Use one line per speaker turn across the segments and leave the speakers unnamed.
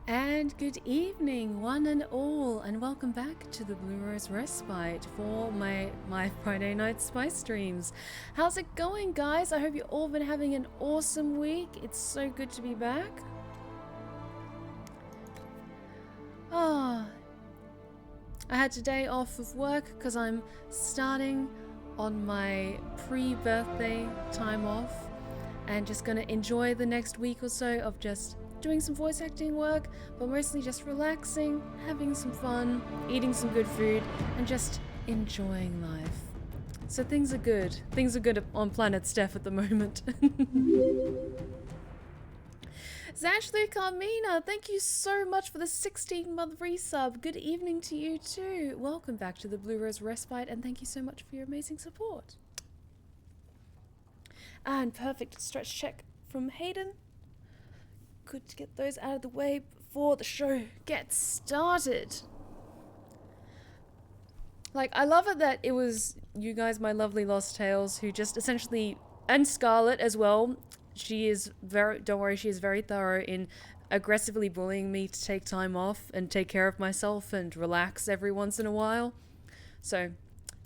And good evening, one and all, and welcome back to the Blue Rose Respite for my Friday night spice streams. How's it going, guys? I hope you've all been having an awesome week. It's so good to be back. I had today off of work because I'm starting on my pre-birthday time off and just gonna enjoy the next week or so of just doing some voice acting work, but mostly just relaxing, having some fun, eating some good food, and just enjoying life. So things are good. Things are good on Planet Steph at the moment. Zashlu Carmina, thank you so much for the 16-month resub. Good evening to you too. Welcome back to the Blue Rose Respite, and thank you so much for your amazing support. And perfect stretch check from Hayden. Good to get those out of the way before the show gets started. Like, I love it that it was you guys, my lovely Lost Tales, who just essentially, and Scarlet as well, she is very, don't worry, she is very thorough in aggressively bullying me to take time off and take care of myself and relax every once in a while. So,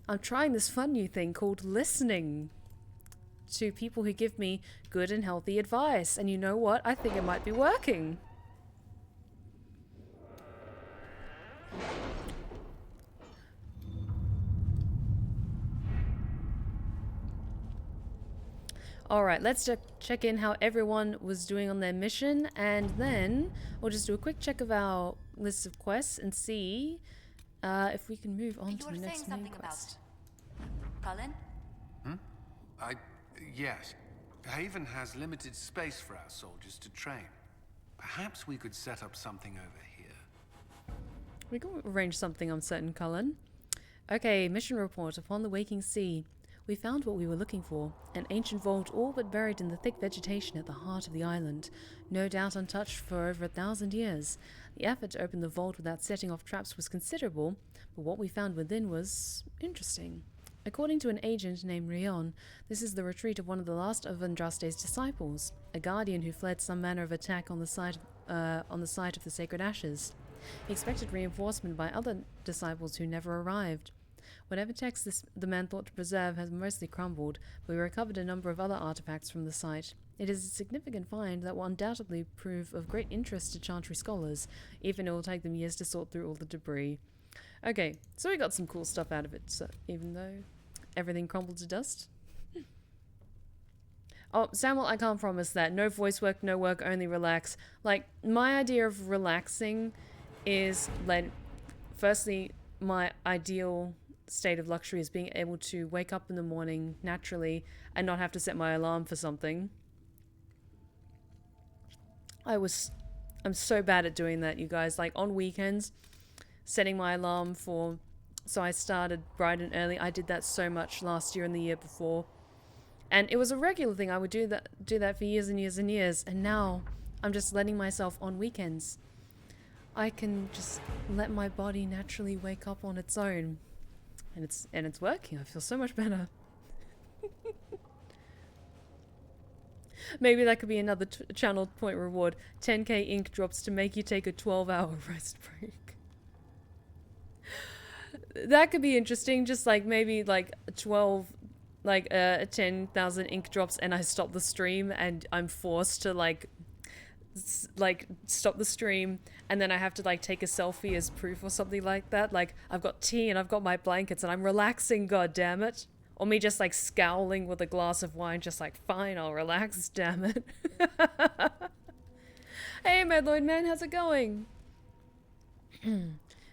I'm trying this fun new thing called listening to people who give me good and healthy advice. And you know what? I think it might be working. Alright, let's check in how everyone was doing on their mission, and then we'll just do a quick check of our list of quests and see if we can move on to the next main quest.
Cullen?
Yes. Haven has limited space for our soldiers to train. Perhaps we could set up something over here.
We can arrange something, I'm certain, Cullen. Okay, mission report. Upon the waking sea, we found what we were looking for. An ancient vault all but buried in the thick vegetation at the heart of the island. No doubt untouched for over 1,000 years. The effort to open the vault without setting off traps was considerable, but what we found within was interesting. According to an agent named Rion, this is the retreat of one of the last of Andraste's disciples, a guardian who fled some manner of attack on the site of the sacred ashes. He expected reinforcement by other disciples who never arrived. Whatever text the man thought to preserve has mostly crumbled, but we recovered a number of other artifacts from the site. It is a significant find that will undoubtedly prove of great interest to Chantry scholars, even if it will take them years to sort through all the debris. Okay, so we got some cool stuff out of it, so even though everything crumbled to dust. Oh, Samuel, I can't promise that. No voice work, no work, only relax. Like, my idea of relaxing is, like, firstly, my ideal state of luxury is being able to wake up in the morning naturally and not have to set my alarm for something. I'm so bad at doing that, you guys. Like, on weekends, setting my alarm for, so I started bright and early. I did that so much last year and the year before, and it was a regular thing. I would do that for years and years and years, and now I'm just letting myself on weekends. I can just let my body naturally wake up on its own, and it's working. I feel so much better. Maybe that could be another channel point reward. 10k ink drops to make you take a 12-hour rest break. That could be interesting. Just like maybe like 10,000 ink drops, and I stop the stream, and I'm forced to like stop the stream, and then I have to like take a selfie as proof or something like that. Like, I've got tea and I've got my blankets and I'm relaxing, god damn it. Or me just like scowling with a glass of wine, just like, fine, I'll relax, damn it. Hey, Madlord man, how's it going?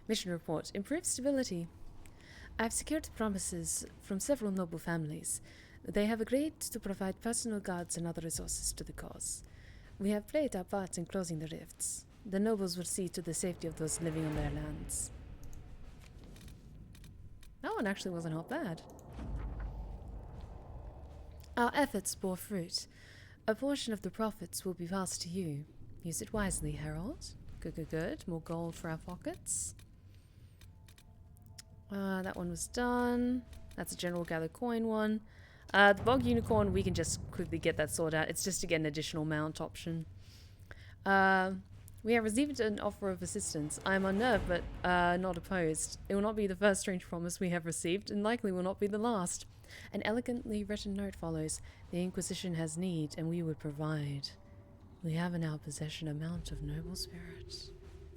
Mission report. Improved stability. I've secured promises from several noble families. They have agreed to provide personal guards and other resources to the cause. We have played our part in closing the rifts. The nobles will see to the safety of those living on their lands. That one actually wasn't half bad. Our efforts bore fruit. A portion of the profits will be passed to you. Use it wisely, Herald. Good. More gold for our pockets. That one was done. That's a general gather coin one. The Bog Unicorn, we can just quickly get that sorted out. It's just to get an additional mount option. We have received an offer of assistance. I am unnerved, but not opposed. It will not be the first strange promise we have received, and likely will not be the last. An elegantly written note follows. The Inquisition has need, and we would provide. We have in our possession a mount of noble spirit,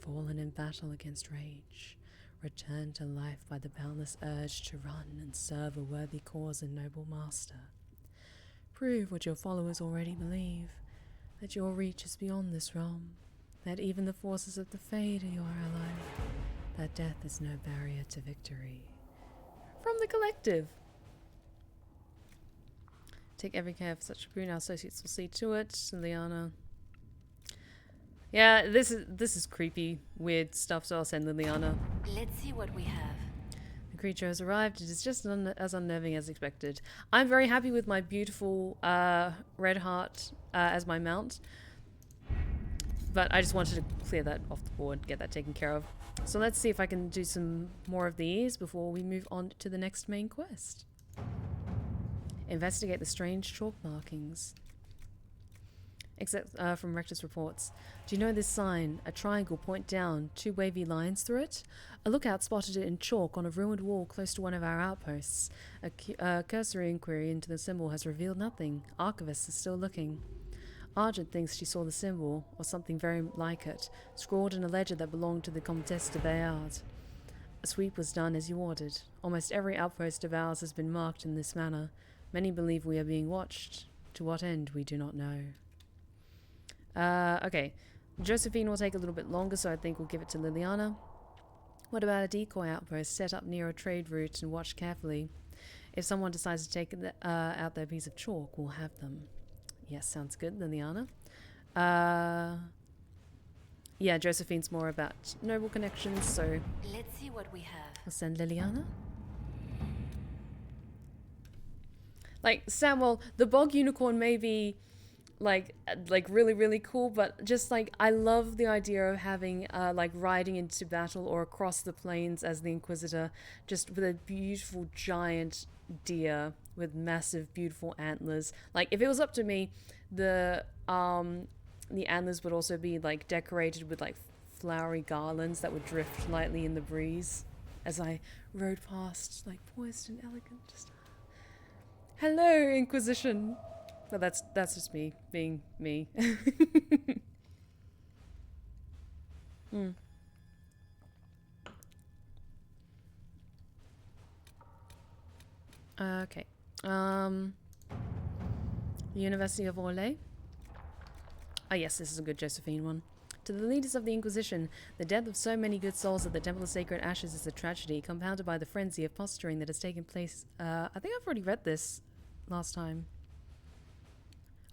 fallen in battle against rage, returned to life by the boundless urge to run and serve a worthy cause and noble master. Prove what your followers already believe, that your reach is beyond this realm, that even the forces of the Fade are your ally, that death is no barrier to victory. From the collective. Take every care for such a boon. Our associates will see to it. Liliana. Yeah, this is creepy, weird stuff, so I'll send Liliana.
Let's see what we have.
The creature has arrived. It is just as unnerving as expected. I'm very happy with my beautiful red heart as my mount. But I just wanted to clear that off the board, get that taken care of. So let's see if I can do some more of these before we move on to the next main quest. Investigate the strange chalk markings. Except from Rector's reports. Do you know this sign? A triangle point down, 2 wavy lines through it? A lookout spotted it in chalk on a ruined wall close to one of our outposts. A cursory inquiry into the symbol has revealed nothing. Archivist is still looking. Argent thinks she saw the symbol, or something very like it, scrawled in a ledger that belonged to the Comtesse de Bayard. A sweep was done as you ordered. Almost every outpost of ours has been marked in this manner. Many believe we are being watched. To what end, we do not know. Okay. Josephine will take a little bit longer, so I think we'll give it to Liliana. What about a decoy outpost set up near a trade route and watched carefully? If someone decides to take out their piece of chalk, we'll have them. Yes, sounds good, Liliana. Yeah, Josephine's more about noble connections, so...
Let's see what we have.
I'll send Liliana. Like, Samuel, the bog unicorn may be, like really, really cool, but just, like, I love the idea of having, like, riding into battle or across the plains as the Inquisitor, just with a beautiful giant deer with massive, beautiful antlers. Like, if it was up to me, the antlers would also be, like, decorated with, like, flowery garlands that would drift lightly in the breeze as I rode past, like, poised and elegant. Just, hello, Inquisition. But that's just me being me. Okay. University of Orlais. Ah, yes, this is a good Josephine one. To the leaders of the Inquisition, the death of so many good souls at the Temple of Sacred Ashes is a tragedy, compounded by the frenzy of posturing that has taken place. I think I've already read this last time.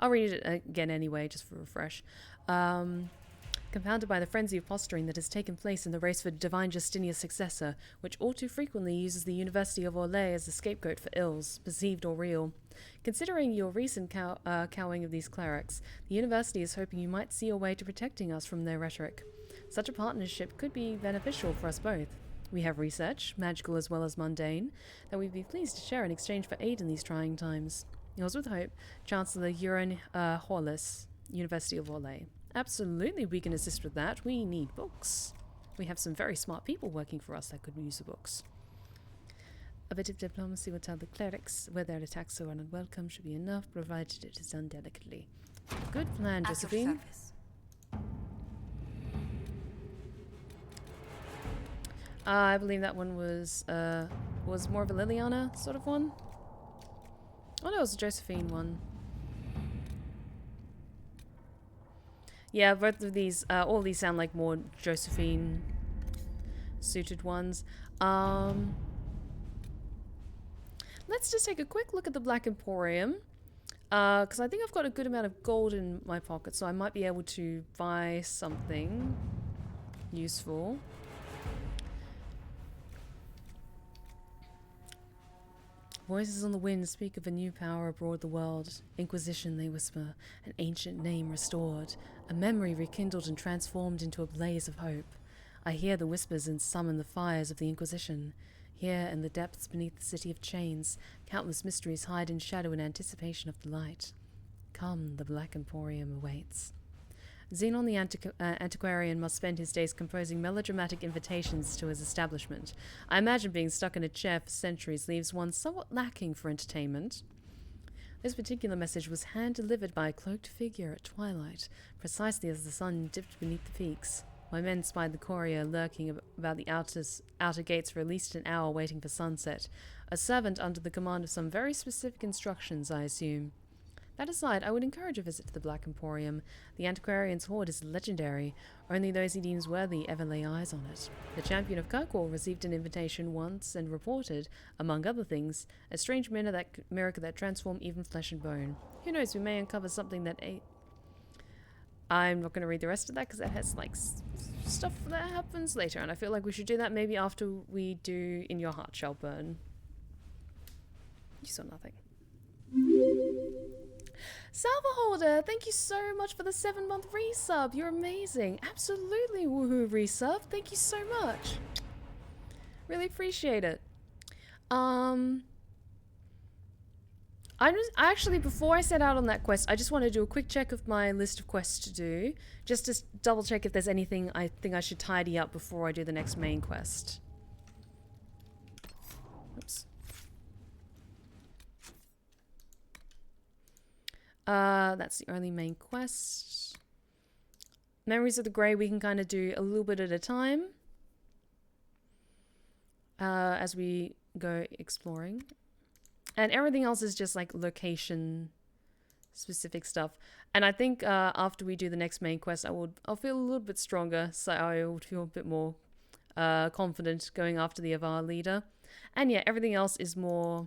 I'll read it again anyway, just for a refresh. Compounded by the frenzy of posturing that has taken place in the race for divine Justinia's successor, which all too frequently uses the University of Orlais as a scapegoat for ills, perceived or real. Considering your recent cowing of these clerics, the University is hoping you might see a way to protecting us from their rhetoric. Such a partnership could be beneficial for us both. We have research, magical as well as mundane, that we'd be pleased to share in exchange for aid in these trying times. Yours with hope, Chancellor Euron Horlis, University of Orlais. Absolutely, we can assist with that. We need books. We have some very smart people working for us that could use the books. A bit of diplomacy will tell the clerics where their attacks so unwelcome should be enough, provided it is done delicately. Good plan, Josephine. I believe that one was more of a Liliana sort of one. Oh no, it was a Josephine one. Yeah, both of these, all of these sound like more Josephine suited ones. Let's just take a quick look at the Black Emporium. Because I think I've got a good amount of gold in my pocket, so I might be able to buy something useful. Voices on the wind speak of a new power abroad the world. Inquisition, they whisper, an ancient name restored, a memory rekindled and transformed into a blaze of hope. I hear the whispers and summon the fires of the Inquisition. Here, in the depths beneath the city of chains, countless mysteries hide in shadow in anticipation of the light. Come, the Black Emporium awaits. Xenon the antiquarian must spend his days composing melodramatic invitations to his establishment. I imagine being stuck in a chair for centuries leaves one somewhat lacking for entertainment. This particular message was hand-delivered by a cloaked figure at twilight, precisely as the sun dipped beneath the peaks. My men spied the courier lurking about the outer gates for at least an hour waiting for sunset. A servant under the command of some very specific instructions, I assume. That aside, I would encourage a visit to the Black Emporium. The antiquarian's hoard is legendary. Only those he deems worthy ever lay eyes on it. The champion of Kirkwall received an invitation once and reported, among other things, a strange miracle that transformed even flesh and bone. Who knows, we may uncover something that I'm not going to read the rest of that because it has like stuff that happens later, and I feel like we should do that maybe after we do In Your Heart Shall Burn. You saw nothing. Salvaholder, thank you so much for the 7-month resub. You're amazing. Absolutely woohoo resub. Thank you so much. Really appreciate it. Actually, before I set out on that quest, I just want to do a quick check of my list of quests to do, just to double check if there's anything I think I should tidy up before I do the next main quest. Oops. That's the only main quest. Memories of the Grey we can kind of do a little bit at a time as we go exploring. And everything else is just like location specific stuff. And I think after we do the next main quest, I'll feel a little bit stronger, so I would feel a bit more confident going after the Avar leader. And yeah, everything else is more...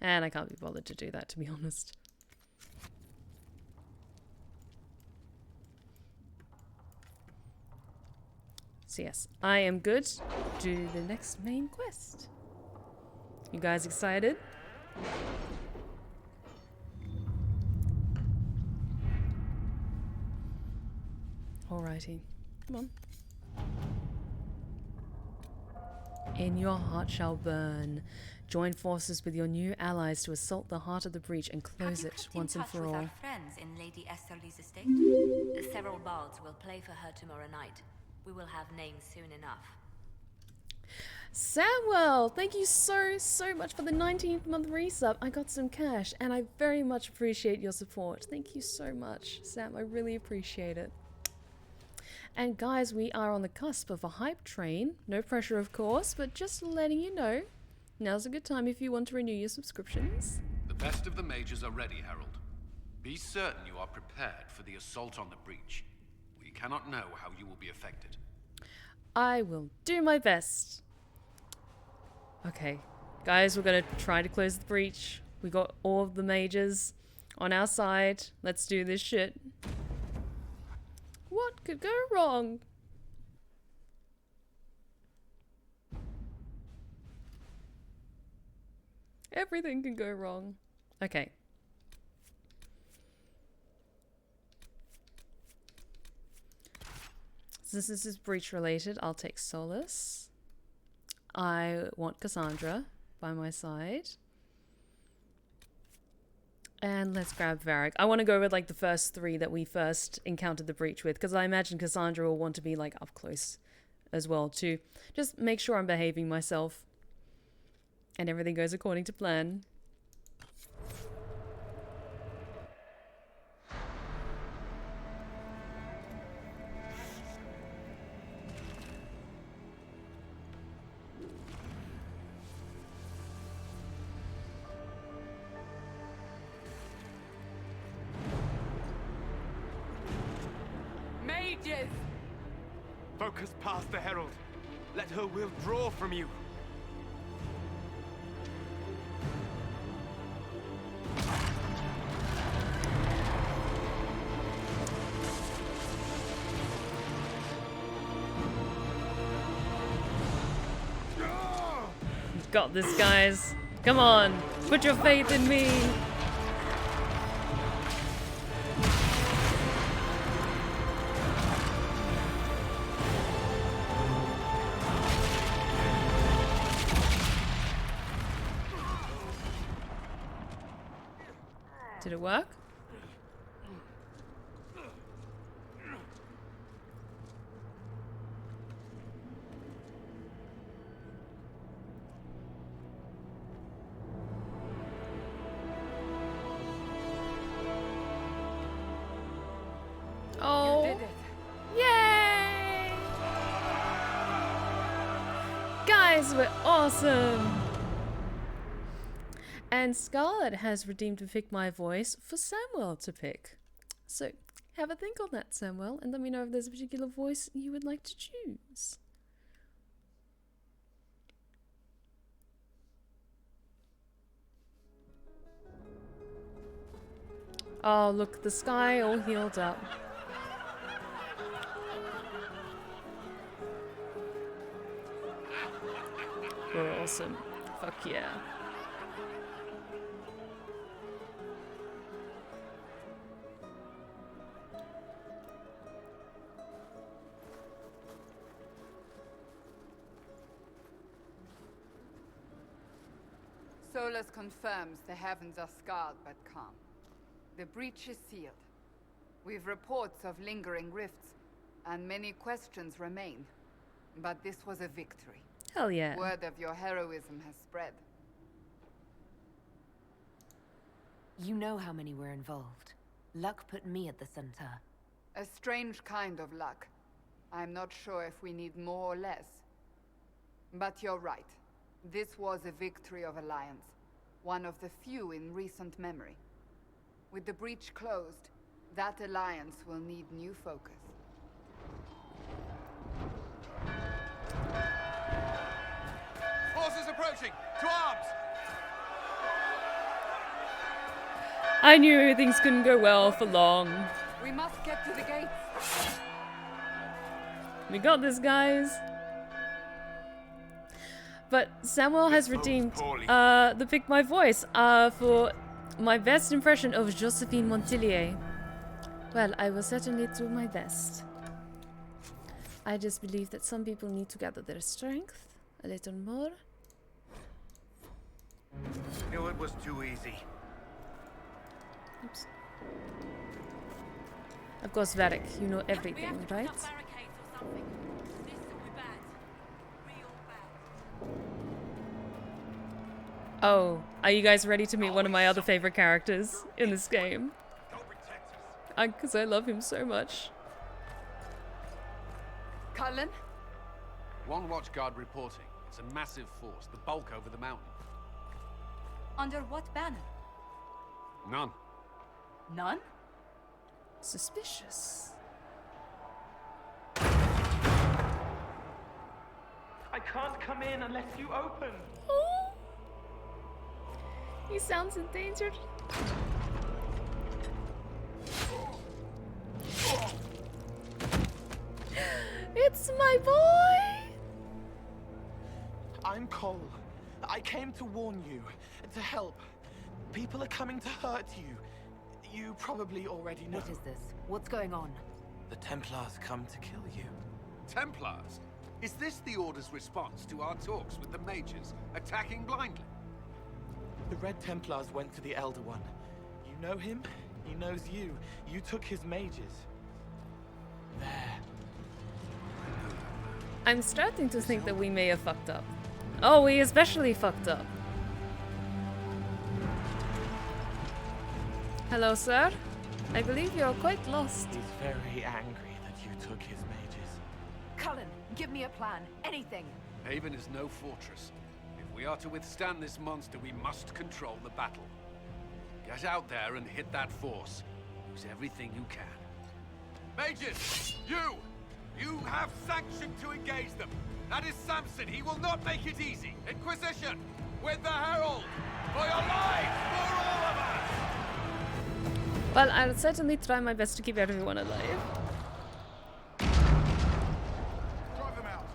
And I can't be bothered to do that, to be honest. So yes, I am good to do the next main quest. You guys excited? Alrighty, come on. In Your Heart Shall Burn. Join forces with your new allies to assault the heart of the breach and close it once and for all.
Have you kept in touch with our friends in Lady Esterly's estate? Several bards will play for her tomorrow night. We will have names soon enough.
Samuel, thank you so much for the 19th month resub. I got some cash and I very much appreciate your support. Thank you so much, Sam. I really appreciate it. And guys, we are on the cusp of a hype train. No pressure, of course, but just letting you know. Now's a good time if you want to renew your subscriptions.
The best of the mages are ready, Herald. Be certain you are prepared for the assault on the breach. We cannot know how you will be affected.
I will do my best. Okay, guys, we're gonna try to close the breach. We got all of the mages on our side. Let's do this shit. What could go wrong? Everything can go wrong. Okay. Since this is breach related, I'll take Solus. I want Cassandra by my side. And let's grab Varric. I want to go with like the first 3 that we first encountered the breach with, because I imagine Cassandra will want to be like up close as well to just make sure I'm behaving myself. And everything goes according to plan.
Mages! Focus past the Herald. Let her will draw from you.
Got this, guys. Come on, put your faith in me. Did it work? guys were awesome! And Scarlet has redeemed to pick my voice for Samuel to pick. So, have a think on that, Samuel, and let me know if there's a particular voice you would like to choose. Oh, look, the sky all healed up. We're awesome. Fuck yeah.
Solus confirms the heavens are scarred but calm. The breach is sealed. We've reports of lingering rifts, and many questions remain. But this was a victory.
Hell yeah.
Word of your heroism has spread.
You know how many were involved. Luck put me at the center.
A strange kind of luck. I'm not sure if we need more or less. But you're right. This was a victory of Alliance. One of the few in recent memory. With the breach closed, that alliance will need new focus.
Forces approaching! To arms!
I knew things couldn't go well for long.
We must get to the gates.
We got this, guys. But Samuel has redeemed the Pick My Voice for my best impression of Josephine Montillier. Well, I will certainly do my best. I just believe that some people need to gather their strength a little more.
Knew it was too easy.
Oops. Of course, Varric, you know everything, right? Oh, are you guys ready to meet one of my other favorite characters in this game? Because I love him so much.
Cullen?
One watchguard reporting. It's a massive force, the bulk over the mountain.
Under what banner?
None.
None?
Suspicious.
I can't come in unless you open.
Oh, he sounds endangered. It's my boy!
I'm Cole. I came to warn you, to help. People are coming to hurt you. You probably already know.
What is this? What's going on?
The Templars come to kill you.
Templars? Is this the Order's response to our talks with the mages, attacking blindly?
The Red Templars went to the Elder One. You know him? He knows you. You took his mages. There.
I'm starting to think that we may have fucked up. Oh, we especially fucked up. Hello, sir. I believe you're quite lost.
He's very angry that you took his mages.
Cullen, give me a plan. Anything.
Haven is no fortress. If we are to withstand this monster, we must control the battle. Get out there and hit that force. Use everything you can.
Mages! You have sanction to engage them. That is Samson. He will not make it easy. Inquisition! With the Herald! For your lives! For all of us!
Well, I'll certainly try my best to keep everyone alive.
Drive them out.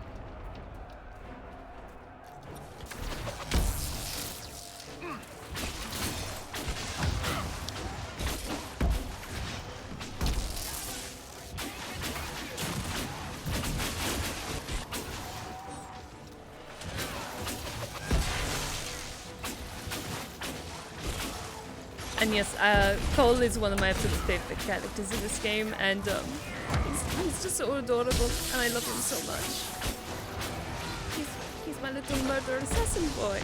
And yes, Cole is one of my absolute favorite characters in this game, and he's just so adorable, and I love him so much. He's my little murder assassin boy.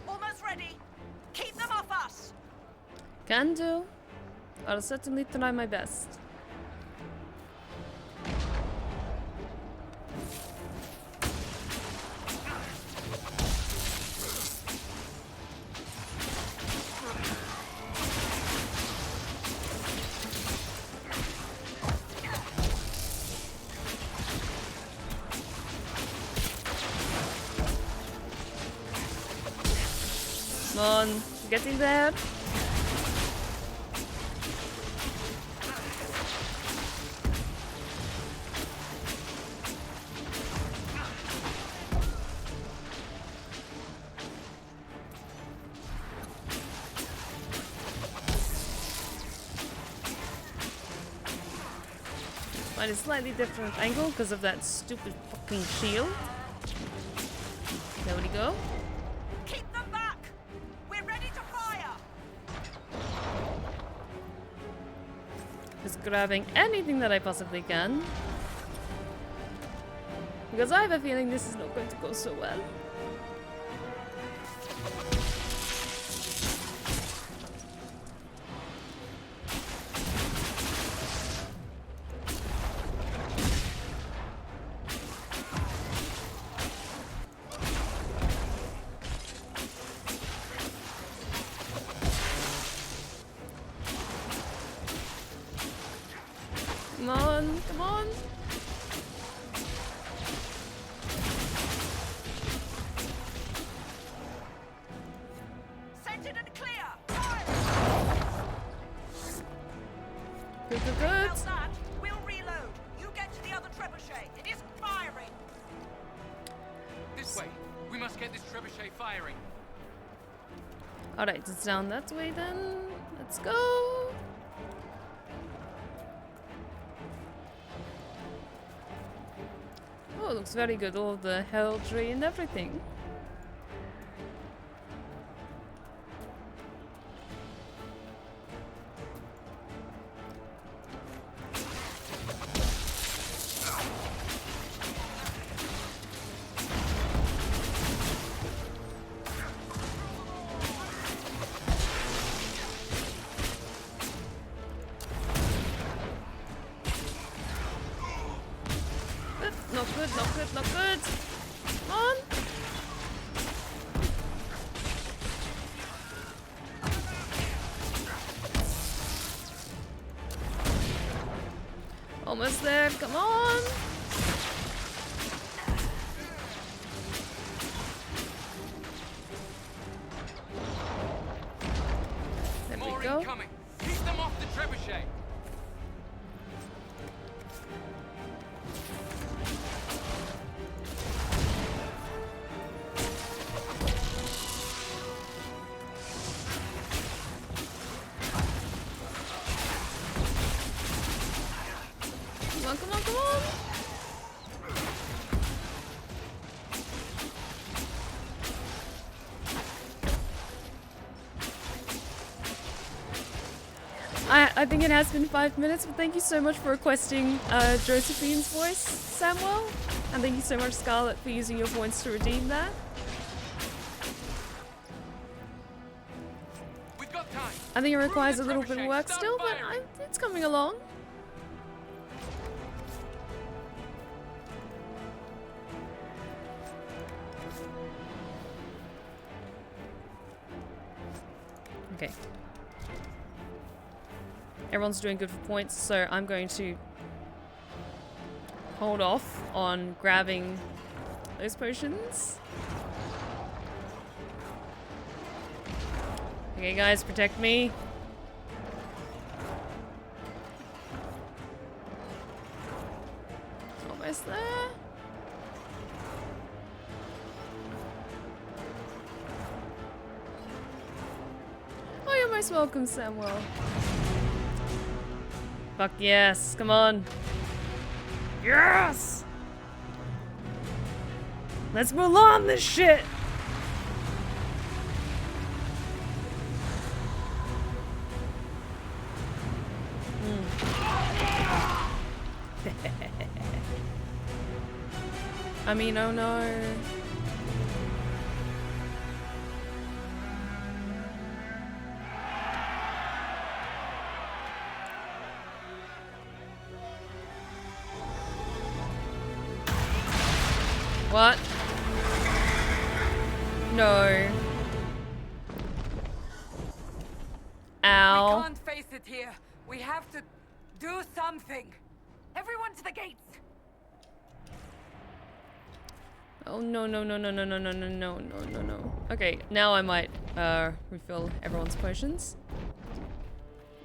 Almost ready. Keep them off us.
Can do. I'll certainly try my best. Come on, getting there. Find a slightly different angle because of that stupid fucking shield. There we go.
Keep them back! We're ready to fire!
Just grabbing anything that I possibly can. Because I have a feeling this is not going to go so well. Come on, come on.
Scented and clear! Fire!
Good, good, good.
About that, we'll reload. You get to the other trebuchet. It isn't firing.
This way. We must get this trebuchet firing.
Alright, it's down that way then. Let's go. Oh, it looks very good. All the heraldry and everything. Not good, not good, not good. Come on. Almost there, come on. There
More
we go.
incoming. Keep them off the trebuchet.
Come on, come on, come on. I think it has been 5 minutes, but thank you so much for requesting Josephine's voice, Samuel. And thank you so much, Scarlett, for using your points to redeem that.
We've got time.
I think it requires a
the
little bit of
trebuchet,
work
start
still, but
firing.
it's coming along. Okay. Everyone's doing good for points, so I'm going to hold off on grabbing those potions. Okay, guys, protect me. Almost there. Oh, you're most welcome, Samuel. Fuck yes, come on. Yes! Let's move on this shit! I mean, oh no. What? No. Ow.
We can't face it here. We have to do something. Everyone to the gates.
Oh no no no no no no no no no no no no. Okay, now I might refill everyone's potions.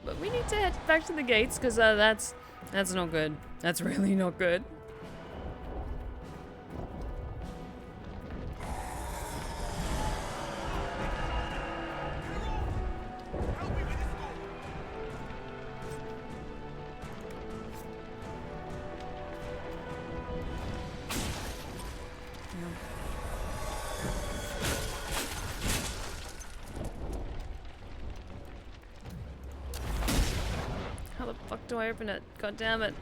But we need to head back to the gates because that's not good. That's really not good. Do I open it? God damn it.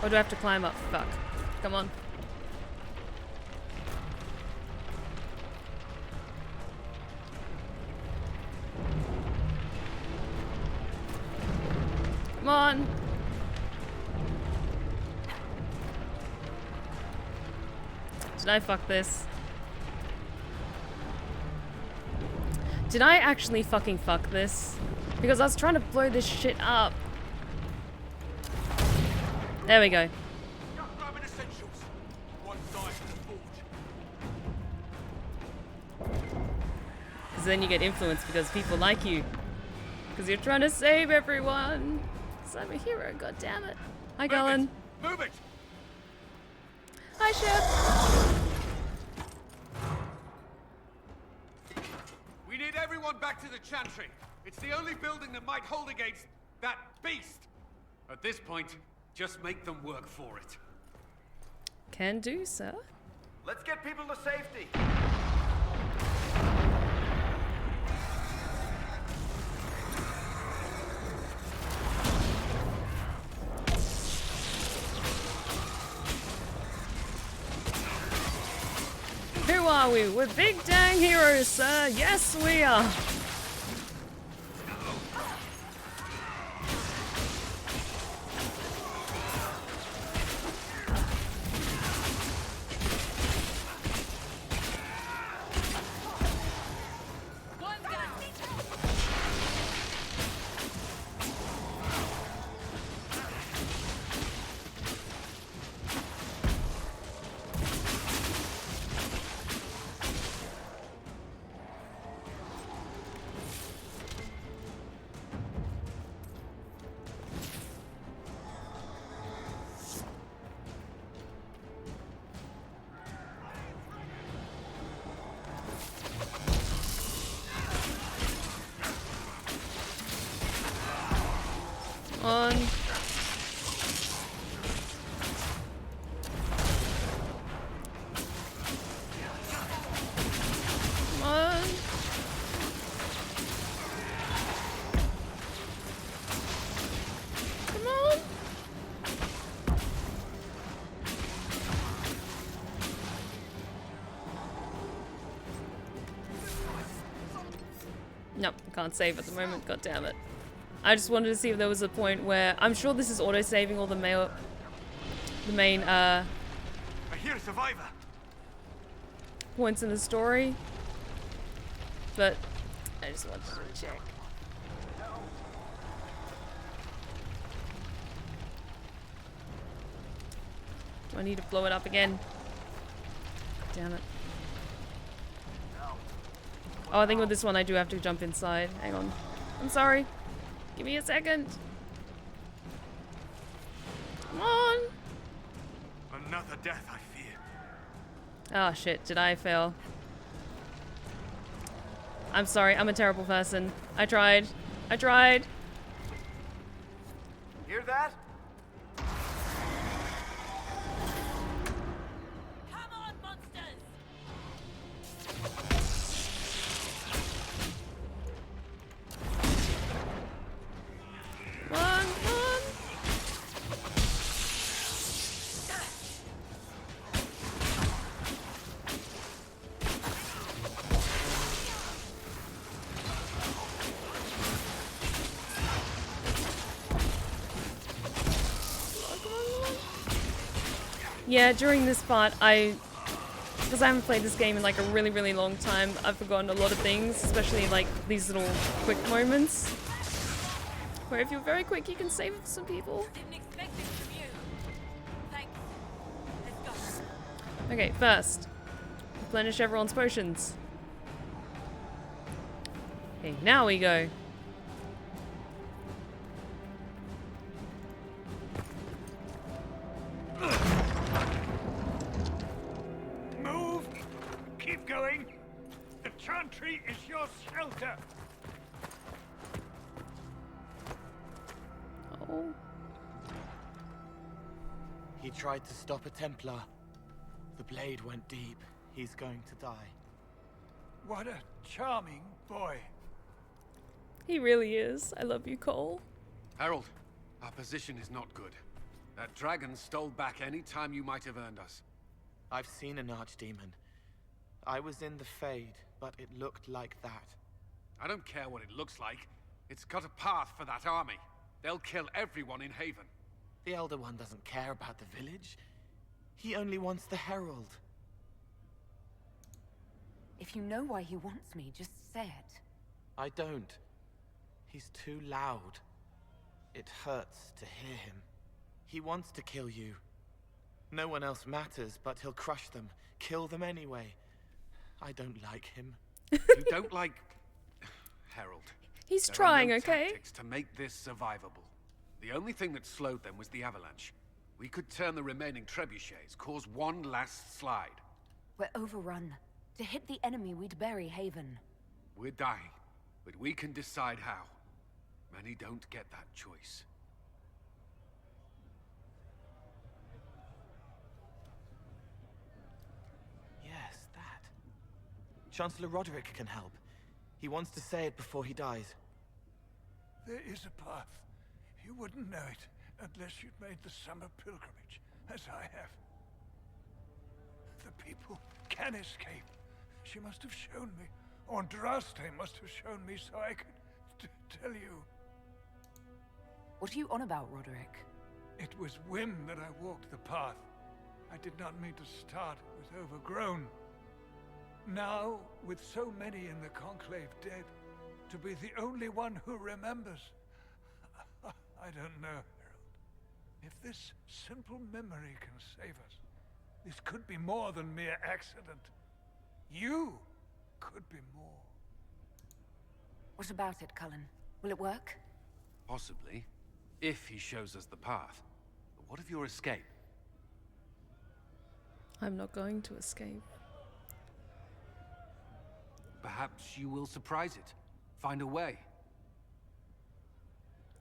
Or do I have to climb up? Fuck. Come on. Come on. Did I fuck this? Did I actually fucking fuck this? Because I was trying to blow this shit up. There we go. Because then you get influence because people like you. Because you're trying to save everyone. Because I'm a hero, god damn it. Hi, Cullen.
Move it!
Hi, Shep.
We need everyone back to the Chantry. It's the only building that might hold against that beast.
At this point, just make them work for it.
Can do, sir.
Let's get people to safety.
Who are we? We're big dang heroes, sir. Yes, we are. On. Come on. Come on. Nope, can't save at the moment, god damn it. I just wanted to see if there was a point where I'm sure this is auto-saving all the main
I hear a survivor.
points in the story. But I just wanted to check. Do I need to blow it up again? Damn it. Oh, I think with this one I do have to jump inside. Hang on. I'm sorry. Give me a second. Come on.
Another death, I fear.
Oh shit, did I fail? I'm sorry, I'm a terrible person. I tried. I tried.
Hear that?
Come on, monsters!
Come on, come on. Yeah, during this part, because I haven't played this game in like a really, really long time, I've forgotten a lot of things, especially like these little quick moments. Where if you're very quick, you can save some people.
Didn't expect it from you. Thanks. Let's go.
Okay, first, replenish everyone's potions. Okay, now we go.
Move! Keep going! The chantry is your shelter!
Oh.
He tried to stop a Templar. The blade went deep. He's going to die.
What a charming boy.
He really is. I love you, Cole.
Harold, our position is not good. That dragon stole back any time you might have earned us.
I've seen an archdemon. I was in the Fade, but it looked like that.
I don't care what it looks like. It's got a path for that army. They'll kill everyone in Haven.
The Elder One doesn't care about the village. He only wants the Herald.
If you know why he wants me, just say it.
I don't. He's too loud. It hurts to hear him. He wants to kill you. No one else matters, but he'll crush them, kill them anyway. I don't like him.
You don't like Harold.
He's
There
trying,
are no
okay?
tactics to make this survivable. The only thing that slowed them was the avalanche. We could turn the remaining trebuchets, cause one last slide.
We're overrun. To hit the enemy, we'd bury Haven.
We're dying, but we can decide how. Many don't get that choice.
Yes, that. Chancellor Roderick can help. He wants to say it before he dies.
There is a path. You wouldn't know it unless you'd made the summer pilgrimage, as I have. The people can escape. She must have shown me. Or Andraste must have shown me so I could tell you.
What are you on about, Roderick?
It was whim that I walked the path. I did not mean to start. It was overgrown. Now, with so many in the Conclave dead, to be the only one who remembers. I don't know, Harold. If this simple memory can save us, this could be more than mere accident. You could be more.
What about it, Cullen? Will it work?
Possibly, if he shows us the path. But what of your escape?
I'm not going to escape.
Perhaps you will surprise it. Find a way.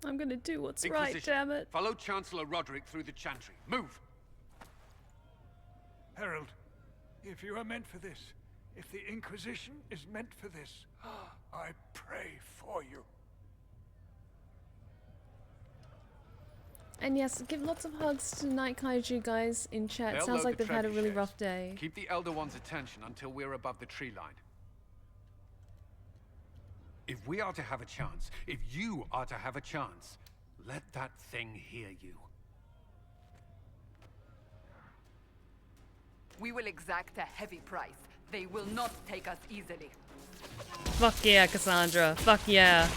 I'm gonna do what's right,
Inquisition,
damn it.
follow Chancellor Roderick through the chantry. Move!
Harold, if you are meant for this, if the Inquisition is meant for this, I pray for you.
And yes, give lots of hugs to Night Kaiju guys in chat.
They'll
Sounds
load
like
the
they've had a really
trebuchets.
rough day.
Keep the Elder One's attention until we're above the tree line. If we are to have a chance, if you are to have a chance, let that thing hear you.
We will exact a heavy price. They will not take us easily.
Fuck yeah, Cassandra. Fuck yeah.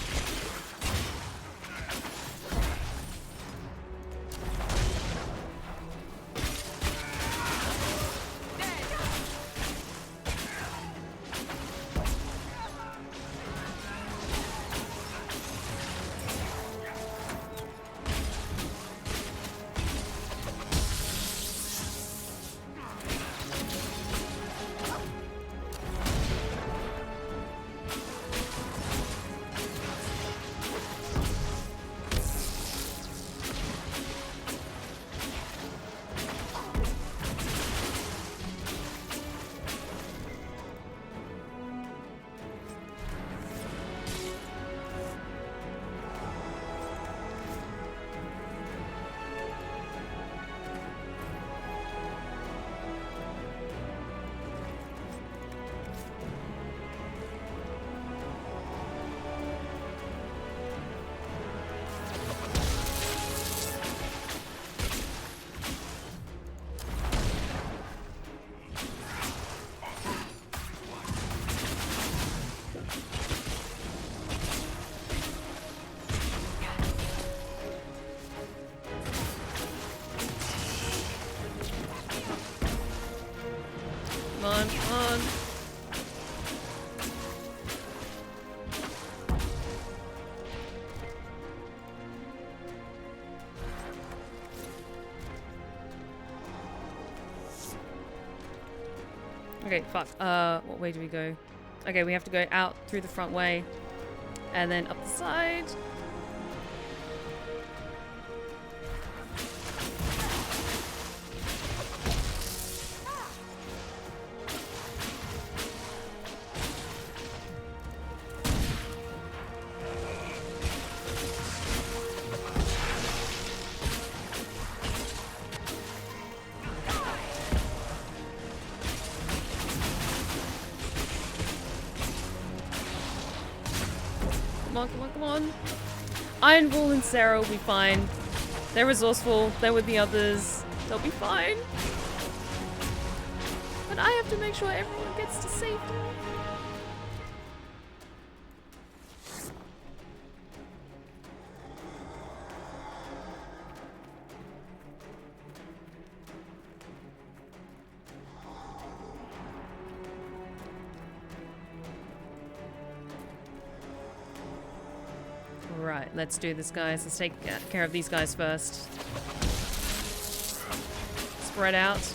Come on, come on. Okay, fuck. What way do we go? Okay, we have to go out through the front way. And then up the side. Come on. Iron Bull and Sarah will be fine. They're resourceful. They're with the others. They'll be fine. But I have to make sure everyone gets to safety. Right, let's do this, guys. Let's take care of these guys first. Spread out.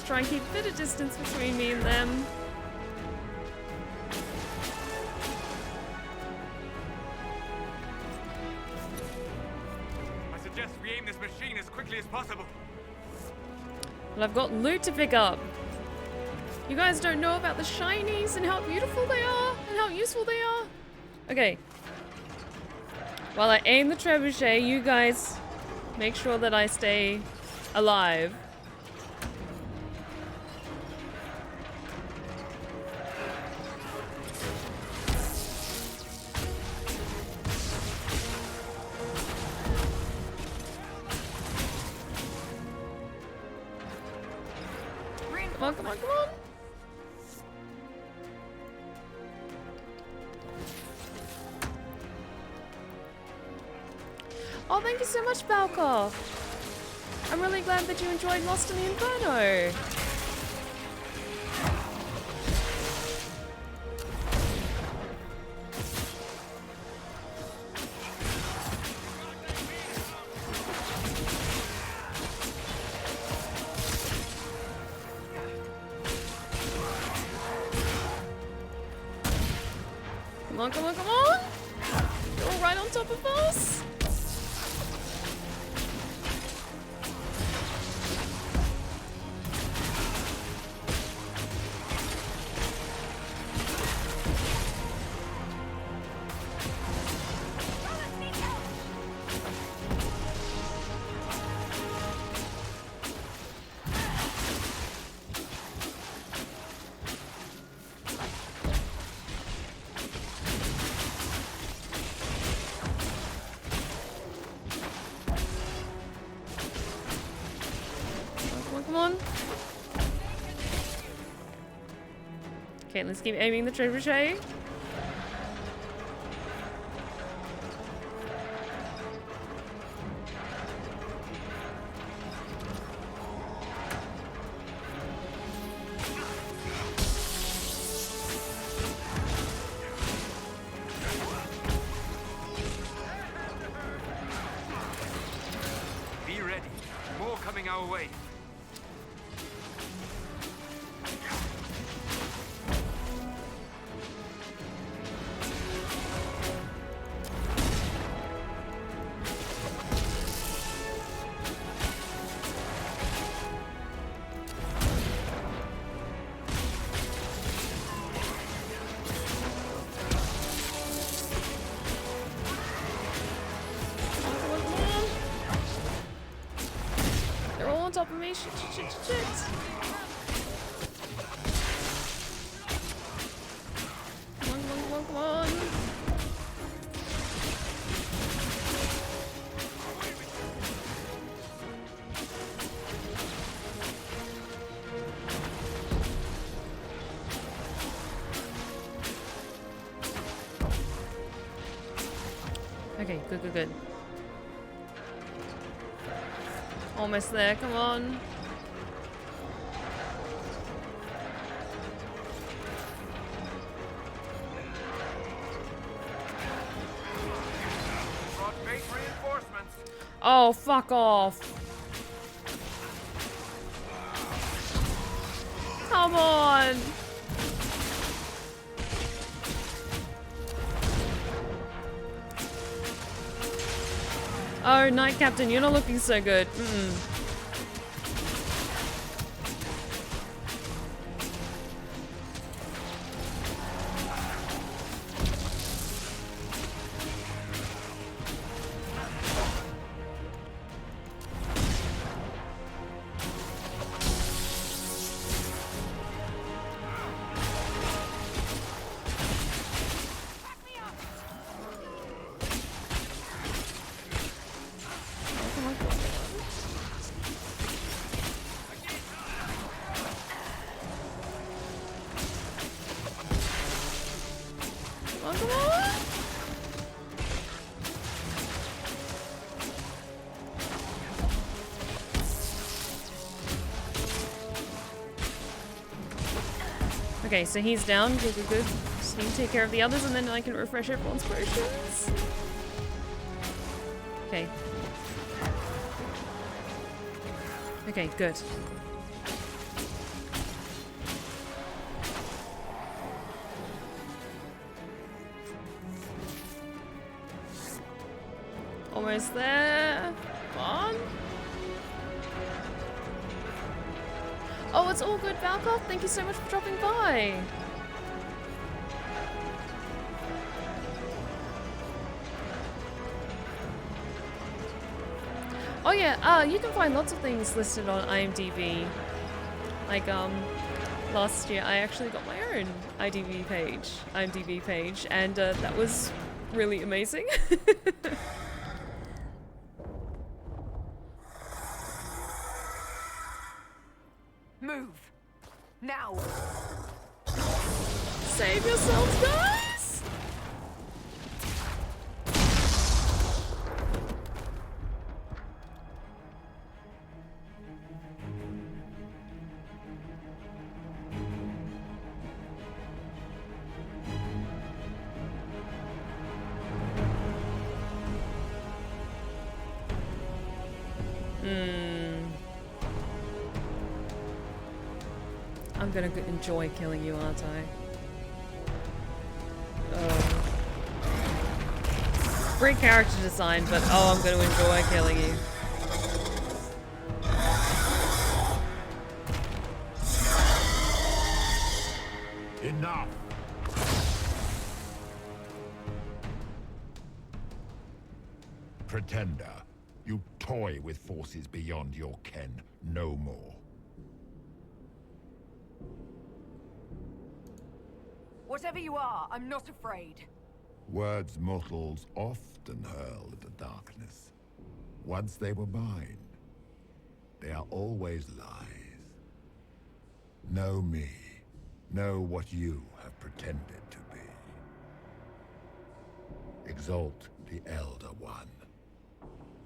Try and keep a bit of distance between me and them.
I suggest we aim this machine as quickly as possible.
Well, I've got loot to pick up. You guys don't know about the shinies and how beautiful they are and how useful they are. Okay. While I aim the trebuchet, you guys make sure that I stay alive. Come on. Oh, thank you so much, Parke. I'm really glad that you enjoyed Lost in the Inferno. Come on! You're all right on top of us! Okay, let's keep aiming the trebuchet.
Be ready. More coming our way.
Top of me, shit. Okay, good, good, good. Almost there, come on.
Brought base reinforcements.
Oh, fuck off. Come on. Oh, Knight Captain, you're not looking so good. Okay, so he's down. Good, good, good. Just need to take care of the others and then I can refresh everyone's potions. Okay. Okay, good. Almost there. Come on. Oh, it's all good, Valkov. Thank you so much for dropping by. Oh yeah, you can find lots of things listed on IMDb. Like, last year I actually got my own IMDb page, and that was really amazing.
Move! Now!
Save yourselves, guys! I'm gonna enjoy killing you, aren't I? Great character design, but oh, I'm gonna enjoy killing you.
Enough! Pretender, you toy with forces beyond your ken, no more.
Whatever you are, I'm not afraid.
Words mortals often hurl at the darkness. Once they were mine, they are always lies. Know me. Know what you have pretended to be. Exalt the Elder One.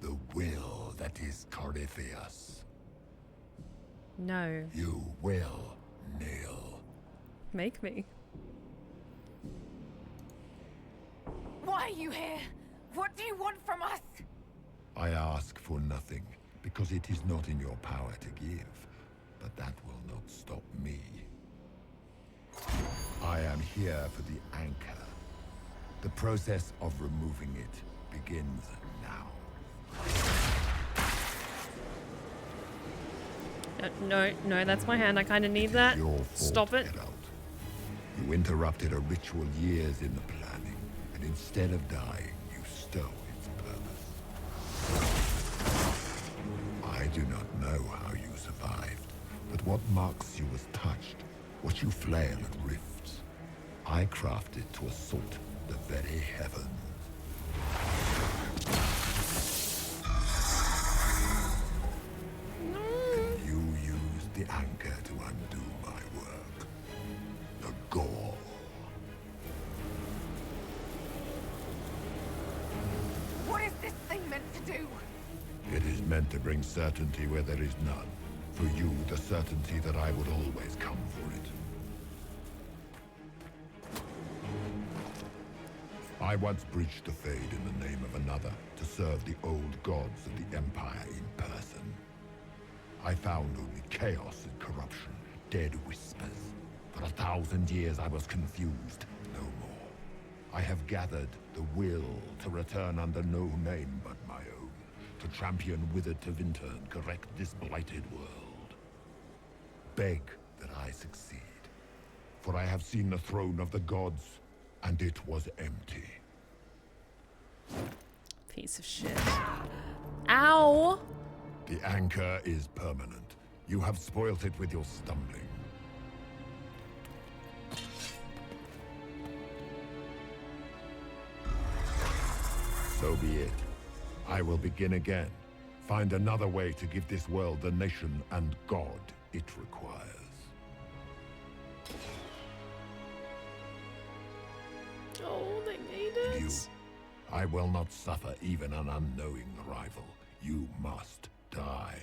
The will that is Corypheus.
No.
You will kneel.
Make me.
Why are you here? What do you want from us?
I ask for nothing, because it is not in your power to give. But that will not stop me. I am here for the anchor. The process of removing it begins now.
No, that's my hand. I kind of need that.
Your fault,
Stop it.
Geralt. You interrupted a ritual years in the planning, and instead of dying, you stole its purpose. I do not know how you survived, but what marks you as touched, what you flail at rifts, I crafted to assault the very heavens. And you used the anchor to undo my work. The gall. meant to bring certainty where there is none. For you, the certainty that I would always come for it. I once breached the Fade in the name of another, to serve the old gods of the Empire in person. I found only chaos and corruption, dead whispers. For 1,000 years I was confused, no more. I have gathered the will to return under no name but my own, to champion withered to winter and correct this blighted world. Beg that I succeed, for I have seen the throne of the gods, and it was empty.
Piece of shit. Ow!
The anchor is permanent. You have spoilt it with your stumbling. So be it. I will begin again. Find another way to give this world the nation and God it requires.
Oh, they made it.
You, I will not suffer even an unknowing rival. You must die.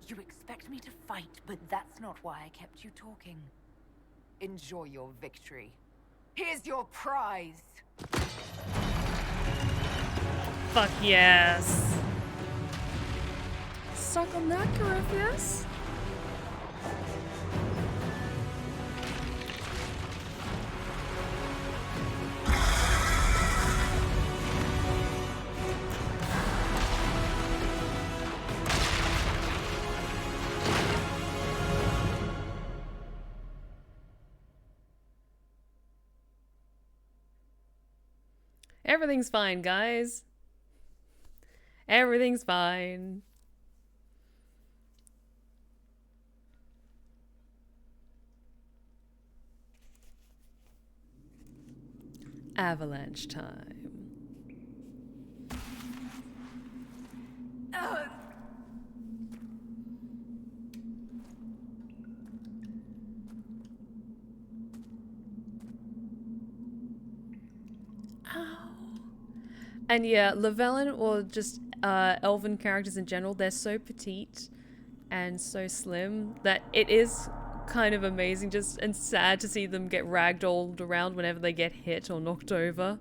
You expect me to fight, but that's not why I kept you talking. Enjoy your victory. Here's your prize!
Fuck yes. Suck on that, Carifius. Everything's fine, guys. Everything's fine. Avalanche time. And yeah, Llewellyn, or just elven characters in general, they're so petite and so slim that it is kind of amazing just and sad to see them get ragdolled around whenever they get hit or knocked over.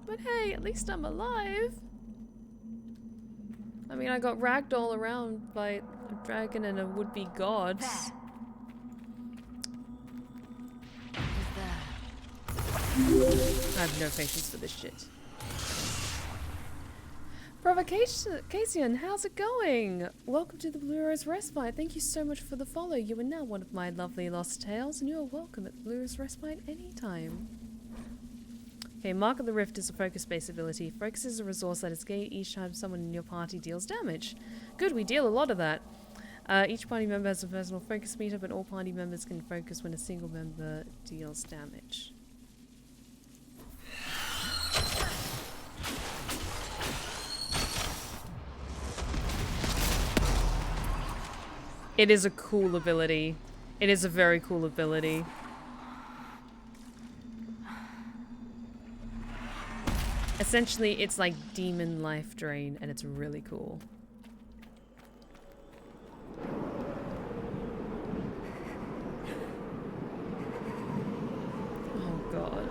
But hey, at least I'm alive. I mean, I got ragdolled around by a dragon and a would-be god. I have no patience for this shit. Provocation, how's it going? Welcome to the Blue Rose Respite. Thank you so much for the follow. You are now one of my lovely lost tales, and you are welcome at the Blue Rose Respite anytime. Okay, Mark of the Rift is a focus-based ability. Focus is a resource that is gained each time someone in your party deals damage. Good, we deal a lot of that. Each party member has a personal focus meter, but all party members can focus when a single member deals damage. It is a cool ability. It is a very cool ability. Essentially, it's like demon life drain, and it's really cool. Oh god.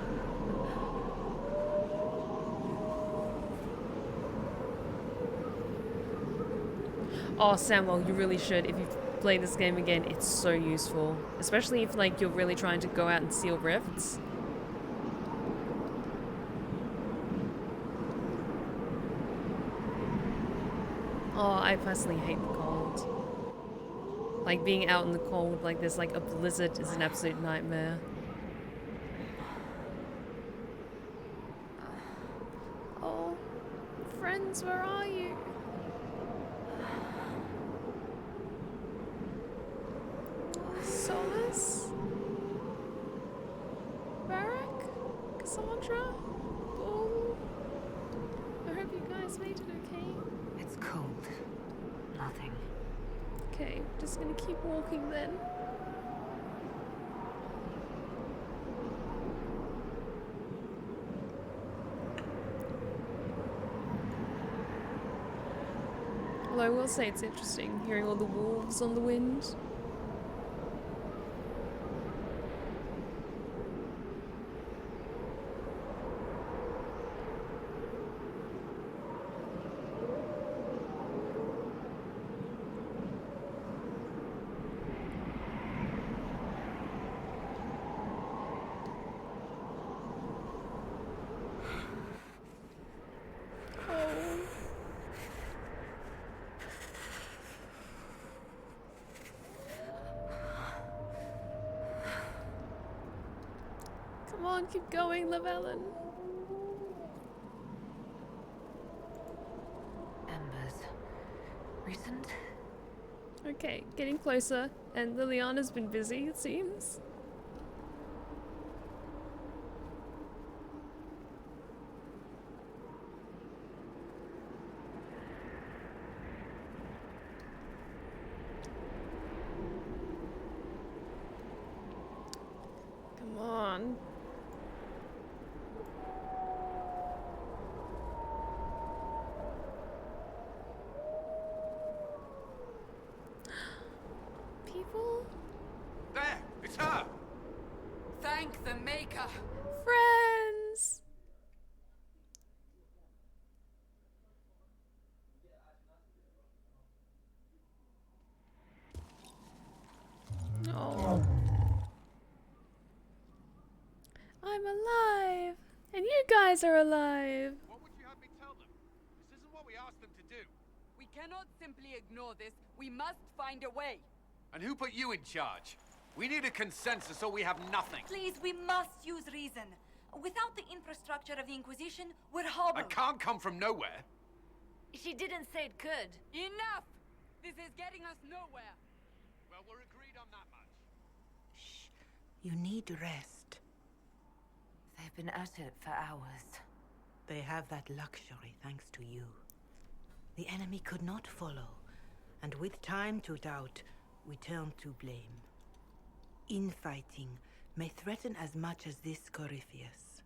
Oh, Samuel, you really should. If you play this game again, it's so useful. Especially if, like, you're really trying to go out and seal rifts. Oh, I personally hate the cold. Like, being out in the cold like this, like a blizzard, is an absolute nightmare. Oh, friends, where are you? Solus? Barak? Cassandra? Bull? I hope you guys made it okay.
It's
Nothing.
Okay, just gonna keep walking then. Although I will say it's interesting hearing all the wolves on the wind. Come on, keep going, Llewellyn.
Embers. Recent?
Okay, getting closer, and Liliana's been busy, it seems. Come on. People?
There! It's her!
Thank the Maker!
Friends! Oh. I'm alive! And you guys are alive!
What would you have me tell them? This isn't what we asked them to do.
We cannot simply ignore this. We must find a way.
And who put you in charge? We need a consensus or we have nothing.
Please, we must use reason. Without the infrastructure of the Inquisition, we're hobbled.
I can't come from nowhere.
She didn't say it could.
Enough! This is getting us nowhere.
Well, we're agreed on that much.
Shh. You need rest.
They've been at it for hours.
They have that luxury thanks to you. The enemy could not follow, and with time to doubt, we turn to blame. Infighting may threaten as much as this Corypheus.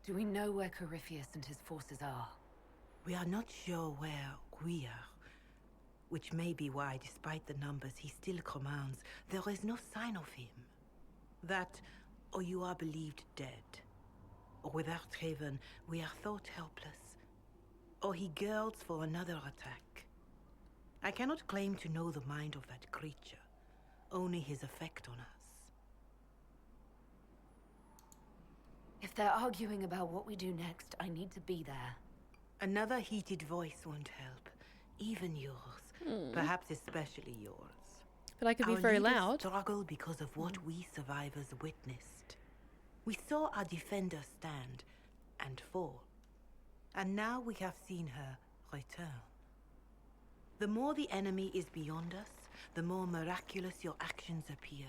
Do we know where Corypheus and his forces are?
We are not sure where we are, which may be why, despite the numbers he still commands, there is no sign of him. That, or you are believed dead. Or without Haven, we are thought helpless. Or he girds for another attack. I cannot claim to know the mind of that creature, only his effect on us.
If they're arguing about what we do next, I need to be there.
Another heated voice won't help, even yours. Perhaps especially yours.
But I could be
Our
very
leaders
loud.
struggle because of what we survivors witnessed. We saw our defender stand and fall. And now we have seen her return. The more the enemy is beyond us, the more miraculous your actions appear,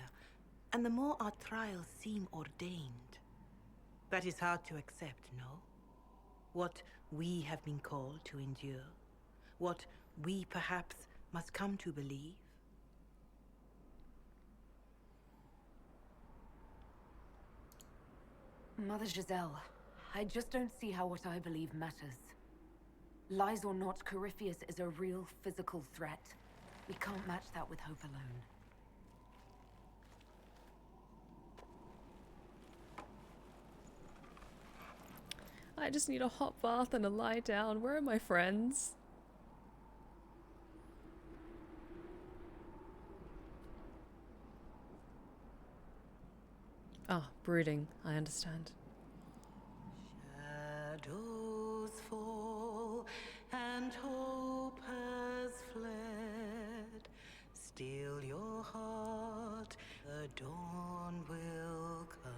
and the more our trials seem ordained. That is hard to accept, no? What we have been called to endure, what we perhaps must come to believe.
Mother Giselle, I just don't see how what I believe matters. Lies or not, Corypheus is a real physical threat. We can't match that with hope alone.
I just need a hot bath and a lie down. Where are my friends? Ah, brooding. I understand.
Shadows fall and hope has fled. Still your heart, the dawn will come.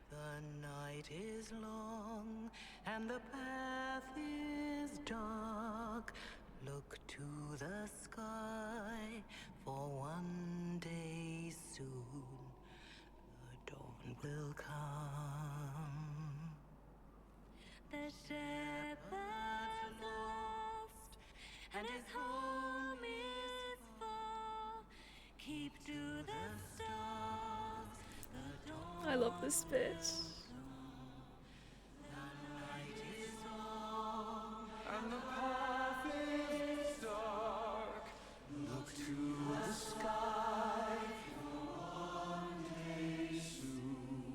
The night is long and the path is dark. Look to the sky, for one day soon the dawn will come. The shepherds
love this bit.
And the path is dark. Look to the sky for one day soon.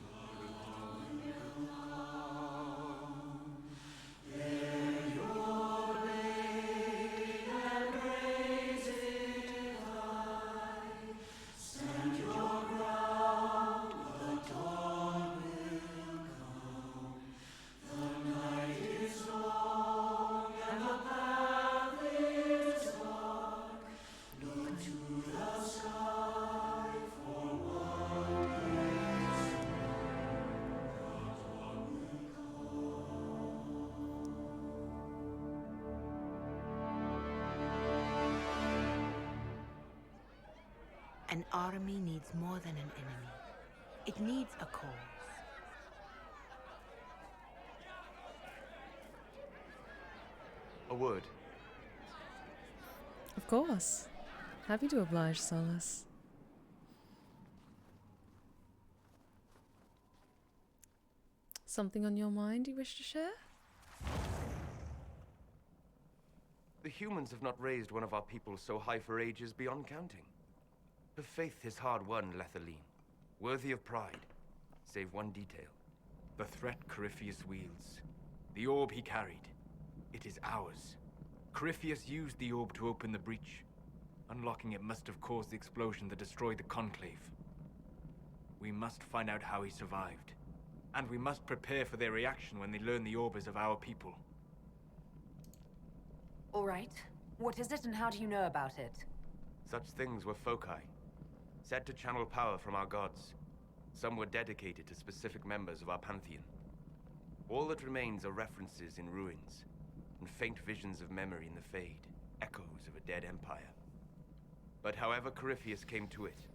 The dawn will come. There your blade and raise it high. Stand your ground, the dawn will come. The night is long and the path is dark. Look to the sky for one day soon. The dawn will
An army needs more than an enemy. It needs a cause.
A word.
Of course. Happy to oblige, Solus. Something on your mind you wish to share?
The humans have not raised one of our people so high for ages beyond counting. Her faith is hard-won, Lethaline. Worthy of pride, save one detail. The threat Corypheus wields. The orb he carried. It is ours. Corypheus used the orb to open the breach. Unlocking it must have caused the explosion that destroyed the Conclave. We must find out how he survived. And we must prepare for their reaction when they learn the orb is of our people.
All right. What is it and how do you know about it?
Such things were foci, said to channel power from our gods. Some were dedicated to specific members of our pantheon. All that remains are references in ruins, and faint visions of memory in the fade, echoes of a dead empire. But however Corypheus came to it,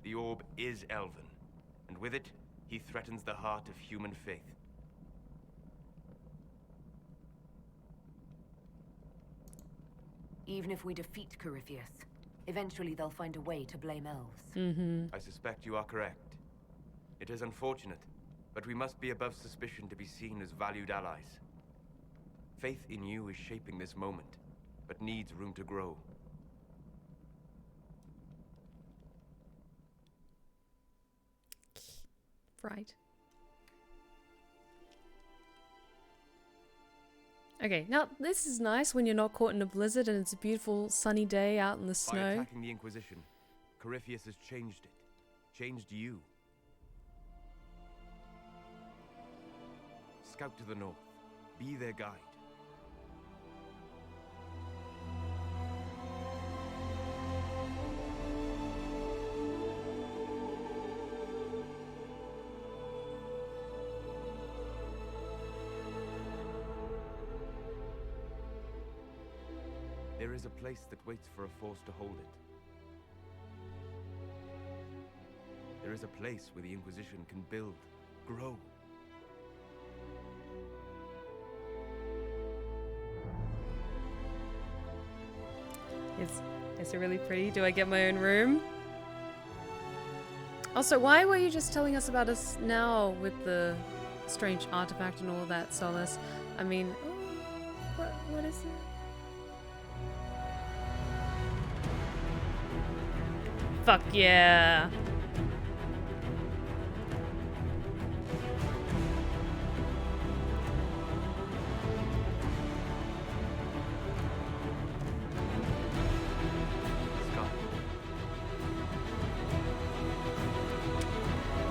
the orb is elven, and with it, he threatens the heart of human faith.
Even if we defeat Corypheus, eventually they'll find a way to blame elves.
I suspect you are correct. It is unfortunate, but we must be above suspicion to be seen as valued allies. Faith in you is shaping this moment, but needs room to grow.
Right. Okay, now this is nice when you're not caught in a blizzard and it's a beautiful sunny day out in the
By
snow.
attacking the Inquisition, Corypheus has changed it. Changed you. Scout to the north. Be their guide. There is a place that waits for a force to hold it. There is a place where the Inquisition can build, grow.
Is it really pretty? Do I get my own room? Also, why were you just telling us about us now with the strange artifact and all that, Solus? I mean, oh, what is it? Fuck yeah.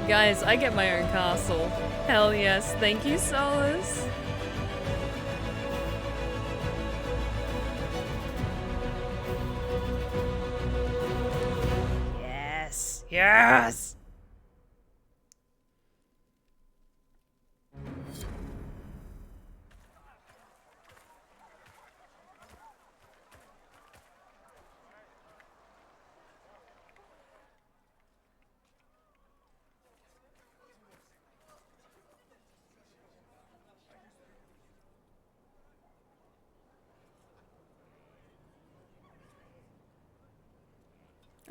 Guys, I get my own castle. Hell yes. Thank you, Solus. Yes. Yes.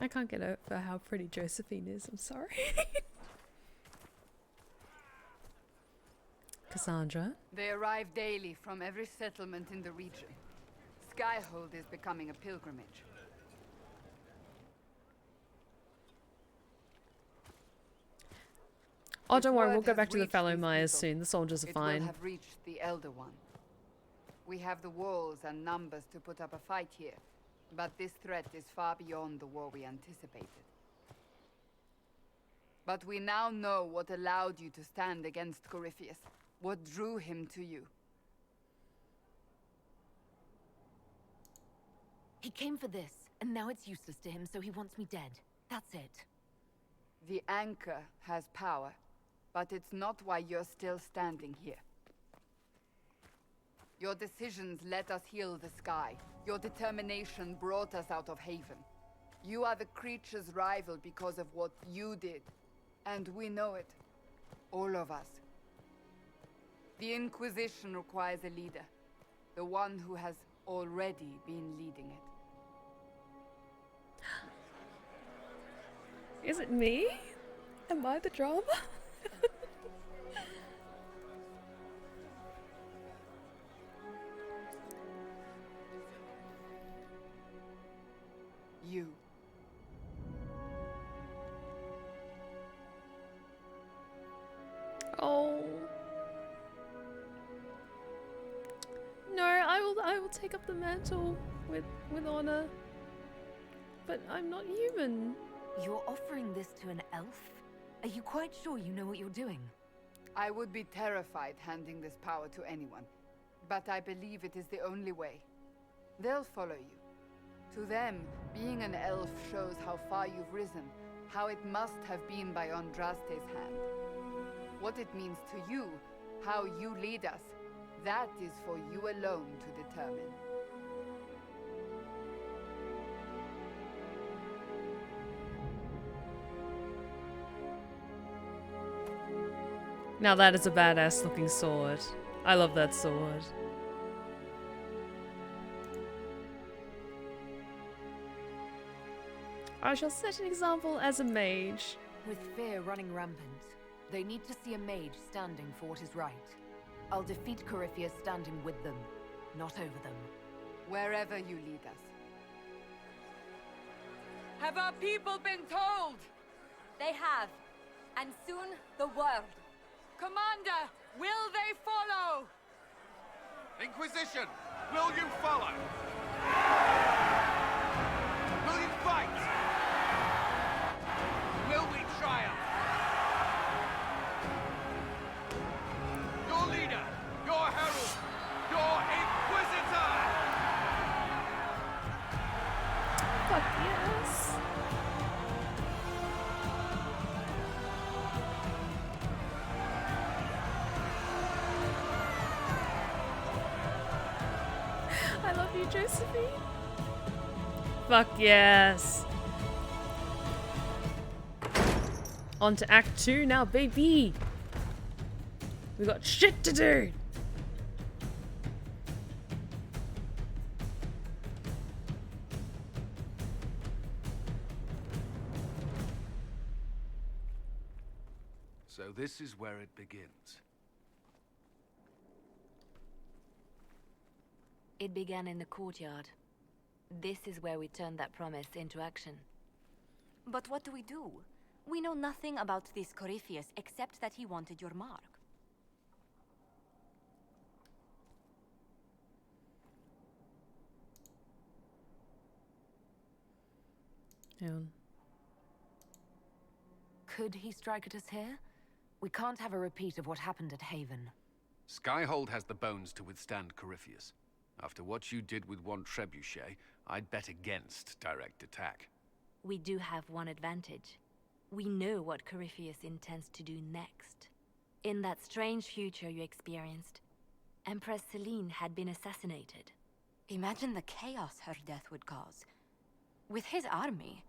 I can't get over how pretty Josephine is. I'm sorry. Cassandra.
They arrive daily from every settlement in the region. Skyhold is becoming a pilgrimage.
Oh, don't worry, we'll
word
go
has
back to the
reached
fellow
these
Myers
people,
soon. The soldiers are
it
fine.
will have reached the Elder One. We have the walls and numbers to put up a fight here, but this threat is far beyond the war we anticipated. But we now know what allowed you to stand against Corypheus, what drew him to you.
He came for this, and now it's useless to him, so he wants me dead. That's it.
The anchor has power, but it's not why you're still standing here. Your decisions let us heal the sky. Your determination brought us out of Haven. You are the creature's rival because of what you did. And we know it. All of us. The Inquisition requires a leader. The one who has already been leading it.
Is it me? Am I the drama?
You.
Oh. No, I will take up the mantle with honor. But I'm not human.
You're offering this to an elf? Are you quite sure you know what you're doing?
I would be terrified handing this power to anyone, but I believe it is the only way. They'll follow you. To them, being an elf shows how far you've risen, how it must have been by Andraste's hand. What it means to you, how you lead us, that is for you alone to determine.
Now that is a badass looking sword. I love that sword. I shall set an example as a mage.
With fear running rampant, they need to see a mage standing for what is right. I'll defeat Corypheus standing with them, not over them.
Wherever you lead us. Have our people been told?
They have. And soon, the world.
Commander, will they follow?
Inquisition, will you follow? Will you fight? Will we triumph? Your leader, your herald, your Inquisitor!
Fuck yes. I love you, Josephine. Fuck yes. On to Act 2 now, baby. We got shit to do.
So this is where it begins.
It began in the courtyard. This is where we turned that promise into action. But what do? We know nothing about this Corypheus except that he wanted your mark.
Yeah.
Could he strike at us here? We can't have a repeat of what happened at Haven.
Skyhold has the bones to withstand Corypheus. After what you did with one trebuchet, I'd bet against direct attack.
We do have one advantage. We know what Corypheus intends to do next. In that strange future you experienced, Empress Selene had been assassinated. Imagine the chaos her death would cause. With his army.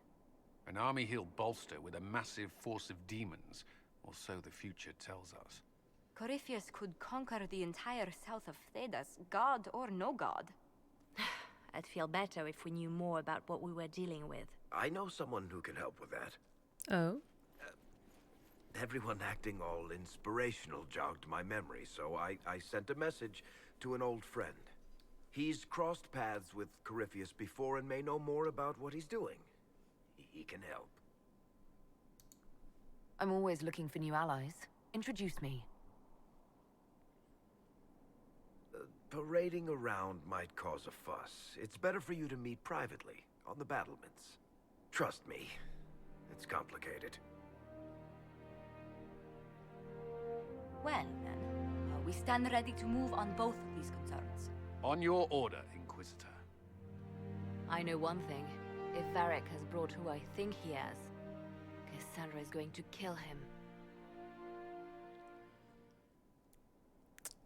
An army he'll bolster with a massive force of demons, or so the future tells us.
Corypheus could conquer the entire south of Thedas, god or no god. I'd feel better if we knew more about what we were dealing with.
I know someone who can help with that.
Oh?
Everyone acting all inspirational jogged my memory, so I sent a message to an old friend. He's crossed paths with Corypheus before and may know more about what he's doing. He can help.
I'm always looking for new allies. Introduce me.
Parading around might cause a fuss. It's better for you to meet privately, on the battlements. Trust me, it's complicated.
Well, then, we stand ready to move on both of these concerns.
On your order, Inquisitor.
I know one thing. If Varric has brought who I think he has, Cassandra is going to kill him.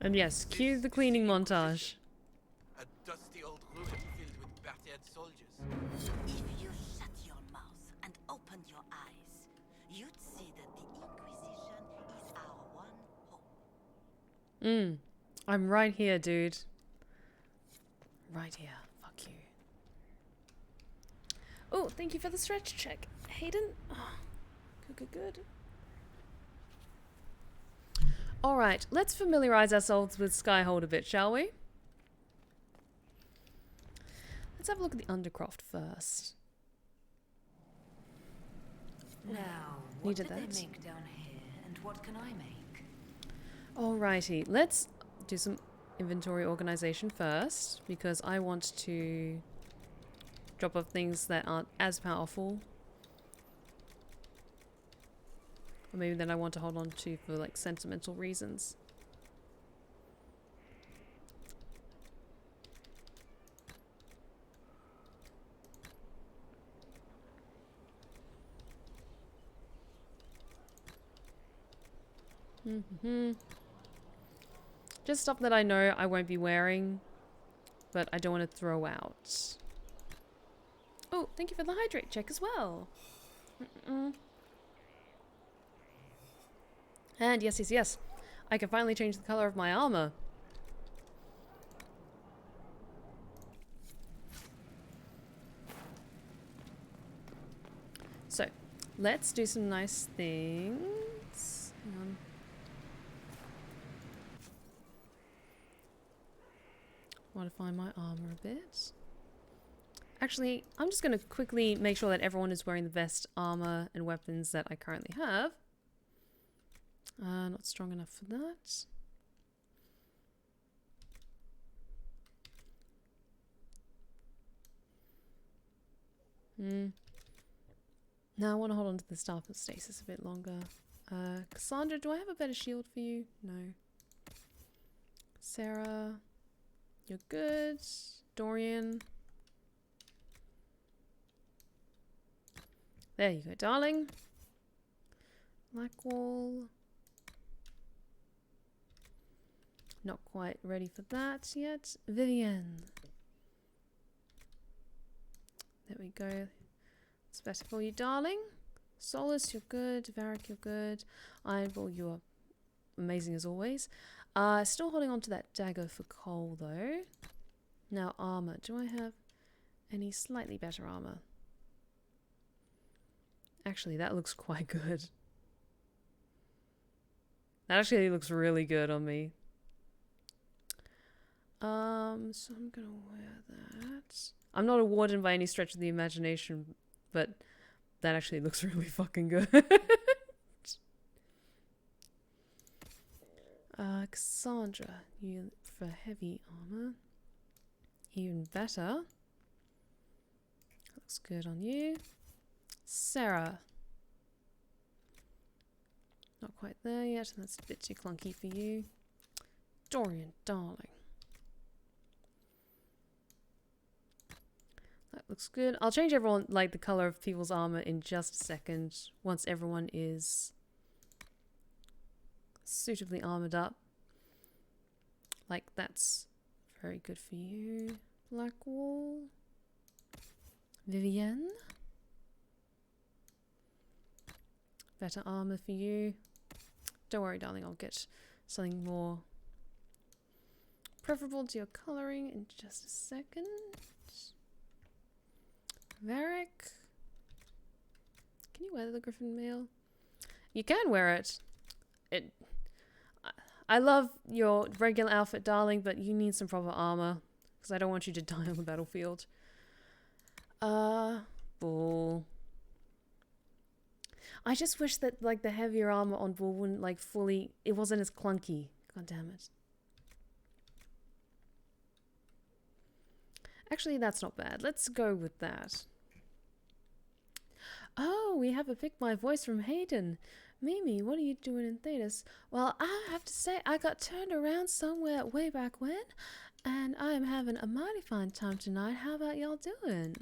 And yes, cue the cleaning montage.
A dusty old ruin filled with battered soldiers.
If you shut your mouth and opened your eyes, you'd see that the Inquisition is our one hope.
I'm right here, dude. Right here. Fuck you. Oh, thank you for the stretch check, Hayden. Oh, good. Alright, let's familiarize ourselves with Skyhold a bit, shall we? Let's have a look at the Undercroft first.
Now, what did they make down here, and what can I make?
Alrighty, let's do some inventory organization first, because I want to drop off things that aren't as powerful. Or maybe that I want to hold on to for like sentimental reasons. Just stuff that I know I won't be wearing, but I don't want to throw out. Oh, thank you for the hydrate check as well. And yes. I can finally change the color of my armor. So, let's do some nice things. Hang on. Modify my armor a bit. Actually, I'm just going to quickly make sure that everyone is wearing the best armor and weapons that I currently have. Not strong enough for that. Now I want to hold on to the Staff of Stasis a bit longer. Cassandra, do I have a better shield for you? No. Sarah, you're good. Dorian. There you go, darling. Blackwall. Not quite ready for that yet. Vivienne. There we go. It's better for you, darling. Solus, you're good. Varric, you're good. Ironball, you are amazing as always. Still holding on to that dagger for Cole, though. Now, armor. Do I have any slightly better armor? Actually, that looks quite good. That actually looks really good on me. So I'm gonna wear that. I'm not a warden by any stretch of the imagination, but that actually looks really fucking good. Cassandra, you for heavy armor. Even better. Looks good on you. Sarah. Not quite there yet. That's a bit too clunky for you. Dorian, darling. That looks good. I'll change everyone, like, the color of people's armor in just a second. Once everyone is suitably armored up. Like, that's very good for you. Blackwall. Vivienne. Better armor for you. Don't worry, darling, I'll get something more preferable to your coloring in just a second. Varric. Can you wear the Griffin mail? You can wear it. I love your regular outfit, darling, but you need some proper armor. Because I don't want you to die on the battlefield. Bull. I just wish that, like, the heavier armor on Bull wouldn't, like, fully... It wasn't as clunky. God damn it. Actually, that's not bad. Let's go with that. Oh, we have a Pick My Voice from Hayden. Mimi, what are you doing in Thetis? Well, I have to say, I got turned around somewhere way back when, and I am having a mighty fine time tonight. How about y'all doing?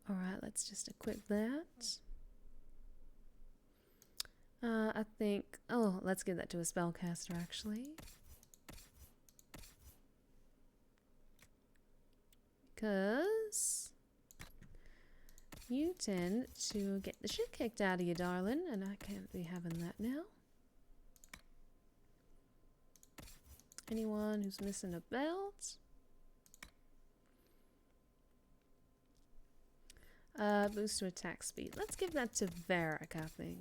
Alright, let's just equip that. I think... Oh, let's give that to a spellcaster, actually. Because... you tend to get the shit kicked out of you, darling, and I can't be having that now. Anyone who's missing a belt? Boost to attack speed. Let's give that to Varric, I think.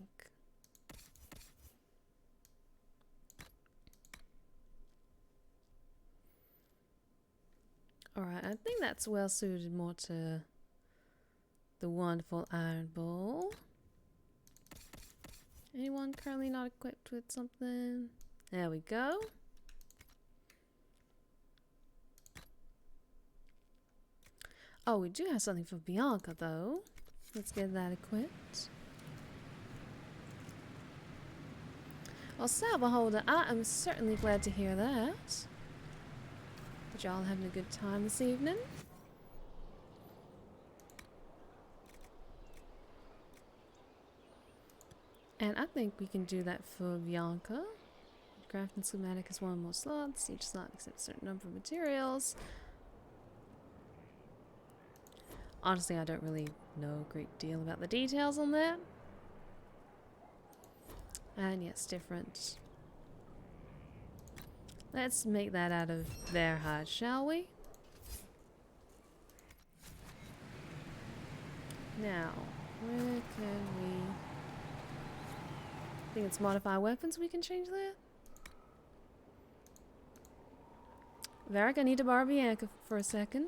Alright, I think that's well suited more to the wonderful Iron Bowl. Anyone currently not equipped with something? There we go. Oh, we do have something for Bianca, though. Let's get that equipped. Well, Saberholder, I am certainly glad to hear that. But y'all having a good time this evening? And I think we can do that for Bianca. Crafting schematic has one more slots. Each slot accepts a certain number of materials. Honestly, I don't really know a great deal about the details on that. And yes, different. Let's make that out of their hide, shall we? Now, where can we... I think it's modify weapons we can change that? Varric, I need to borrow Bianca for a second.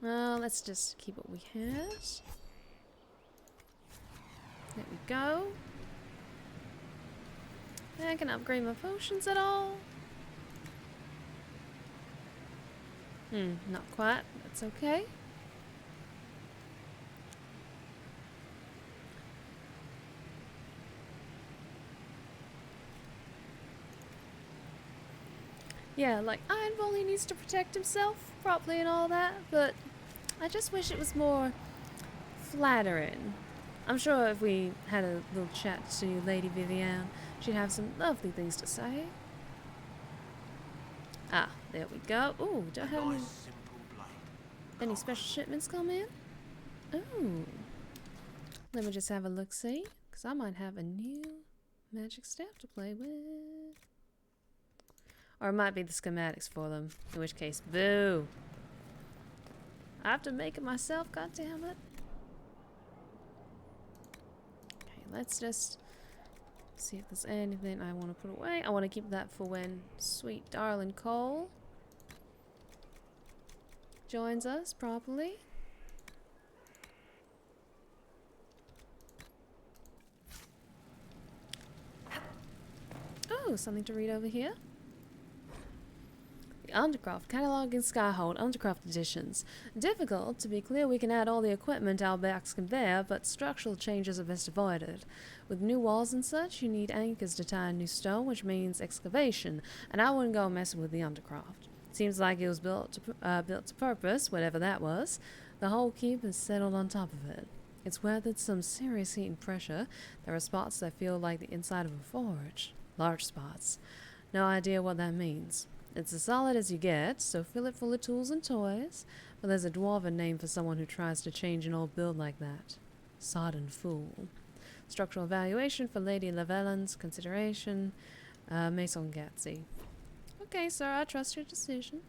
Well, let's just keep what we had. There we go. I can upgrade my potions at all. Not quite. That's okay. Yeah, like, Iron Volley needs to protect himself properly and all that, but I just wish it was more flattering. I'm sure if we had a little chat to Lady Vivienne, she'd have some lovely things to say. Ah, there we go. Ooh, do I have any special shipments come in? Ooh. Let me just have a look-see, because I might have a new magic staff to play with. Or it might be the schematics for them, in which case, boo! I have to make it myself, goddammit. Okay, let's just see if there's anything I want to put away. I want to keep that for when sweet darling Cole joins us properly. Oh, something to read over here. Undercroft Catalog in Skyhold Undercroft Editions. Difficult. To be clear, we can add all the equipment our backs can bear, but structural changes are best avoided. With new walls and such, you need anchors to tie a new stone, which means excavation, and I wouldn't go messing with the Undercroft. Seems like it was built to purpose, whatever that was. The whole keep is settled on top of it. It's weathered some serious heat and pressure. There are spots that feel like the inside of a forge. Large spots. No idea what that means. It's as solid as you get, so fill it full of tools and toys, but there's a dwarven name for someone who tries to change an old build like that. Sodden fool. Structural evaluation for Lady Lavellan's consideration. Maison Gatsy. Okay, sir, I trust your decision.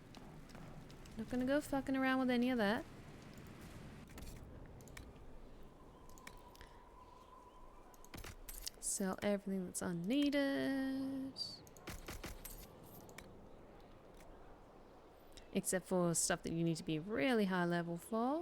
Not gonna go fucking around with any of that. Sell everything that's unneeded. Except for stuff that you need to be really high level for.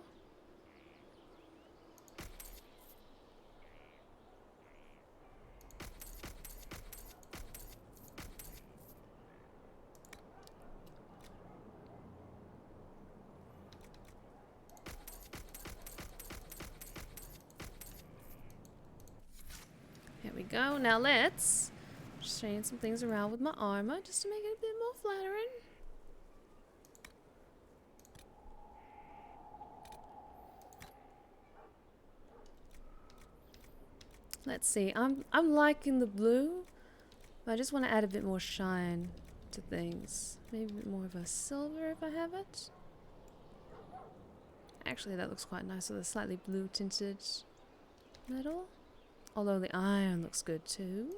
Here we go. Now let's just change some things around with my armor just to make it a bit more flattering. Let's see. I'm liking the blue, but I just want to add a bit more shine to things. Maybe a bit more of a silver if I have it. Actually, that looks quite nice with a slightly blue tinted metal. Although the iron looks good too.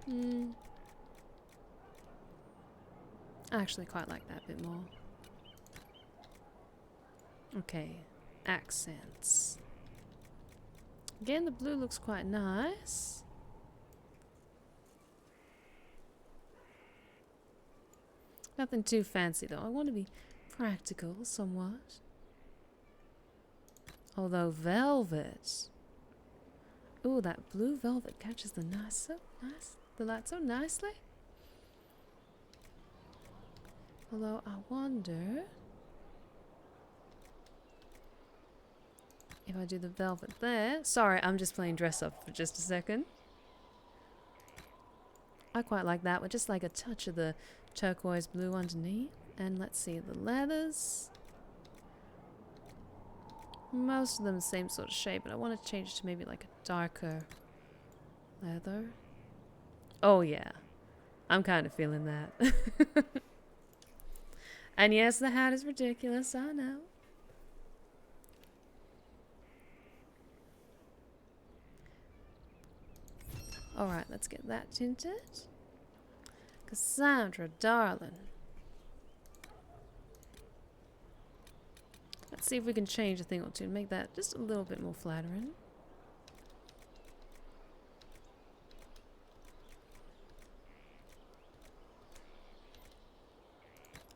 I actually quite like that a bit more. Okay, accents. Again, the blue looks quite nice. Nothing too fancy though. I want to be practical somewhat. Although velvet. Ooh, that blue velvet catches the light so nicely. Although I wonder if I do the velvet there. Sorry, I'm just playing dress up for just a second. I quite like that with just like a touch of the turquoise blue underneath. And let's see, the leathers. Most of them the same sort of shape, but I want to change it to maybe like a darker leather. Oh yeah, I'm kind of feeling that. And yes, the hat is ridiculous, I know. Alright, let's get that tinted. Cassandra, darling. Let's see if we can change a thing or two and make that just a little bit more flattering.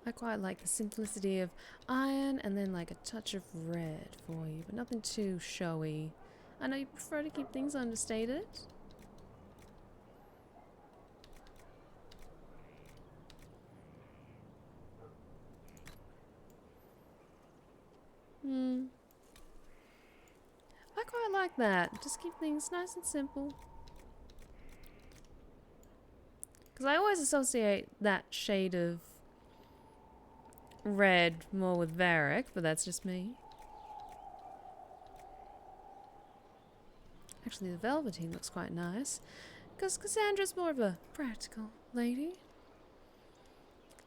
I quite like the simplicity of iron and then like a touch of red for you, but nothing too showy. I know you prefer to keep things understated. I quite like that. Just keep things nice and simple. Because I always associate that shade of red more with Varric, but that's just me. Actually, the velveteen looks quite nice. Because Cassandra's more of a practical lady.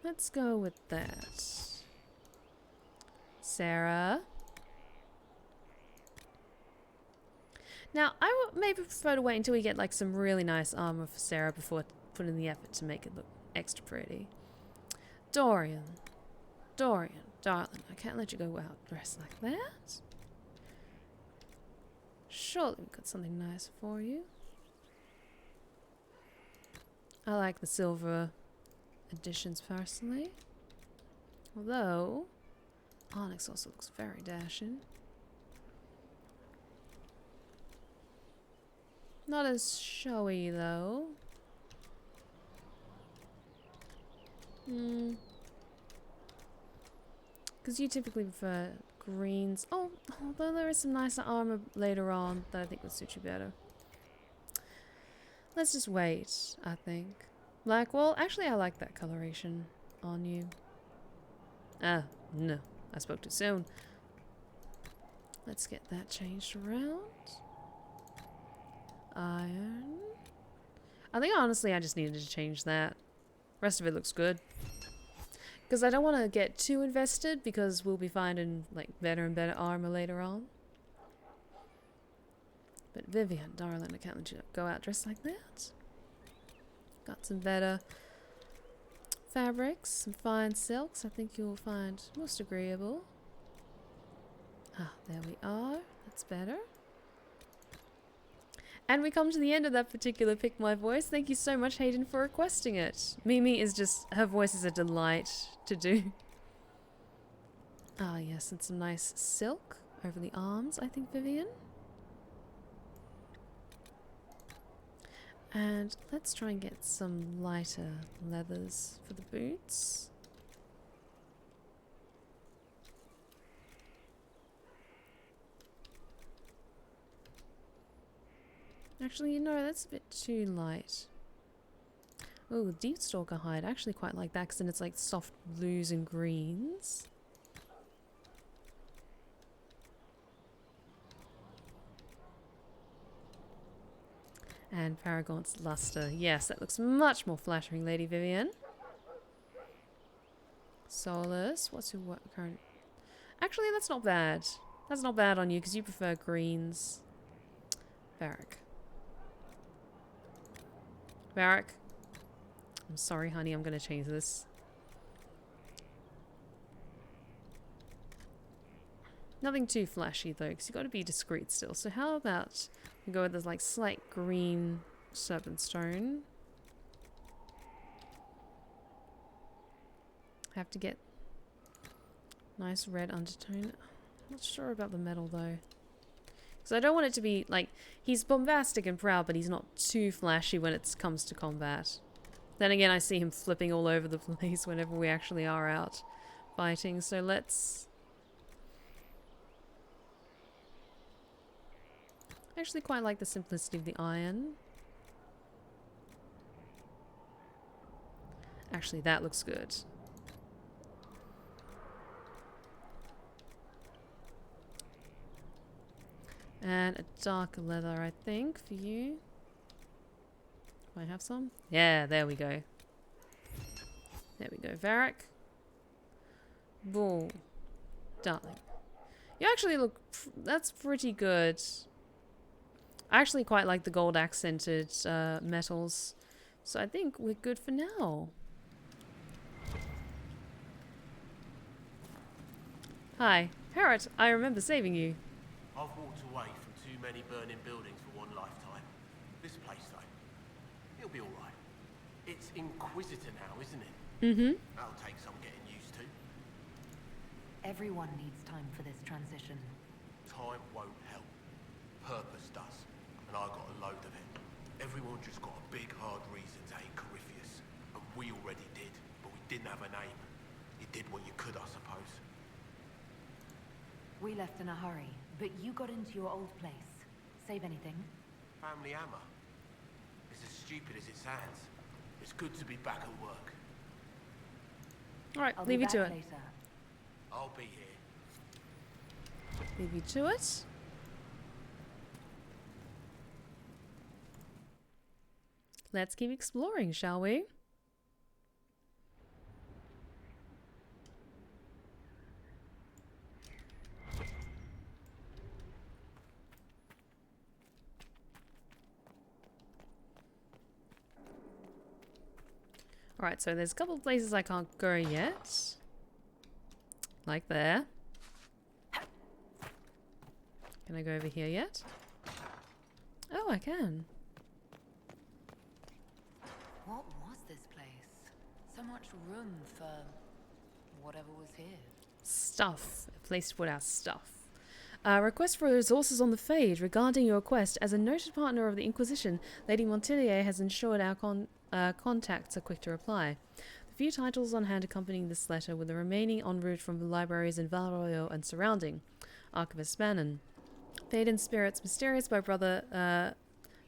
Let's go with that. Sarah. Now, I would maybe prefer to wait until we get like some really nice armor for Sarah before putting the effort to make it look extra pretty. Dorian. Dorian, darling, I can't let you go out dressed like that. Surely we've got something nice for you. I like the silver editions personally. Although, onyx also looks very dashing. Not as showy though. Because you typically prefer greens. Oh, although there is some nicer armor later on that I think would suit you better. Let's just wait, I think. Blackwell, actually I like that coloration on you. Ah, no, I spoke too soon. Let's get that changed around. Iron. I think honestly I just needed to change that. Rest of it looks good. Because I don't want to get too invested, because we'll be finding like better and better armor later on. But Vivian, darling, I can't let you go out dressed like that. Got some better fabrics, some fine silks I think you'll find most agreeable. Ah, there we are. That's better. And we come to the end of that particular Pick My Voice. Thank you so much, Hayden, for requesting it. Mimi is just... her voice is a delight to do. Ah, yes, and some nice silk over the arms, I think, Vivian. And let's try and get some lighter leathers for the boots. Actually, you know, that's a bit too light. Oh, Deepstalker hide. I actually quite like that because then it's like soft blues and greens. And Paragon's luster. Yes, that looks much more flattering, Lady Vivian. Solus, what's your current... Actually, that's not bad. That's not bad on you because you prefer greens. Varric. Varric. I'm sorry, honey. I'm going to change this. Nothing too flashy, though, because you've got to be discreet still. So how about we go with this, like, slight green serpent stone. Have to get nice red undertone. Not sure about the metal, though. So I don't want it to be, like, he's bombastic and proud, but he's not too flashy when it comes to combat. Then again, I see him flipping all over the place whenever we actually are out fighting. So let's... I actually quite like the simplicity of the iron. Actually, that looks good. And a darker leather, I think, for you. Do I have some? Yeah, there we go. There we go. Varric. Bull. Darling. You actually look... that's pretty good. I actually quite like the gold accented metals. So I think we're good for now. Hi. Harriet, I remember saving you.
I've walked away from too many burning buildings for one lifetime. This place, though, it'll be alright. It's Inquisitor now, isn't it?
Mm-hmm.
That'll take some getting used to.
Everyone needs time for this transition.
Time won't help. Purpose does. And I got a load of it. Everyone just got a big, hard reason to hate Corypheus. And we already did, but we didn't have a name. You did what you could, I suppose.
We left in a hurry, but you got into your old place. Save anything?
Family hammer. It's as stupid as it sounds. It's good to be back at work.
Alright,
I'll
leave
be
you to
back
it.
later.
I'll be here.
Leave you to it. Let's keep exploring, shall we? Alright, so there's a couple of places I can't go yet. Like there. Can I go over here yet? Oh, I can.
What was this place? So much room for whatever was here.
Stuff. A place to put our stuff. Request for resources on the Fade. Regarding your quest, as a noted partner of the Inquisition, Lady Montilier has ensured our contacts are quick to reply. The few titles on hand accompanying this letter were the remaining en route from the libraries in Valroyo and surrounding. Archivist Bannon. Fade and Spirits Mysterious by Brother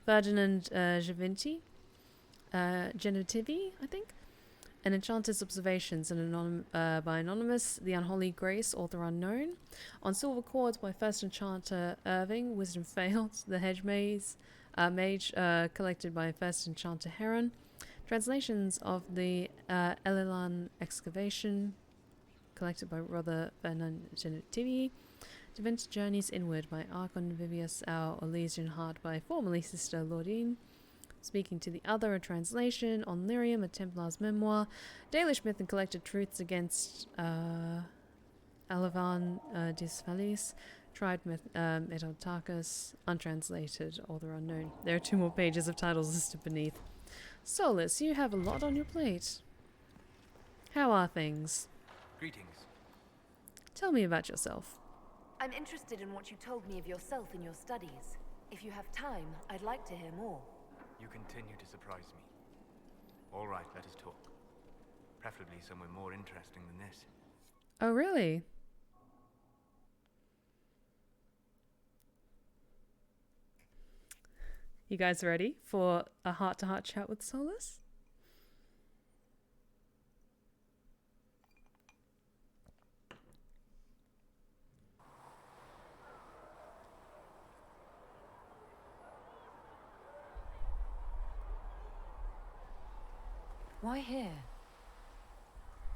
Ferdinand Genetivi, I think. An Enchanter's Observations by Anonymous, The Unholy Grace, author unknown. On Silver Chords by First Enchanter Irving, Wisdom Failed. The Hedge Maze, Mage, collected by First Enchanter Heron. Translations of the Elilan excavation, collected by Brother Benangenitivi. Adventure Journeys Inward by Archon Vivius, our Elysian Heart by formerly Sister Lordine. Speaking to the Other, a translation on Lyrium, a Templar's memoir. Dalish Myth and Collected Truths against Alavan Disvalis. Tried Myth, Metotarchus, untranslated, author unknown. There are 2 more pages of titles listed beneath. Solus, you have a lot on your plate. How are things?
Greetings.
Tell me about yourself.
I'm interested in what you told me of yourself in your studies. If you have time, I'd like to hear more.
You continue to surprise me. All right, let us talk. Preferably somewhere more interesting than this.
Oh, really? You guys ready for a heart-to-heart chat with Solus?
Why here?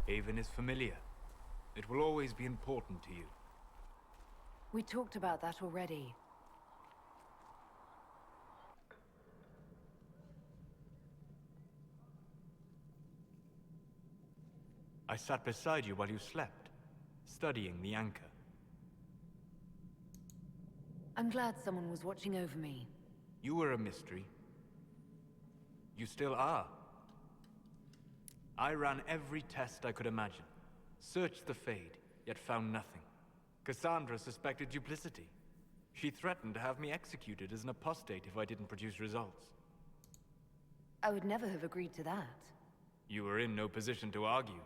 Haven is familiar. It will always be important to you.
We talked about that already.
I sat beside you while you slept, studying the anchor.
I'm glad someone was watching over me.
You were a mystery. You still are. I ran every test I could imagine. Searched the Fade, yet found nothing. Cassandra suspected duplicity. She threatened to have me executed as an apostate if I didn't produce results.
I would never have agreed to that.
You were in no position to argue.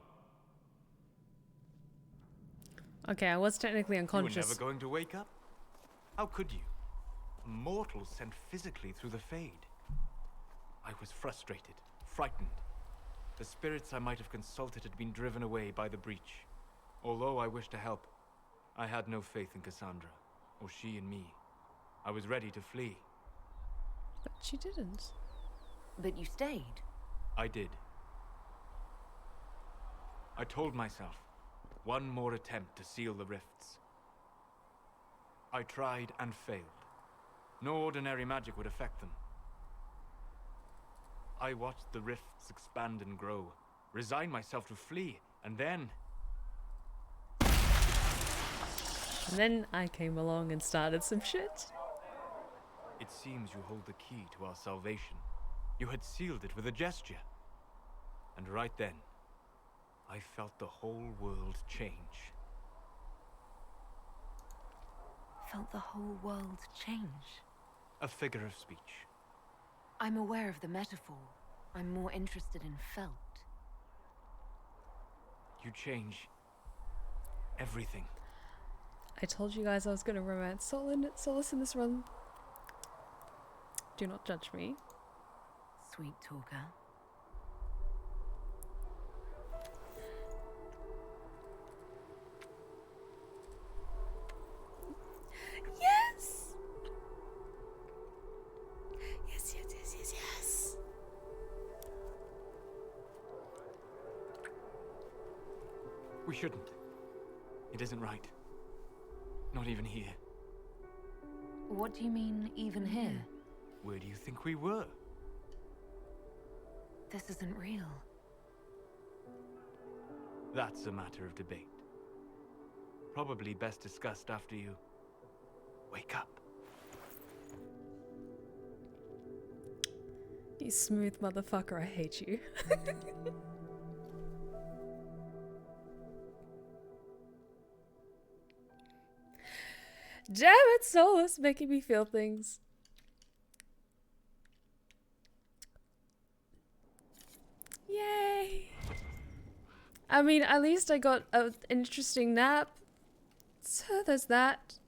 Okay, I was technically unconscious.
You were never going to wake up? How could you? A mortal sent physically through the Fade. I was frustrated, frightened. The spirits I might have consulted had been driven away by the breach. Although I wished to help, I had no faith in Cassandra, or she in me. I was ready to flee.
But she didn't.
But you stayed.
I did. I told myself, one more attempt to seal the rifts. I tried and failed. No ordinary magic would affect them. I watched the rifts expand and grow, resigned myself to flee, and then...
And then I came along and started some shit.
It seems you hold the key to our salvation. You had sealed it with a gesture. And right then, I felt the whole world change.
Felt the whole world change?
A figure of speech.
I'm aware of the metaphor. I'm more interested in felt.
You change everything.
I told you guys I was going to romance Solus in this run. Do not judge me.
Sweet talker.
Yes! Yes, yes, yes, yes, yes.
We shouldn't. It isn't right. Not even here.
What do you mean, even here?
Where do you think we were?
This isn't real.
That's a matter of debate. Probably best discussed after you wake up.
You smooth motherfucker, I hate you. Damn it, Solus, making me feel things. Yay! I mean, at least I got an interesting nap. So there's that.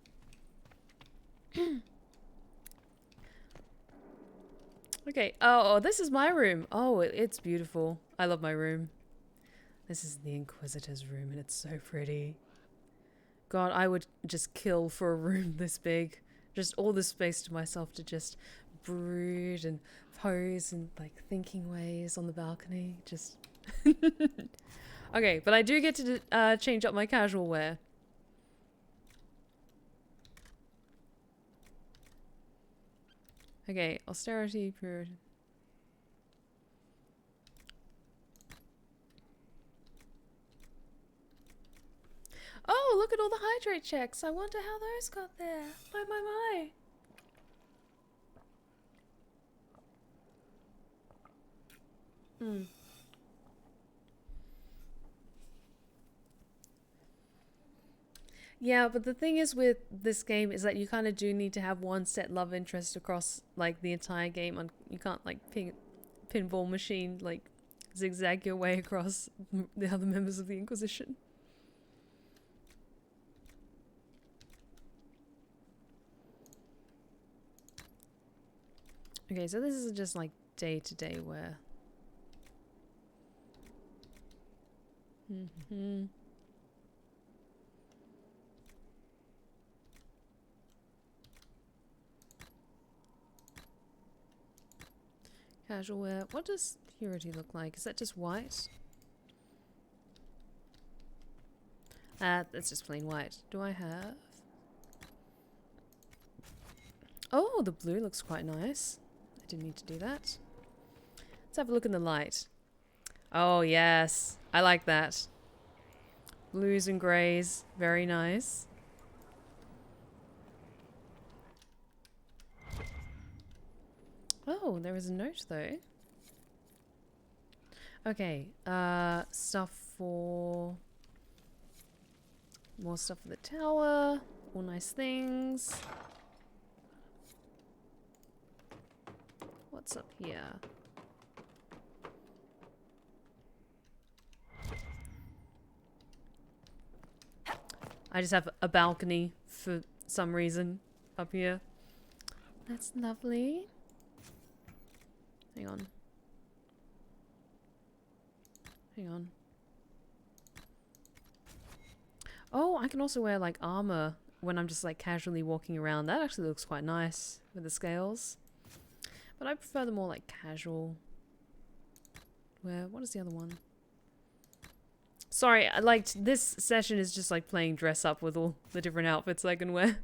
Okay, oh, this is my room. Oh, it's beautiful. I love my room. This is the Inquisitor's room and it's so pretty. God, I would just kill for a room this big. Just all the space to myself to just brood and pose in like thinking ways on the balcony. Just okay, but I do get to change up my casual wear. Okay, austerity period. Oh, look at all the hydrate checks. I wonder how those got there. My. Yeah, but the thing is with this game is that you kind of do need to have one set love interest across like the entire game. You can't like pinball machine like zigzag your way across the other members of the Inquisition. Okay, so this is just like day-to-day wear. Casual wear. What does purity look like? Is that just white? That's just plain white. Do I have... Oh, the blue looks quite nice. I didn't need to do that. Let's have a look in the light. Oh, yes. I like that. Blues and greys. Very nice. Oh, there was a note though. Okay, stuff for... More stuff for the tower. All nice things. What's up here? I just have a balcony for some reason up here. That's lovely. Hang on. Hang on. Oh, I can also wear like armor when I'm just like casually walking around. That actually looks quite nice with the scales. But I prefer the more like casual wear. What is the other one? Sorry, I liked this session is just like playing dress up with all the different outfits I can wear.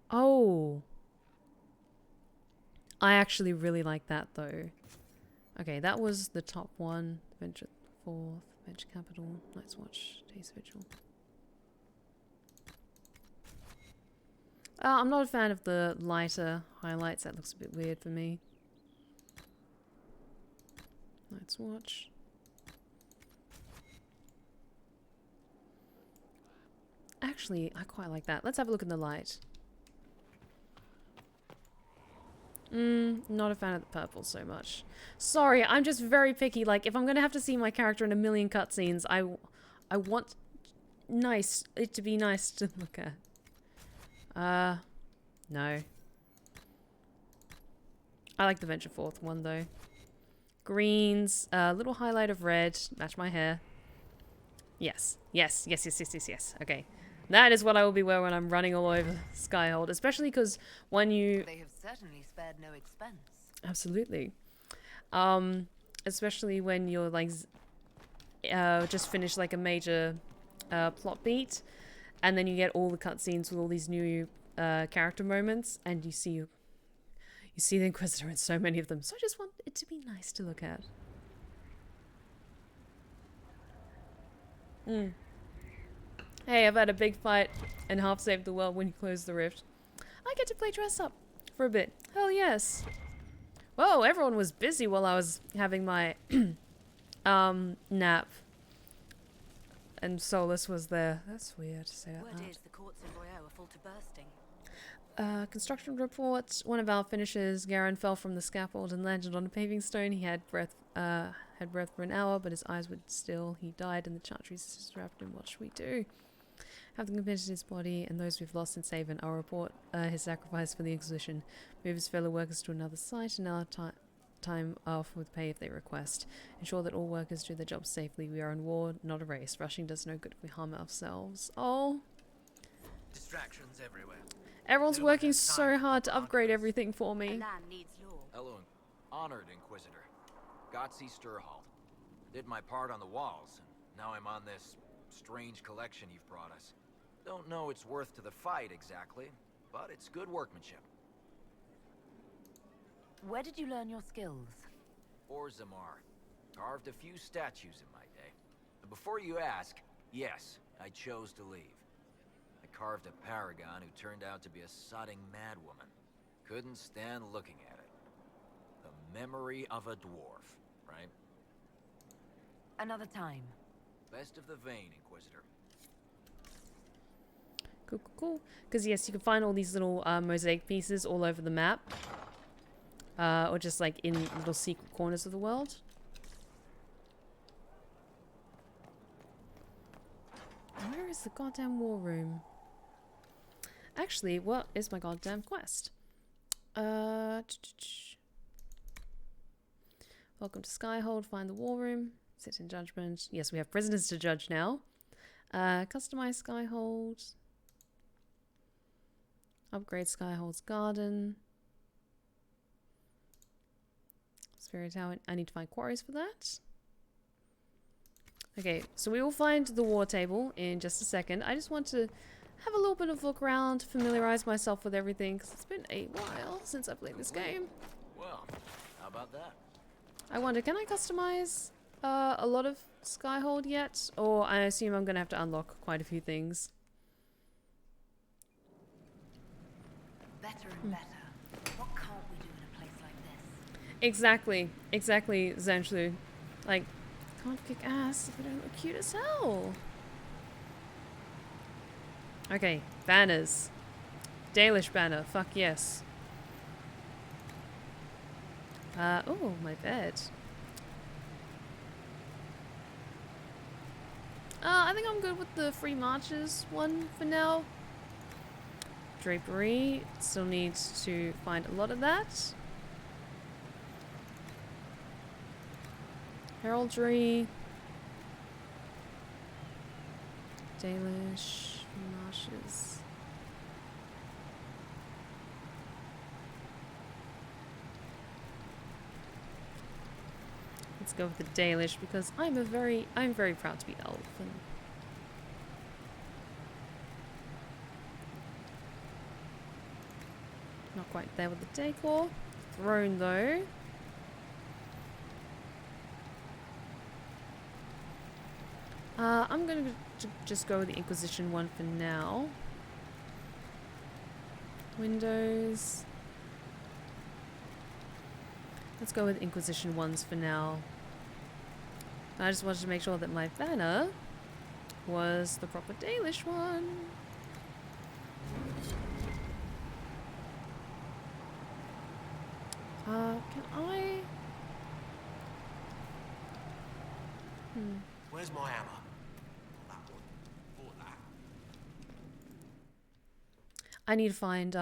Oh. I actually really like that though. Okay, that was the top one. Venture 4th, Venture Capital, Night's Watch, Taste Vigil. I'm not a fan of the lighter highlights. That looks a bit weird for me. Night's Watch. Actually, I quite like that. Let's have a look in the light. Not a fan of the purple so much. Sorry, I'm just very picky. Like, if I'm gonna have to see my character in a million cutscenes, I want it to be nice to look at. No. I like the Venture 4th one though. Greens, a little highlight of red, match my hair. Yes. Yes. Yes, yes, yes, yes, yes. Okay. That is what I will be wearing when I'm running all over Skyhold, especially because when you...
They have certainly spared no expense.
Absolutely. Especially when you're like just finished like a major plot beat, and then you get all the cutscenes with all these new character moments, and you see the Inquisitor in so many of them. So I just want it to be nice to look at. Hey, I've had a big fight and half saved the world when you close the rift. I get to play dress up for a bit. Hell yes. Whoa, everyone was busy while I was having my nap. And Solus was there. That's weird to say that.
Word is the courts in Royale are full to bursting.
Construction report. One of our finishers, Garen, fell from the scaffold and landed on a paving stone. He had breath for an hour, but his eyes were still. He died, and the Chantries strapped him. What should we do? Having completed his body and those we've lost in Savin, I'll report his sacrifice for the Inquisition. Move his fellow workers to another site and allow time off with pay if they request. Ensure that all workers do their jobs safely. We are in war, not a race. Rushing does no good if we harm ourselves. Oh.
Distractions everywhere.
Everyone's working so hard to upgrade everything for me.
Hello, honored Inquisitor. Gotzi Sturhald. Did my part on the walls, and now I'm on this strange collection you've brought us. Don't know its worth to the fight exactly, but it's good workmanship.
Where did you learn your skills?
Orzammar. Carved a few statues in my day. But before you ask, yes, I chose to leave. I carved a paragon who turned out to be a sodding madwoman. Couldn't stand looking at it. The memory of a dwarf, right?
Another time.
Best of the vein, Inquisitor.
Cool, cool, cool. Because yes, you can find all these little mosaic pieces all over the map. Or just like in little secret corners of the world. Where is the goddamn war room? Actually, what is my goddamn quest? Welcome to Skyhold, find the war room, sit in judgment. Yes, we have prisoners to judge now. Customize Skyhold. Upgrade Skyhold's garden. Spirit Tower, I need to find quarries for that. Okay, so we will find the war table in just a second. I just want to have a little bit of a look around, familiarize myself with everything, because it's been a while since I've played this game.
Well, how about that?
I wonder, can I customize a lot of Skyhold yet? Or I assume I'm going to have to unlock quite a few things.
Better and better. What can't we do in a place like this?
Exactly, Zenshlu. Like, can't kick ass if we don't look cute as hell. Okay, banners. Dalish banner, fuck yes. Oh, my bed. I think I'm good with the free marches one for now. Drapery, still needs to find a lot of that. Heraldry. Dalish, marshes. Let's go with the Dalish because I'm very proud to be elf. And not quite there with the decor. Throne though. I'm going to just go with the Inquisition one for now. Windows. Let's go with Inquisition ones for now. I just wanted to make sure that my banner was the proper Dalish one. Can I?
Where's my hammer? That one. Or that.
I need to find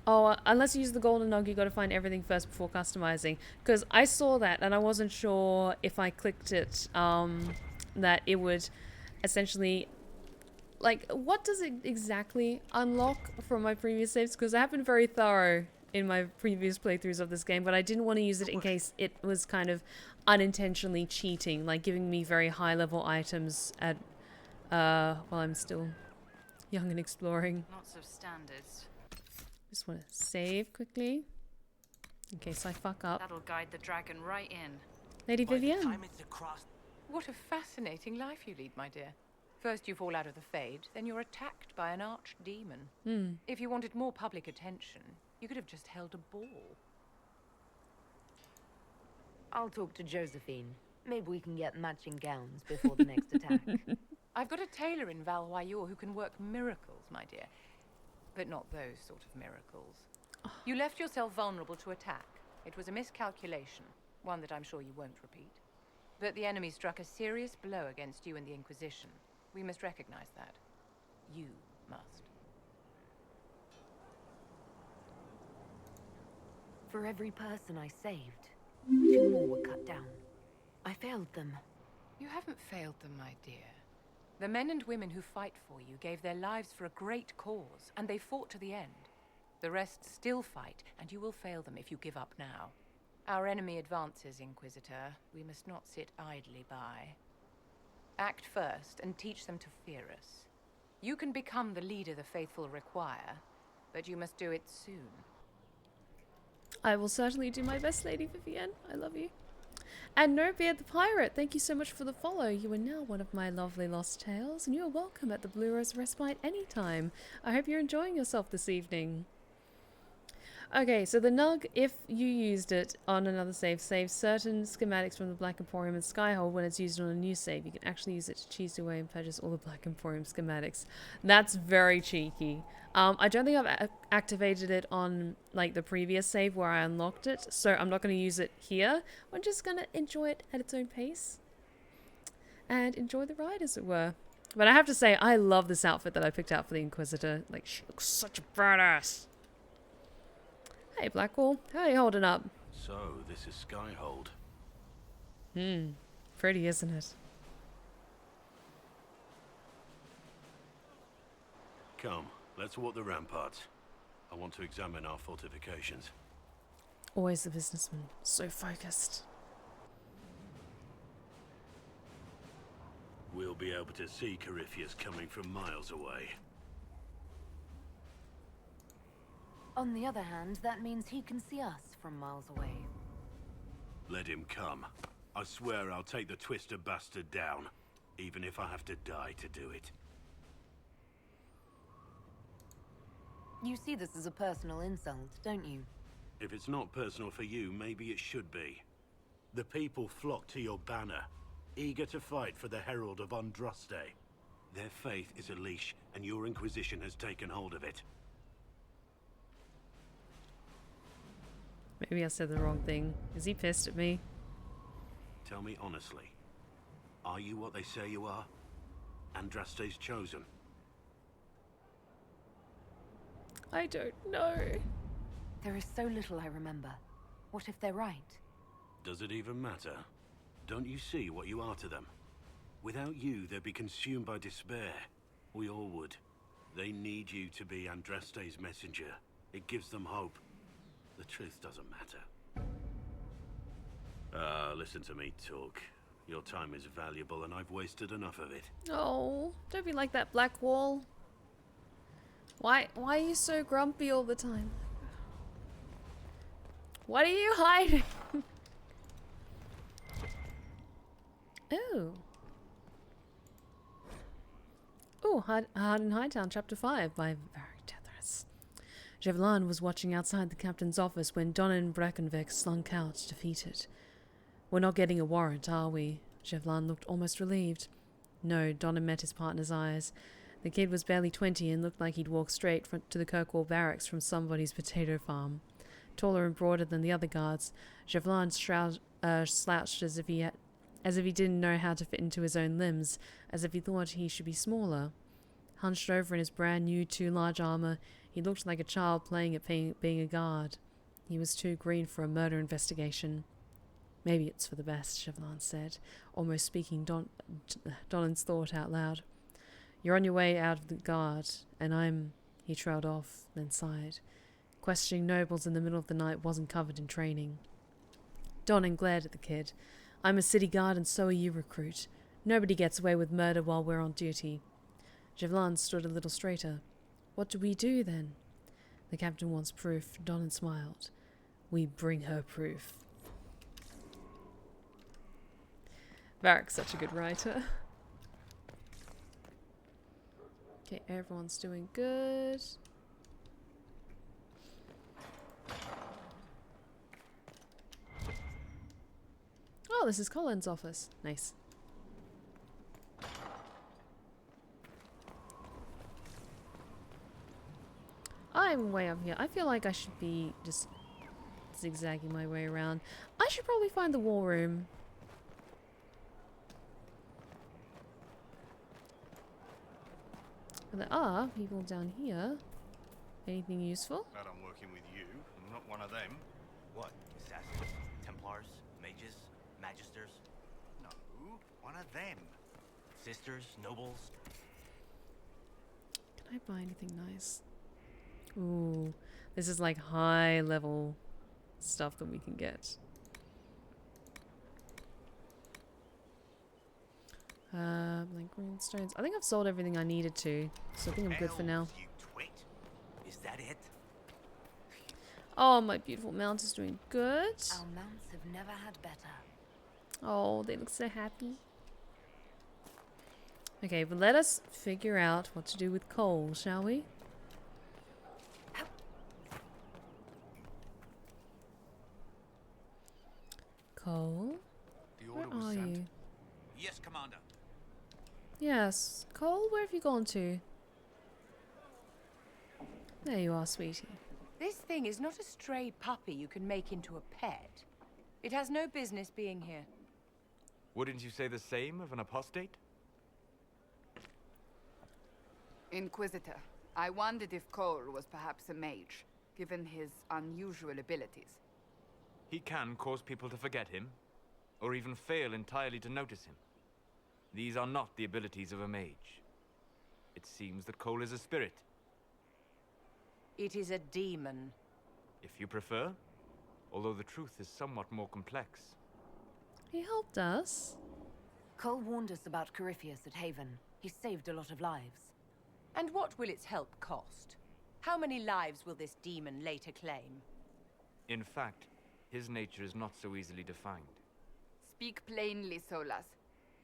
Oh, unless you use the golden nog, you got to find everything first before customizing. Because I saw that and I wasn't sure if I clicked it, that it would essentially, like, what does it exactly unlock from my previous saves? Because I have been very thorough in my previous playthroughs of this game, but I didn't want to use it in case it was kind of unintentionally cheating, like giving me very high level items at, while I'm still young and exploring.
Lots of standards.
Just want to save quickly in case I fuck up.
That'll guide the dragon right in.
Lady Vivienne.
What a fascinating life you lead, my dear. First you fall out of the Fade, then you're attacked by an archdemon. If you wanted more public attention, you could have just held a ball.
I'll talk to Josephine. Maybe we can get matching gowns before the next attack.
I've got a tailor in Valtharis who can work miracles, my dear. But not those sort of miracles. You left yourself vulnerable to attack. It was a miscalculation, one that I'm sure you won't repeat. But the enemy struck a serious blow against you and the Inquisition. We must recognize that. You must.
For every person I saved, 2 more were cut down. I failed them.
You haven't failed them, my dear. The men and women who fight for you gave their lives for a great cause, and they fought to the end. The rest still fight, and you will fail them if you give up now. Our enemy advances, Inquisitor. We must not sit idly by. Act first, and teach them to fear us. You can become the leader the faithful require, but you must do it soon.
I will certainly do my best, Lady Vivienne. I love you. And Nobeard the Pirate, thank you so much for the follow. You are now one of my lovely lost tales, and you are welcome at the Blue Rose Respite anytime. I hope you're enjoying yourself this evening. Okay, so the Nug, if you used it on another save, saves certain schematics from the Black Emporium and Skyhold. When it's used on a new save, you can actually use it to cheese away and purchase all the Black Emporium schematics. That's very cheeky. I don't think I've activated it on like the previous save where I unlocked it, so I'm not going to use it here. I'm just going to enjoy it at its own pace and enjoy the ride, as it were. But I have to say, I love this outfit that I picked out for the Inquisitor. Like, she looks such a badass. Hey, Blackwall. How are you holding up?
So, this is Skyhold.
Pretty, isn't it?
Come, let's walk the ramparts. I want to examine our fortifications.
Always the businessman. So focused.
We'll be able to see Corypheus coming from miles away.
On the other hand, that means he can see us from miles away.
Let him come. I swear I'll take the twister bastard down, even if I have to die to do it.
You see this as a personal insult, don't you?
If it's not personal for you, maybe it should be. The people flock to your banner, eager to fight for the Herald of Andraste. Their faith is a leash, and your Inquisition has taken hold of it.
Maybe I said the wrong thing. Is he pissed at me?
Tell me honestly, are you what they say you are? Andraste's chosen?
I don't know.
There is so little I remember. What if they're right?
Does it even matter? Don't you see what you are to them? Without you, they'd be consumed by despair. We all would. They need you to be Andraste's messenger. It gives them hope. The truth doesn't matter. Listen to me talk. Your time is valuable and I've wasted enough of it.
Oh, don't be like that, Blackwall. Why are you so grumpy all the time? What are you hiding? Oh. Oh, Hard in Hightown, Chapter 5 by Valtharis. Javelin was watching outside the captain's office when Donan Breckenvik slunk out, defeated. We're not getting a warrant, are we? Javelin looked almost relieved. No, Donan met his partner's eyes. The kid was barely 20 and looked like he'd walked straight to the Kirkwall barracks from somebody's potato farm. Taller and broader than the other guards, Javelin slouched as if he didn't know how to fit into his own limbs, as if he thought he should be smaller. Hunched over in his brand new too large armor, he looked like a child playing at being a guard. He was too green for a murder investigation. Maybe it's for the best, Javelin said, almost speaking Donan's thought out loud. You're on your way out of the guard, and I'm... He trailed off, then sighed. Questioning nobles in the middle of the night wasn't covered in training. Donan glared at the kid. I'm a city guard and so are you, recruit. Nobody gets away with murder while we're on duty. Javelin stood a little straighter. What do we do, then? The captain wants proof. Donan smiled. We bring her proof. Varric's such a good writer. Okay, everyone's doing good. Oh, this is Colin's office. Nice. I'm way up here. I feel like I should be just zigzagging my way around. I should probably find the war room. And there are people down here. Anything useful?
Glad I'm working with you. I'm not one of them. What? Assassins? Templars? Mages? Magisters? No.
One of them. Sisters, nobles.
Can I buy anything nice? Ooh, this is like high level stuff that we can get. Like green stones. I think I've sold everything I needed to, so I think I'm good for now.
You twit. Is that it?
Oh, my beautiful mount is doing good.
Our mounts have never had better.
Oh, they look so happy. Okay, but let us figure out what to do with coal, shall we? Cole? Where are you?
Yes, Commander.
Yes. Cole, where have you gone to? There you are, sweetie.
This thing is not a stray puppy you can make into a pet. It has no business being here.
Wouldn't you say the same of an apostate?
Inquisitor, I wondered if Cole was perhaps a mage, given his unusual abilities.
He can cause people to forget him, or even fail entirely to notice him. These are not the abilities of a mage. It seems that Cole is a spirit.
It is a demon.
If you prefer, although the truth is somewhat more complex.
He helped us.
Cole warned us about Corypheus at Haven. He saved a lot of lives.
And what will its help cost? How many lives will this demon later claim?
In fact, his nature is not so easily defined.
Speak plainly, Solas.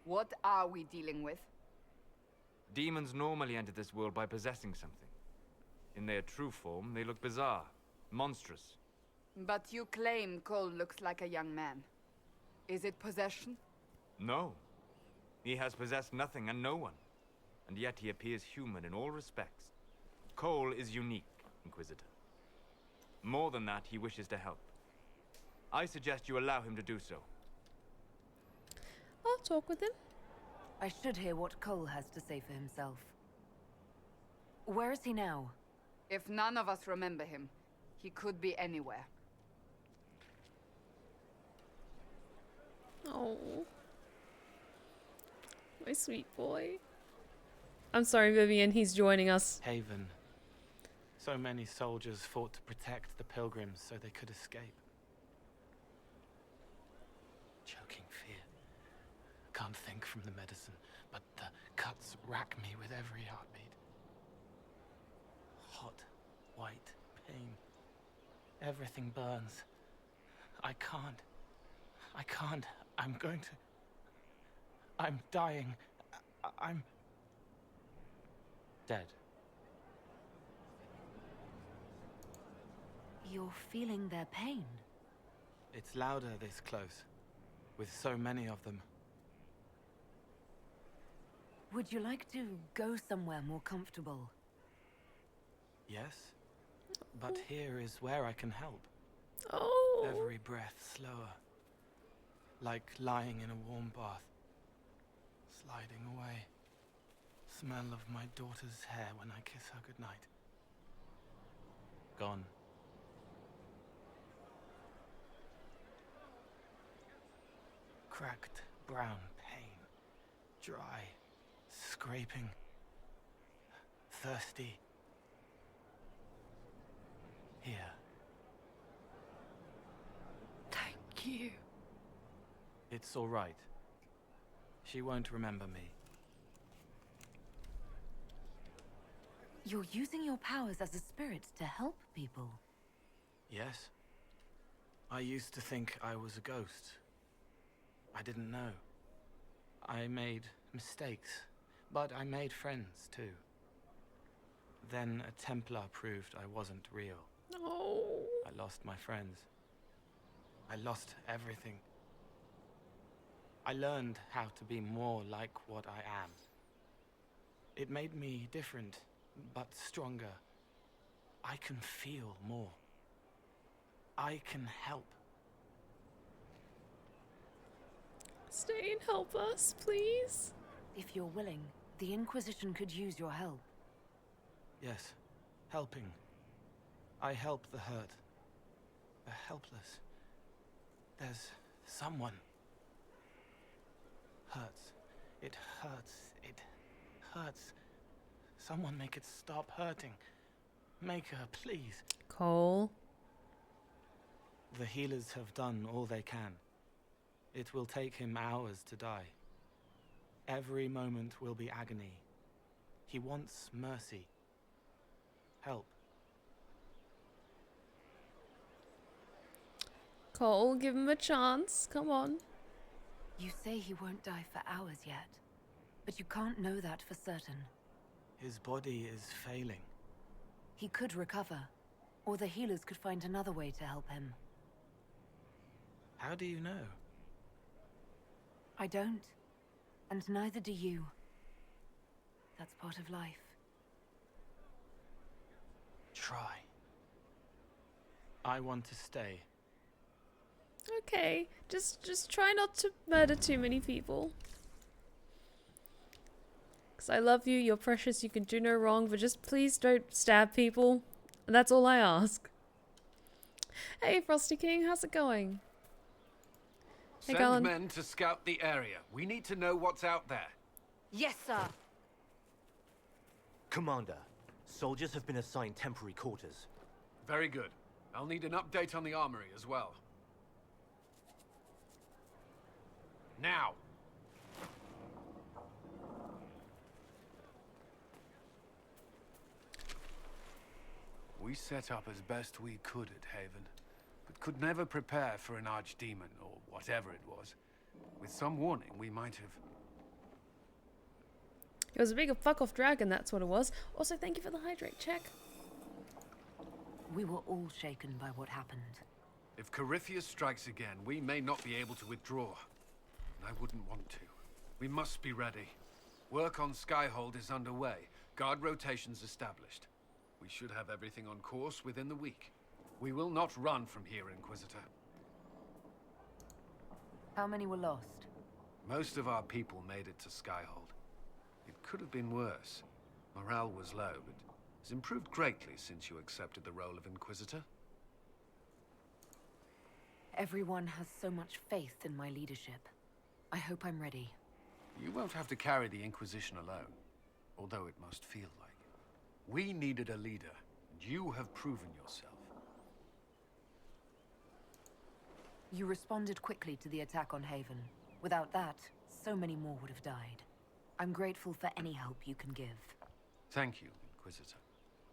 What are we dealing with?
Demons normally enter this world by possessing something. In their true form, they look bizarre, monstrous.
But you claim Cole looks like a young man. Is it possession?
No. He has possessed nothing and no one. And yet he appears human in all respects. Cole is unique, Inquisitor. More than that, he wishes to help. I suggest you allow him to do so.
I'll talk with him.
I should hear what Cole has to say for himself. Where is he now?
If none of us remember him, he could be anywhere.
Oh. My sweet boy. I'm sorry, Vivian, he's joining us.
Haven. So many soldiers fought to protect the pilgrims so they could escape. Choking fear. Can't think from the medicine, but the cuts rack me with every heartbeat. Hot, white pain. Everything burns. I can't. I'm going to... I'm dying. I'm... dead.
You're feeling their pain.
It's louder this close, with so many of them.
Would you like to go somewhere more comfortable?
Yes, but here is where I can help.
Oh.
Every breath slower. Like lying in a warm bath. Sliding away. Smell of my daughter's hair when I kiss her goodnight. Gone. Cracked brown pain. Dry. Scraping. Thirsty. Here.
Thank you.
It's all right. She won't remember me.
You're using your powers as a spirit to help people.
Yes. I used to think I was a ghost. I didn't know. I made mistakes, but I made friends too. Then a Templar proved I wasn't real.
No.
I lost my friends. I lost everything. I learned how to be more like what I am. It made me different, but stronger. I can feel more. I can help.
Stay and help us, please.
If you're willing, the Inquisition could use your help.
Yes, helping. I help the hurt. The helpless. There's someone. hurts. It hurts. It hurts. Someone make it stop hurting. Make her, please.
Cole.
The healers have done all they can. It will take him hours to die. Every moment will be agony. He wants mercy. Help.
Cole, give him a chance. Come on.
You say he won't die for hours yet, but you can't know that for certain.
His body is failing.
He could recover, or the healers could find another way to help him.
How do you know?
I don't, and neither do you. That's part of life.
Try. I want to stay.
Okay, just try not to murder too many people. Because I love you, you're precious, you can do no wrong, but just please don't stab people. And that's all I ask. Hey, Frosty King, how's it going? Hey,
Send men to scout the area. We need to know what's out there.
Yes, sir.
Commander, soldiers have been assigned temporary quarters.
Very good. I'll need an update on the armory as well. Now! We set up as best we could at Haven, but could never prepare for an archdemon, or whatever it was. With some warning, we might have...
It was a big fuck-off dragon, that's what it was. Also, thank you for the hydrate check.
We were all shaken by what happened.
If Corypheus strikes again, we may not be able to withdraw. And I wouldn't want to. We must be ready. Work on Skyhold is underway. Guard rotations established. We should have everything on course within the week. We will not run from here, Inquisitor.
How many were lost?
Most of our people made it to Skyhold. It could have been worse. Morale was low, but has improved greatly since you accepted the role of Inquisitor.
Everyone has so much faith in my leadership. I hope I'm ready.
You won't have to carry the Inquisition alone, although it must feel like it. We needed a leader, and you have proven yourself.
You responded quickly to the attack on Haven. Without that, so many more would have died. I'm grateful for any help you can give.
Thank you, Inquisitor.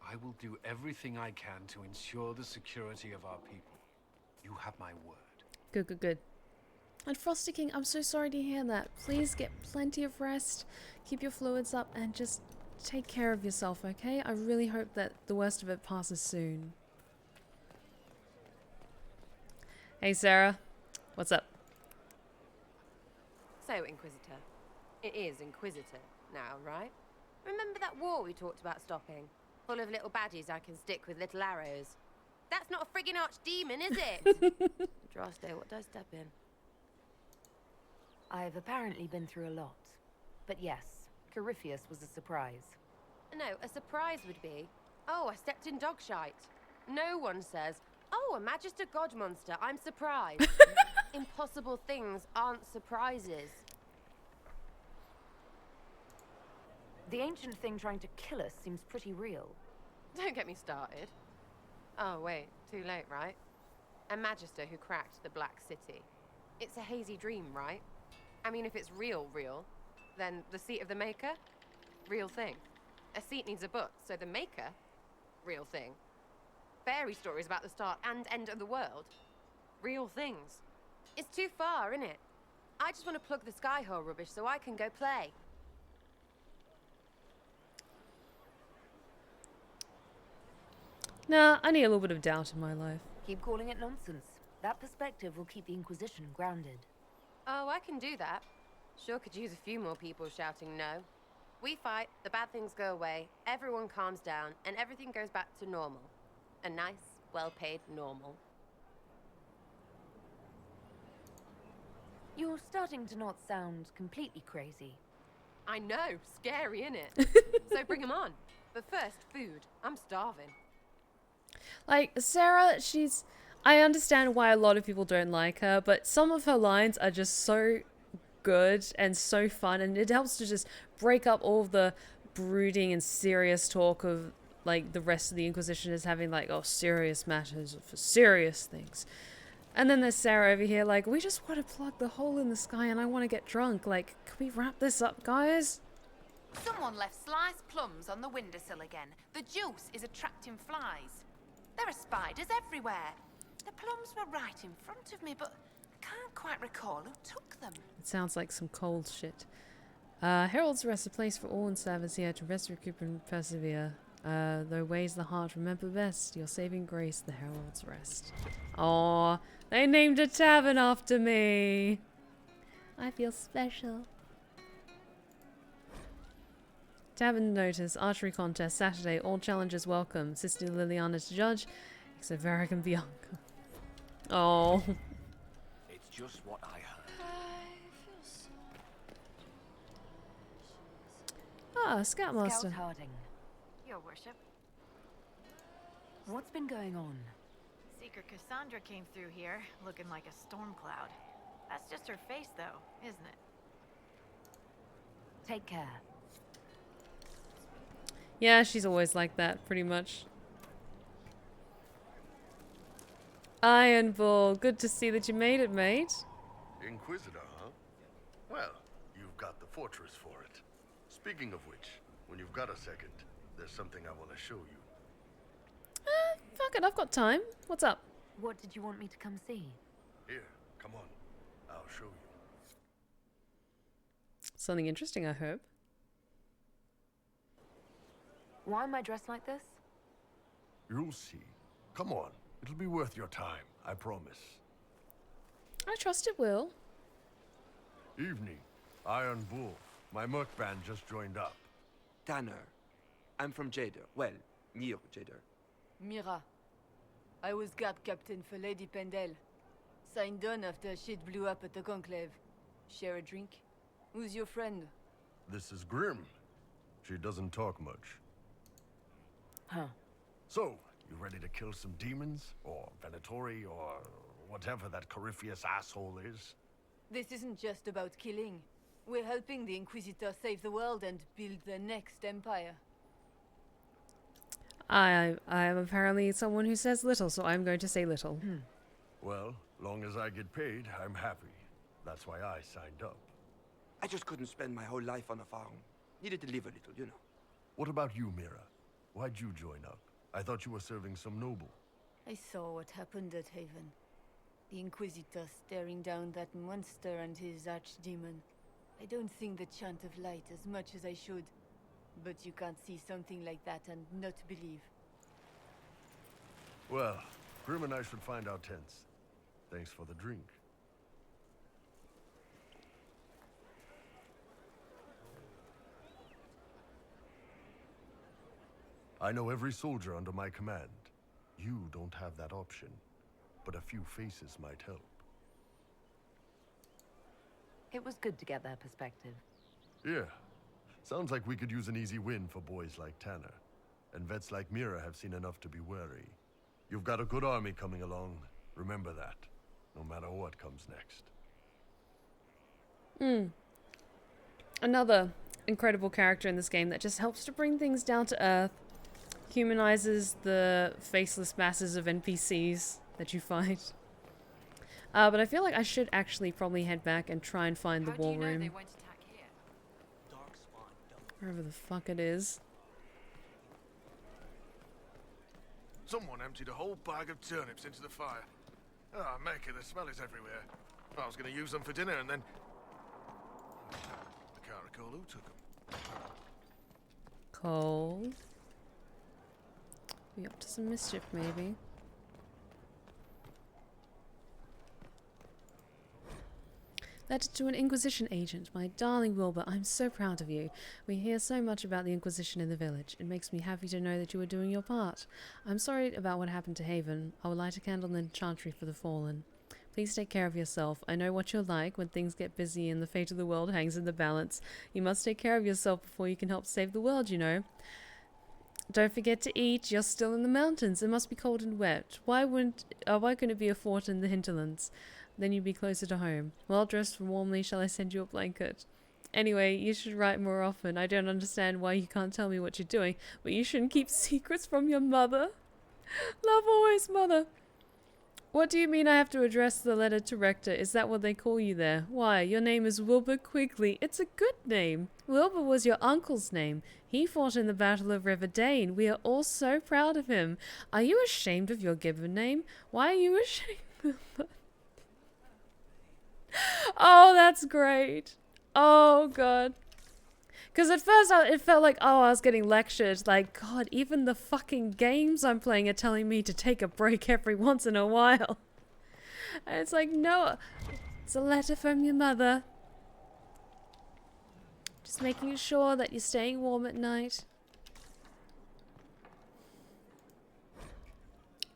I will do everything I can to ensure the security of our people. You have my word.
Good, good, good. And Frosty King, I'm so sorry to hear that. Please get plenty of rest, keep your fluids up, and just take care of yourself, okay? I really hope that the worst of it passes soon. Hey, Sarah. What's up?
So, Inquisitor. It is Inquisitor now, right? Remember that war we talked about stopping? Full of little baddies I can stick with little arrows. That's not a friggin' archdemon, is it? Drosto, what did I step in?
I've apparently been through a lot. But yes, Corypheus was a surprise.
No, a surprise would be, oh, I stepped in dog shite. No one says, oh, a Magister God monster, I'm surprised. Impossible things aren't surprises.
The ancient thing trying to kill us seems pretty real.
Don't get me started. Oh, wait, too late, right? A Magister who cracked the Black City. It's a hazy dream, right? I mean, if it's real, then the seat of the Maker? Real thing. A seat needs a book, so the Maker? Real thing. Fairy stories about the start and end of the world? Real things. It's too far, innit? I just want to plug the Skyhold rubbish so I can go play.
Nah, I need a little bit of doubt in my life.
Keep calling it nonsense. That perspective will keep the Inquisition grounded.
Oh, I can do that. Sure could use a few more people shouting no. We fight, the bad things go away, everyone calms down, and everything goes back to normal. A nice, well-paid normal.
You're starting to not sound completely crazy.
I know, scary, innit? So bring 'em on. But first, food. I'm starving.
Like, Sarah, I understand why a lot of people don't like her, but some of her lines are just so good and so fun, and it helps to just break up all the brooding and serious talk of like the rest of the Inquisition is having, like, oh, serious matters for serious things. And then there's Sarah over here like, we just want to plug the hole in the sky and I want to get drunk. Like, can we wrap this up, guys?
Someone left sliced plums on the windowsill again. The juice is attracting flies. There are spiders everywhere. The plums were right in front of me, but I can't quite recall who took them.
It sounds like some cold shit. Herald's Rest, a place for all in service here to rest, recuperate, and persevere. Though ways the heart remember best, your saving grace, the Herald's Rest. Aw, they named a tavern after me. I feel special. Tavern notice, archery contest, Saturday, all challengers welcome. Sister Liliana to judge, except Varric and Bianca. Oh.
It's just what I heard.
Ah, Scoutmaster.
Scout Harding.
Your worship.
What's been going on?
Seeker Cassandra came through here, looking like a storm cloud. That's just her face, though, isn't it?
Take care.
Yeah, she's always like that, pretty much. Iron Bull, good to see that you made it, mate.
Inquisitor, huh? Well, you've got the fortress for it. Speaking of which, when you've got a second, there's something I want to show you.
Fuck it, I've got time. What's up?
What did you want me to come see?
Here, come on. I'll show you.
Something interesting, I hope.
Why am I dressed like this?
You'll see. Come on. It'll be worth your time, I promise.
I trust it will.
Evening. Iron Bull. My merc band just joined up.
Tanner. I'm from Jader. Well, near Jader.
Mira. I was guard captain for Lady Pendel. Signed on after shit blew up at the Conclave. Share a drink? Who's your friend?
This is Grim. She doesn't talk much.
Huh.
So, you ready to kill some demons? Or Venatori, or whatever that Corypheus asshole is?
This isn't just about killing. We're helping the Inquisitor save the world and build the next empire.
I am apparently someone who says little, so I'm going to say little.
Well, long as I get paid, I'm happy. That's why I signed up.
I just couldn't spend my whole life on a farm. Needed to live a little, you know.
What about you, Mira? Why'd you join up? I thought you were serving some noble.
I saw what happened at Haven. The Inquisitor staring down that monster and his archdemon. I don't think the chant of light as much as I should. But you can't see something like that and not believe.
Well, Grim and I should find our tents. Thanks for the drink. I know every soldier under my command. You don't have that option, but a few faces might help.
It was good to get their perspective.
Yeah. Sounds like we could use an easy win for boys like Tanner. And vets like Mira have seen enough to be wary. You've got a good army coming along. Remember that, no matter what comes next.
Another incredible character in this game that just helps to bring things down to earth. Humanizes the faceless masses of NPCs that you fight. But I feel like I should actually probably head back and try and find the war room. Wherever the fuck it is.
Someone emptied a whole bag of turnips into the fire. Ah, Maker, the smell is everywhere. I was going to use them for dinner and then... I can't recall who took them.
Cold. Be up to some mischief, maybe. Letter to an Inquisition agent. My darling Wilbur, I'm so proud of you. We hear so much about the Inquisition in the village. It makes me happy to know that you are doing your part. I'm sorry about what happened to Haven. I will light a candle in the chantry for the fallen. Please take care of yourself. I know what you're like when things get busy and the fate of the world hangs in the balance. You must take care of yourself before you can help save the world, you know. Don't forget to eat. You're still in the mountains. It must be cold and wet. Why couldn't it be a fort in the hinterlands? then you'd be closer to home. Well dressed and warmly, shall I send you a blanket? Anyway, you should write more often. I don't understand why you can't tell me what you're doing, but you shouldn't keep secrets from your mother. Love always, mother. What do you mean I have to address the letter to Rector? Is that what they call you there? Why, your name is Wilbur Quigley. It's a good name. Wilbur was your uncle's name. He fought in the Battle of River Dane. We are all so proud of him. Are you ashamed of your given name? Why are you ashamed of that? Oh, that's great. Oh, God. Because at first it felt like, oh, I was getting lectured. Like, God, even the fucking games I'm playing are telling me to take a break every once in a while. And it's like, no, it's a letter from your mother. Just making sure that you're staying warm at night.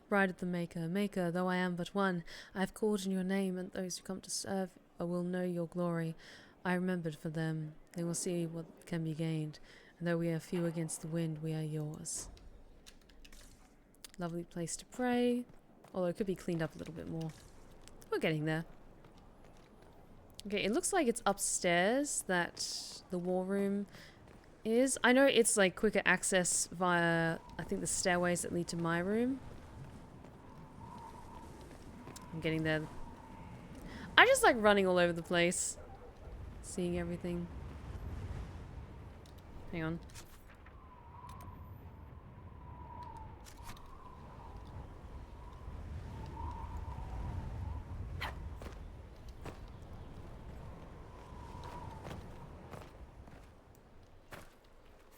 Bride of the Maker, Maker, though I am but one, I have called in your name, and those who come to serve will know your glory. I remembered for them. They will see what can be gained, and though we are few against the wind, we are yours. Lovely place to pray, although it could be cleaned up a little bit more. We're getting there. Okay, it looks like it's upstairs that the war room is. I know it's like quicker access via, I think, the stairways that lead to my room. I'm getting there. I just like running all over the place, seeing everything. Hang on.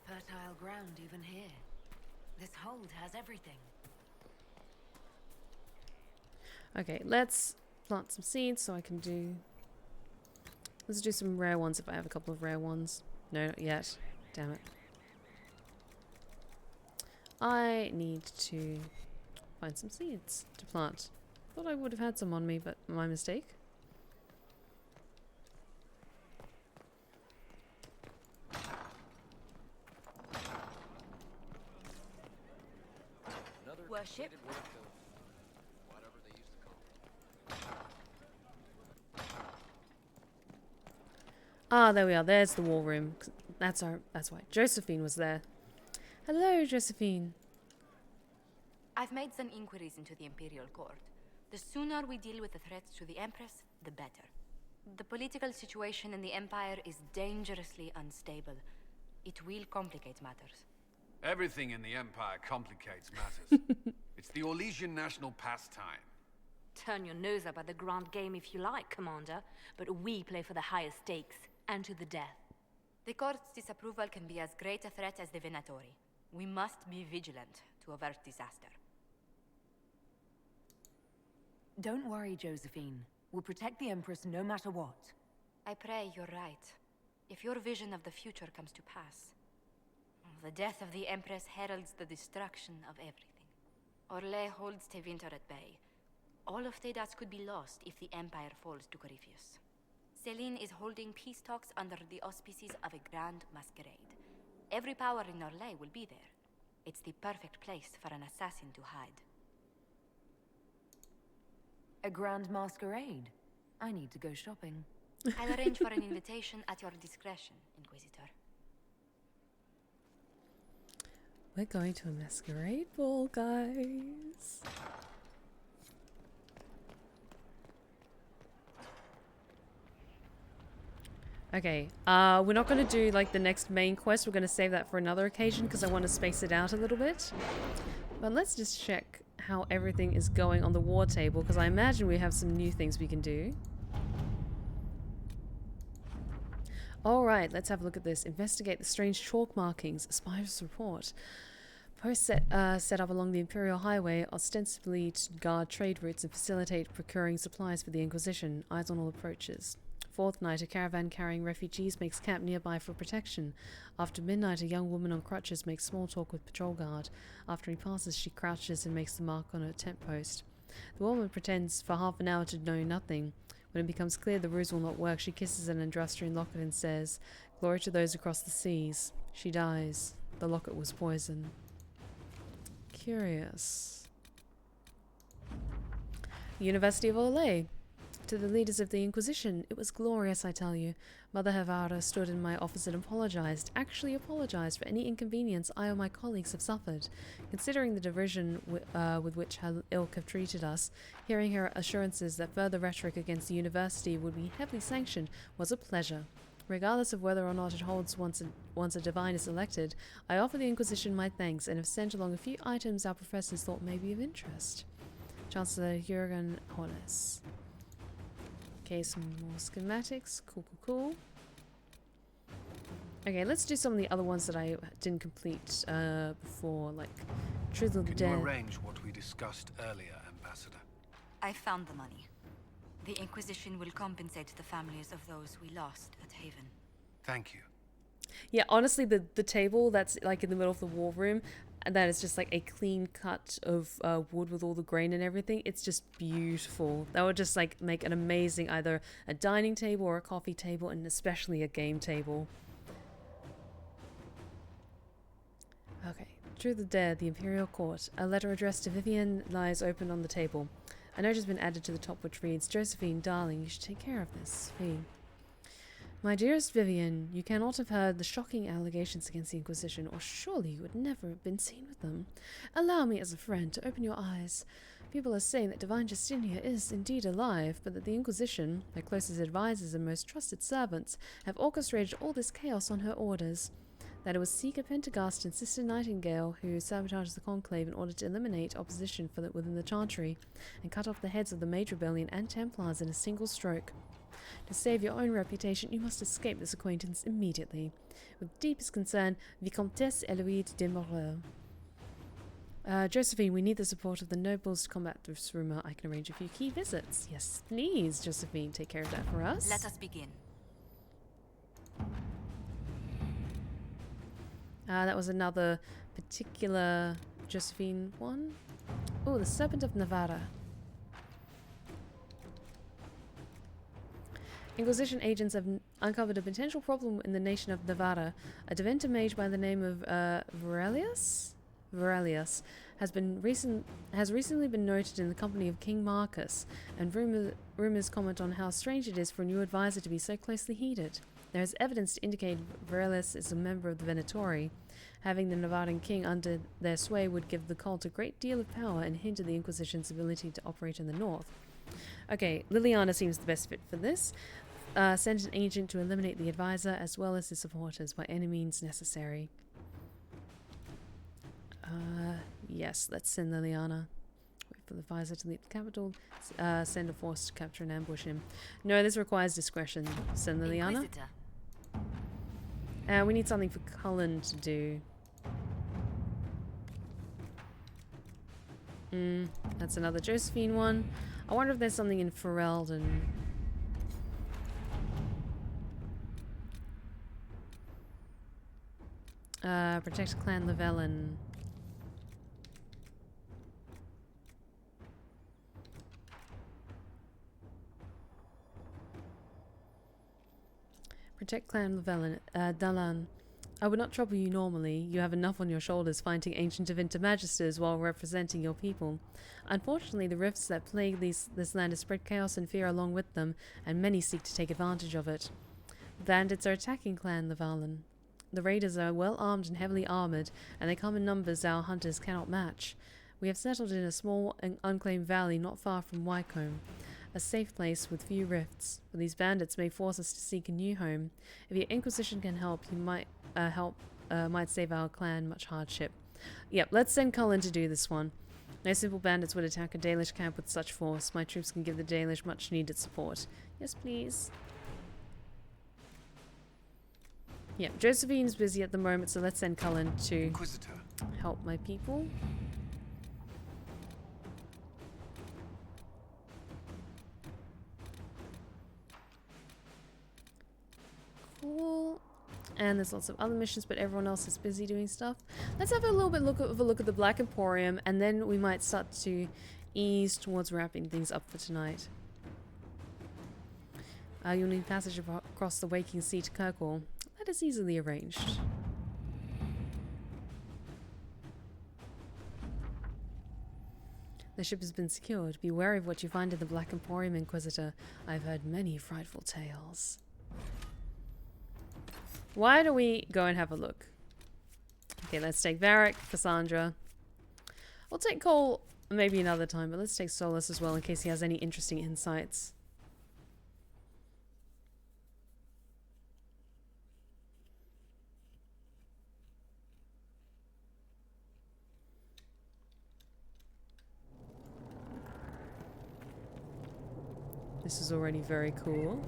Fertile ground even here. This hold has everything.
Okay, let's plant some seeds so I can do... Let's do some rare ones if I have a couple of rare ones. No, not yet. Damn it. I need to find some seeds to plant. Thought I would have had some on me, but my mistake.
Worship.
Ah, there we are. There's the war room. That's why. Josephine was there. Hello, Josephine.
I've made some inquiries into the Imperial Court. The sooner we deal with the threats to the Empress, the better. The political situation in the Empire is dangerously unstable. It will complicate matters.
Everything in the Empire complicates matters. It's the Orlesian national pastime.
Turn your nose up at the grand game if you like, Commander, but we play for the highest stakes, and to the death.
The Court's disapproval can be as great a threat as the Venatori. We must be vigilant to avert disaster.
Don't worry, Josephine. We'll protect the Empress no matter what.
I pray you're right. If your vision of the future comes to pass, the death of the Empress heralds the destruction of everything. Orlais holds Tevinter at bay. All of Thedas could be lost if the Empire falls to Corypheus. Selene is holding peace talks under the auspices of a grand masquerade. Every power in Orlais will be there. It's the perfect place for an assassin to hide.
A grand masquerade? I need to go shopping.
I'll arrange for an invitation at your discretion, Inquisitor.
We're going to a masquerade ball, guys. Okay, we're not going to do like the next main quest. We're going to save that for another occasion because I want to space it out a little bit. But let's just check how everything is going on the war table because I imagine we have some new things we can do. Alright, let's have a look at this. Investigate the strange chalk markings. A spy's report. Posts set up along the Imperial Highway, ostensibly to guard trade routes and facilitate procuring supplies for the Inquisition. Eyes on all approaches. Fourth night, a caravan carrying refugees makes camp nearby for protection. After midnight, a young woman on crutches makes small talk with patrol guard. After he passes, she crouches and makes the mark on her tent post. The woman pretends for half an hour to know nothing. When it becomes clear the ruse will not work, she kisses an Andrastrian locket and says, "Glory to those across the seas." She dies. The locket was poison. Curious. University of Orlais. To the leaders of the Inquisition, it was glorious, I tell you. Mother Havara stood in my office and apologized, actually apologized for any inconvenience I or my colleagues have suffered. Considering the derision with which her ilk have treated us, hearing her assurances that further rhetoric against the university would be heavily sanctioned was a pleasure. Regardless of whether or not it holds once a divine is elected, I offer the Inquisition my thanks and have sent along a few items our professors thought may be of interest. Chancellor Jurgen Hollis. Okay, some more schematics. Cool. Okay, let's do some of the other ones that I didn't complete before, like Truth of the Dead.
Can you arrange what we discussed earlier, Ambassador?
I found the money. The Inquisition will compensate the families of those we lost at Haven.
Thank you.
Yeah, honestly, the table that's like in the middle of the war room, and that is just like a clean cut of wood with all the grain and everything. It's just beautiful. That would just like make an amazing either a dining table or a coffee table, and especially a game table. Okay, Truth of the Dead, the Imperial Court. A letter addressed to Vivian lies open on the table. A note has been added to the top which reads, Josephine, darling, you should take care of this. V. My dearest Vivian, you cannot have heard the shocking allegations against the Inquisition, or surely you would never have been seen with them. Allow me, as a friend, to open your eyes. People are saying that Divine Justinia is indeed alive, but that the Inquisition, their closest advisors and most trusted servants, have orchestrated all this chaos on her orders. That it was Seeker Pentecost and Sister Nightingale who sabotaged the Conclave in order to eliminate opposition within the Chantry, and cut off the heads of the Mage Rebellion and Templars in a single stroke. To save your own reputation, you must escape this acquaintance immediately. With deepest concern, Vicomtesse Eloise de Moreau. Josephine, we need the support of the nobles to combat this rumor. I can arrange a few key visits. Yes, please, Josephine, take care of that for us.
Let us begin.
That was another particular Josephine one. Oh, the Serpent of Navarra. Inquisition agents have uncovered a potential problem in the nation of Navarra. A Deventer mage by the name of Varelius has recently been noted in the company of King Marcus, and rumors comment on how strange it is for a new advisor to be so closely heeded. There is evidence to indicate Varelius is a member of the Venatori. Having the Navarran king under their sway would give the cult a great deal of power and hinder the Inquisition's ability to operate in the north. Okay, Liliana seems the best fit for this. Send an agent to eliminate the advisor as well as his supporters by any means necessary. Yes, let's send Liliana. Wait for the advisor to leave the capital. Send a force to capture and ambush him. No, this requires discretion. Send Liliana. We need something for Cullen to do. That's another Josephine one. I wonder if there's something in Ferelden. Protect Clan Llewellyn. Protect Clan Llewellyn. Dalan. I would not trouble you normally. You have enough on your shoulders fighting ancient Deventer magisters while representing your people. Unfortunately, the rifts that plague this land have spread chaos and fear along with them, and many seek to take advantage of it. Bandits are attacking Clan Llewellyn. The raiders are well armed and heavily armored, and they come in numbers our hunters cannot match. We have settled in a small and unclaimed valley not far from Wycombe, a safe place with few rifts, but these bandits may force us to seek a new home. If your Inquisition can help, you might save our clan much hardship. Yep, let's send Cullen to do this one. No simple bandits would attack a Dalish camp with such force. My troops can give the Dalish much needed support. Yes, please. Yep, Josephine's busy at the moment, so let's send Cullen to
Inquisitor.
Help my people. Cool. And there's lots of other missions, but everyone else is busy doing stuff. Let's have a little bit of a look at the Black Emporium, and then we might start to ease towards wrapping things up for tonight. You'll need passage across the Waking Sea to Kirkwall. That is easily arranged. The ship has been secured. Be wary of what you find in the Black Emporium, Inquisitor. I've heard many frightful tales. Why don't we go and have a look? Okay, let's take Varric, Cassandra. We'll take Cole maybe another time, but let's take Solus as well in case he has any interesting insights. This is already very cool.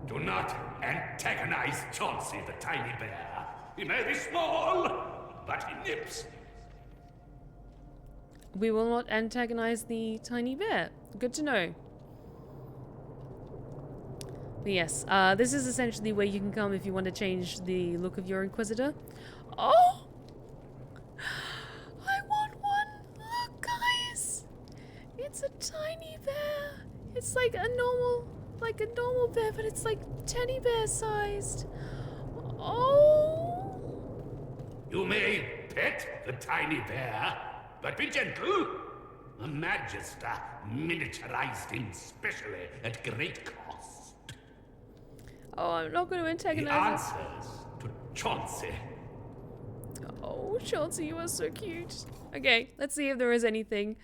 Do not antagonize Chauncey the tiny bear. He may be small, but he nips.
We will not antagonize the tiny bear. Good to know. But yes, this is essentially where you can come if you want to change the look of your Inquisitor. Oh! I want one! Look, guys! It's a tiny bear. It's like a normal bear, but it's like teddy bear sized. Oh!
You may pet the tiny bear, but be gentle. A Magister miniaturized him specially at great cost.
Oh, I'm not going to
He
antagonize it.
answers to Chauncey.
Oh, Chauncey, you are so cute. Okay, let's see if there is anything.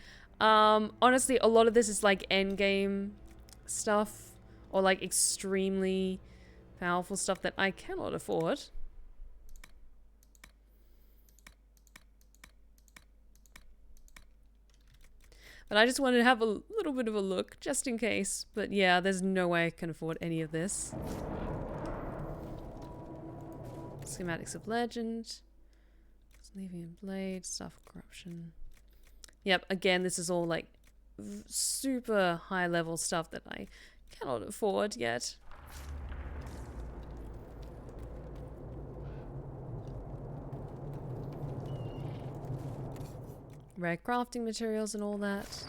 Honestly, a lot of this is like endgame stuff or like extremely powerful stuff that I cannot afford. But I just wanted to have a little bit of a look just in case. But yeah, there's no way I can afford any of this. Schematics of Legend. Sleevian Blade, Staff of Corruption. Yep, again, this is all like super high level stuff that I cannot afford yet. Rare crafting materials and all that.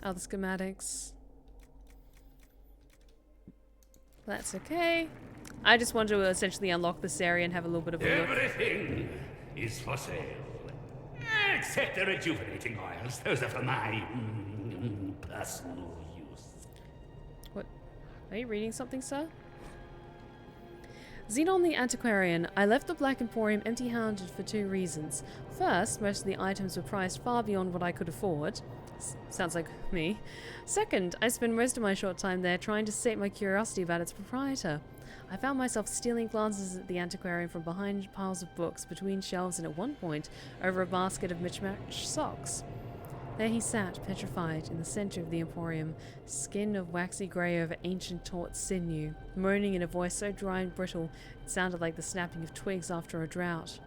Other schematics. That's okay. I just want to essentially unlock this area and have a little bit of a look.
Everything is for sale. Except the rejuvenating oils. Those are for my personal use.
What? Are you reading something, sir? Xenon the Antiquarian. I left the Black Emporium empty-handed for two reasons. First, most of the items were priced far beyond what I could afford. Sounds like me. Second, I spent most of my short time there trying to sate my curiosity about its proprietor. I found myself stealing glances at the antiquarian from behind piles of books, between shelves, and at one point, over a basket of mismatched socks. There he sat, petrified, in the center of the Emporium, skin of waxy grey over ancient taut sinew, moaning in a voice so dry and brittle it sounded like the snapping of twigs after a drought.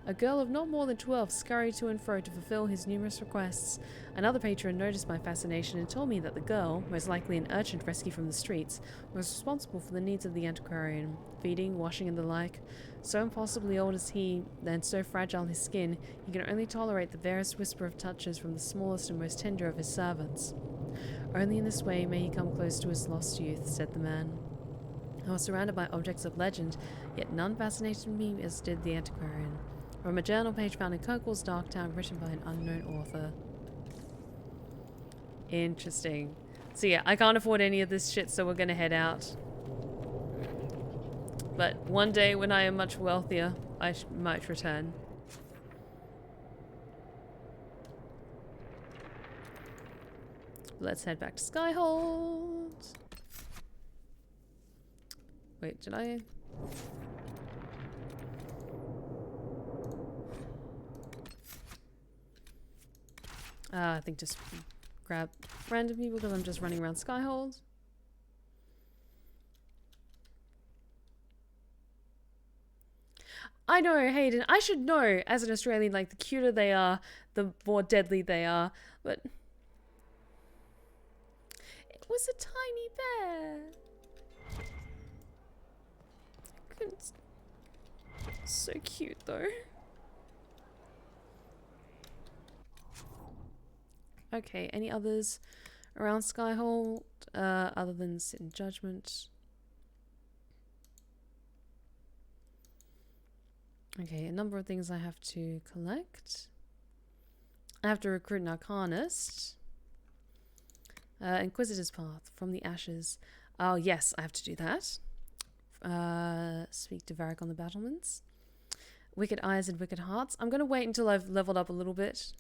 A girl of not more than 12 scurried to and fro to fulfill his numerous requests. Another patron noticed my fascination and told me that the girl, most likely an urchin rescued from the streets, was responsible for the needs of the antiquarian, feeding, washing, and the like. So impossibly old is he, and so fragile his skin, he can only tolerate the barest whisper of touches from the smallest and most tender of his servants. Only in this way may he come close to his lost youth, said the man. I was surrounded by objects of legend, yet none fascinated me as did the antiquarian. From a journal page found in Kirkwall's Dark Town, written by an unknown author. Interesting. So yeah, I can't afford any of this shit, so we're gonna head out. But one day when I am much wealthier, I might return. Let's head back to Skyhold. Wait, did I... I think just grab random people because I'm just running around Skyhold. I know, Hayden. I should know, as an Australian, like, the cuter they are, the more deadly they are. But it was a tiny bear. It's so cute, though. Okay, any others around Skyhold, other than Sit in Judgment? Okay, a number of things I have to collect. I have to recruit an Arcanist. Inquisitor's Path from the Ashes. Oh, yes, I have to do that. Speak to Varric on the battlements. Wicked Eyes and Wicked Hearts. I'm going to wait until I've leveled up a little bit.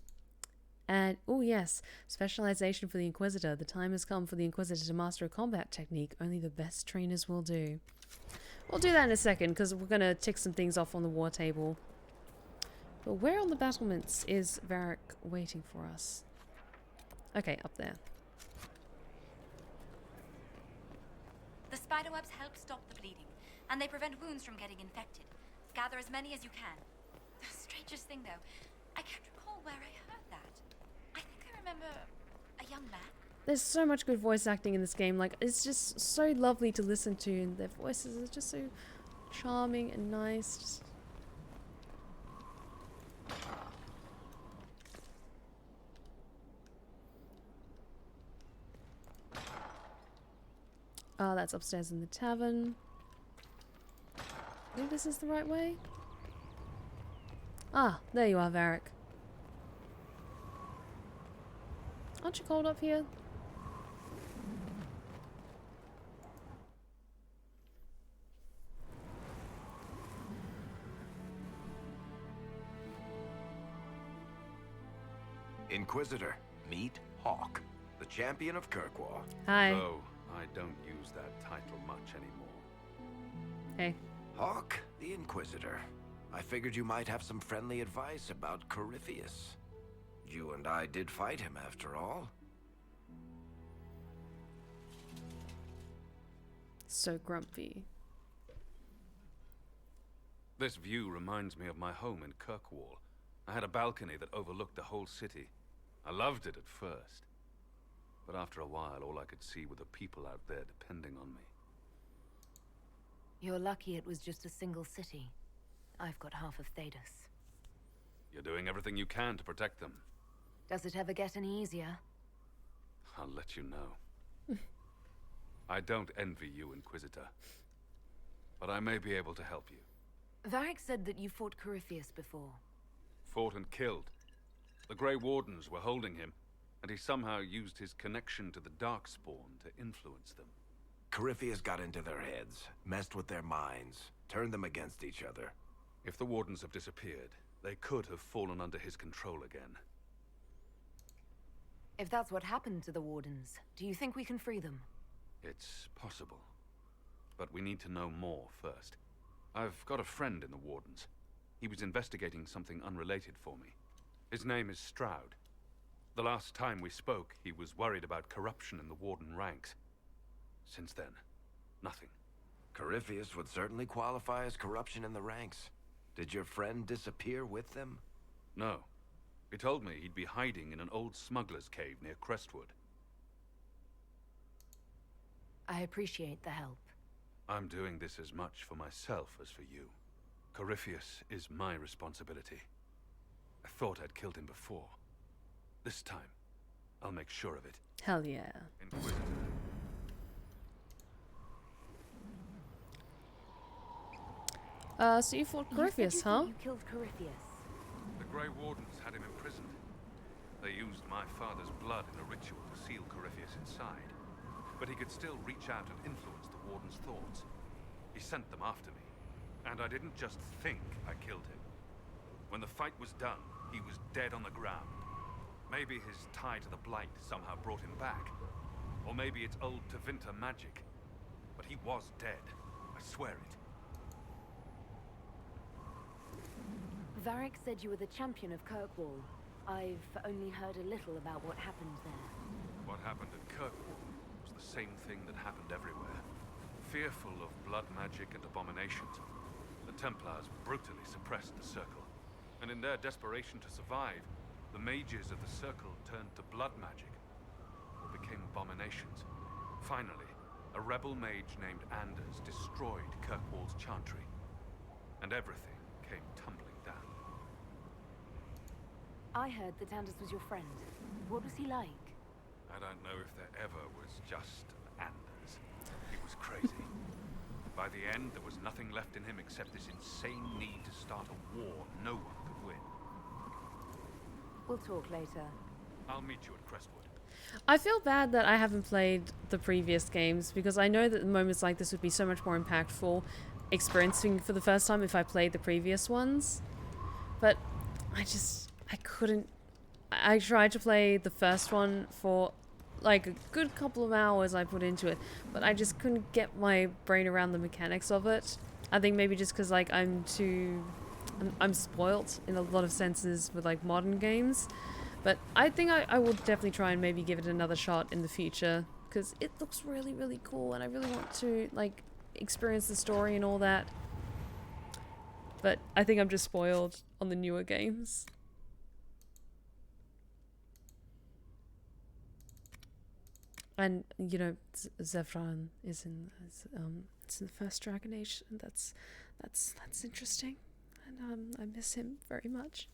And, oh yes, specialization for the Inquisitor. The time has come for the Inquisitor to master a combat technique only the best trainers will do. We'll do that in a second, because we're going to tick some things off on the war table. But where on the battlements is Varric waiting for us? Okay, up there.
The spiderwebs help stop the bleeding, and they prevent wounds from getting infected. Gather as many as you can. The strangest thing, though, I can't recall where I heard that. I think I remember a young man.
There's so much good voice acting in this game. Like, it's just so lovely to listen to, and their voices are just so charming and nice. Just... Oh, that's upstairs in the tavern. Maybe this is the right way? Ah, there you are, Varric. Aren't you cold up here?
Inquisitor, meet Hawke, the champion of Kirkwall.
Hi.
Though I don't use that title much anymore.
Hey.
Hawke, the Inquisitor. I figured you might have some friendly advice about Corypheus. You and I did fight him after all.
So grumpy.
This view reminds me of my home in Kirkwall. I had a balcony that overlooked the whole city. I loved it at first. But after a while, all I could see were the people out there depending on me.
You're lucky it was just a single city. I've got half of Thedas.
You're doing everything you can to protect them.
Does it ever get any easier?
I'll let you know. I don't envy you, Inquisitor. But I may be able to help you.
Varric said that you fought Corypheus before.
Fought and killed. The Grey Wardens were holding him, and he somehow used his connection to the Darkspawn to influence them.
Corypheus got into their heads, messed with their minds, turned them against each other.
If the Wardens have disappeared, they could have fallen under his control again.
If that's what happened to the Wardens, do you think we can free them?
It's possible. But we need to know more first. I've got a friend in the Wardens. He was investigating something unrelated for me. His name is Stroud. The last time we spoke, he was worried about corruption in the Warden ranks. Since then, nothing.
Corypheus would certainly qualify as corruption in the ranks. Did your friend disappear with them?
No. He told me he'd be hiding in an old smuggler's cave near Crestwood.
I appreciate the help.
I'm doing this as much for myself as for you. Corypheus is my responsibility. I thought I'd killed him before. This time, I'll make sure of it.
Hell yeah.
Inquisitor.
So you fought Corypheus, huh?
You killed Corypheus.
The Grey Wardens had him imprisoned. They used my father's blood in a ritual to seal Corypheus inside. But he could still reach out and influence the Warden's thoughts. He sent them after me. And I didn't just think I killed him. When the fight was done, he was dead on the ground. Maybe his tie to the Blight somehow brought him back. Or maybe it's old Tevinter magic. But he was dead. I swear it.
Varric said you were the champion of Kirkwall. I've only heard a little about what happened there.
What happened at Kirkwall was the same thing that happened everywhere. Fearful of blood magic and abominations, the Templars brutally suppressed the Circle. And in their desperation to survive, the mages of the Circle turned to blood magic, or became abominations. Finally, a rebel mage named Anders destroyed Kirkwall's chantry, and everything came tumbling down.
I heard that Anders was your friend. What was he like?
I don't know if there ever was just Anders. He was crazy. By the end, there was nothing left in him except this insane need to start a war no one could win.
We'll talk later.
I'll meet you at Crestwood.
I feel bad that I haven't played the previous games because I know that moments like this would be so much more impactful experiencing for the first time if I played the previous ones. But I couldn't. I tried to play the first one for like a good couple of hours I put into it, but I just couldn't get my brain around the mechanics of it. I think maybe just because like I'm spoilt in a lot of senses with like modern games. But I think I will definitely try and maybe give it another shot in the future because it looks really, really cool and I really want to like experience the story and all that. But I think I'm just spoiled on the newer games. And you know, Zevran is in it's in the first Dragon Age, and that's interesting, and I miss him very much.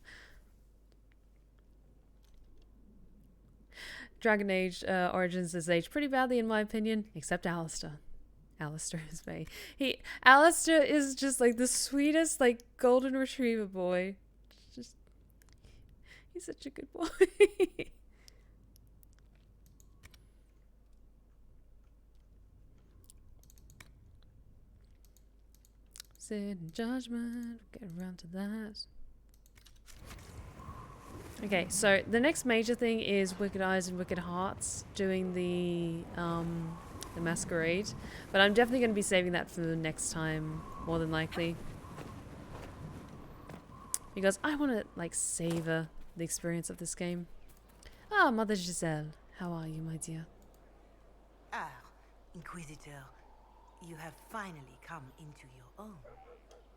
Dragon Age Origins has aged pretty badly in my opinion, except Alistair. Alistair is very... Alistair is just like the sweetest like golden retriever boy. Just... he's such a good boy. Sit in judgment, get around to that. Okay, so the next major thing is Wicked Eyes and Wicked Hearts doing the masquerade, but I'm definitely going to be saving that for the next time, more than likely, because I want to like savor the experience of this game. Ah, Mother Giselle, how are you, my dear?
Ah, Inquisitor, you have finally come into your own.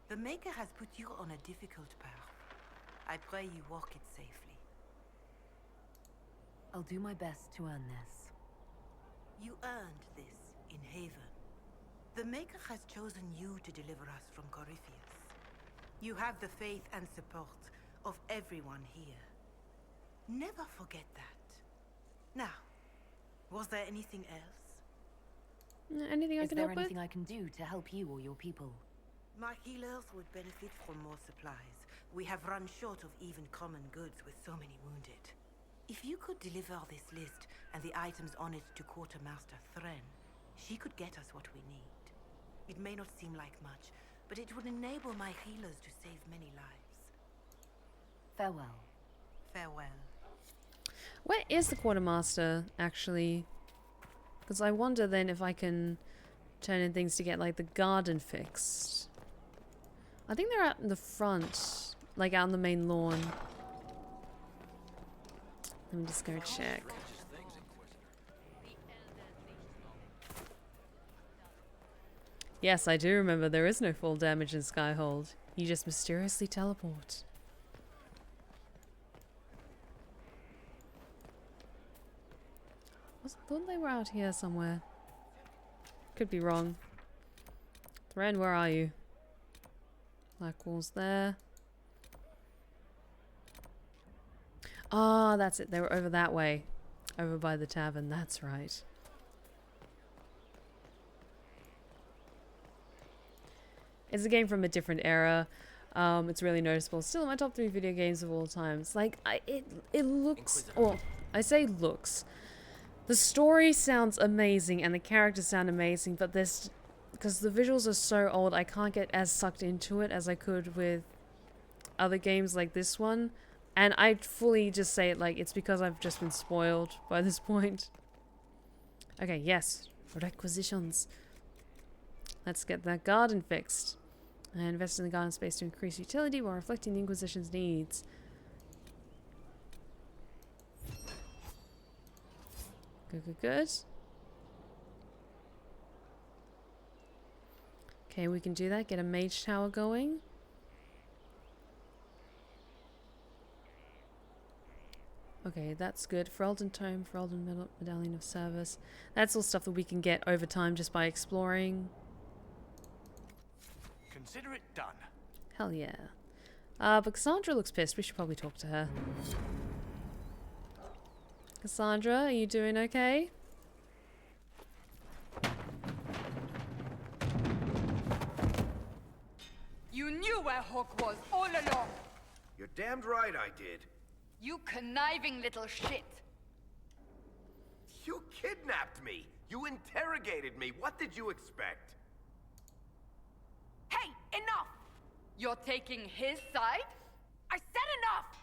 The Maker has put you on a difficult path. I pray you walk it safely.
I'll do my best to earn this.
You earned this in Haven. The Maker has chosen you to deliver us from Corypheus. You have the faith and support of everyone here. Never forget that. Now, was there anything else?
Anything I can help with?
Is there anything I can do to help you or your people?
My healers would benefit from more supplies. We have run short of even common goods with so many wounded. If you could deliver this list and the items on it to Quartermaster Thren, she could get us what we need. It may not seem like much, but it would enable my healers to save many lives.
Farewell.
Farewell.
Where is the Quartermaster, actually? Because I wonder then if I can turn in things to get like the garden fixed. I think they're out in the front, like out on the main lawn. Let me just go check. Yes, I do remember there is no full damage in Skyhold. You just mysteriously teleport. I thought they were out here somewhere. Could be wrong. Thren, where are you? Black wall's there. Ah, that's it. They were over that way. Over by the tavern. That's right. It's a game from a different era. It's really noticeable. Still in my top 3 video games of all time. It's like, it looks... Well, I say looks. The story sounds amazing and the characters sound amazing, but there's... Because the visuals are so old, I can't get as sucked into it as I could with other games like this one. And I fully just say it like it's because I've just been spoiled by this point. Okay, yes. Requisitions. Let's get that garden fixed. And invest in the garden space to increase utility while reflecting the Inquisition's needs. Good, good, good. Okay, we can do that. Get a mage tower going. Okay, that's good. Ferelden Tome, Ferelden Medallion of Service. That's all stuff that we can get over time just by exploring.
Consider it done.
Hell yeah. But Cassandra looks pissed. We should probably talk to her. Cassandra, are you doing okay?
You knew where Hawk was all along.
You're damned right I did.
You conniving little shit!
You kidnapped me! You interrogated me! What did you expect?
Hey, enough! You're taking his side? I said enough!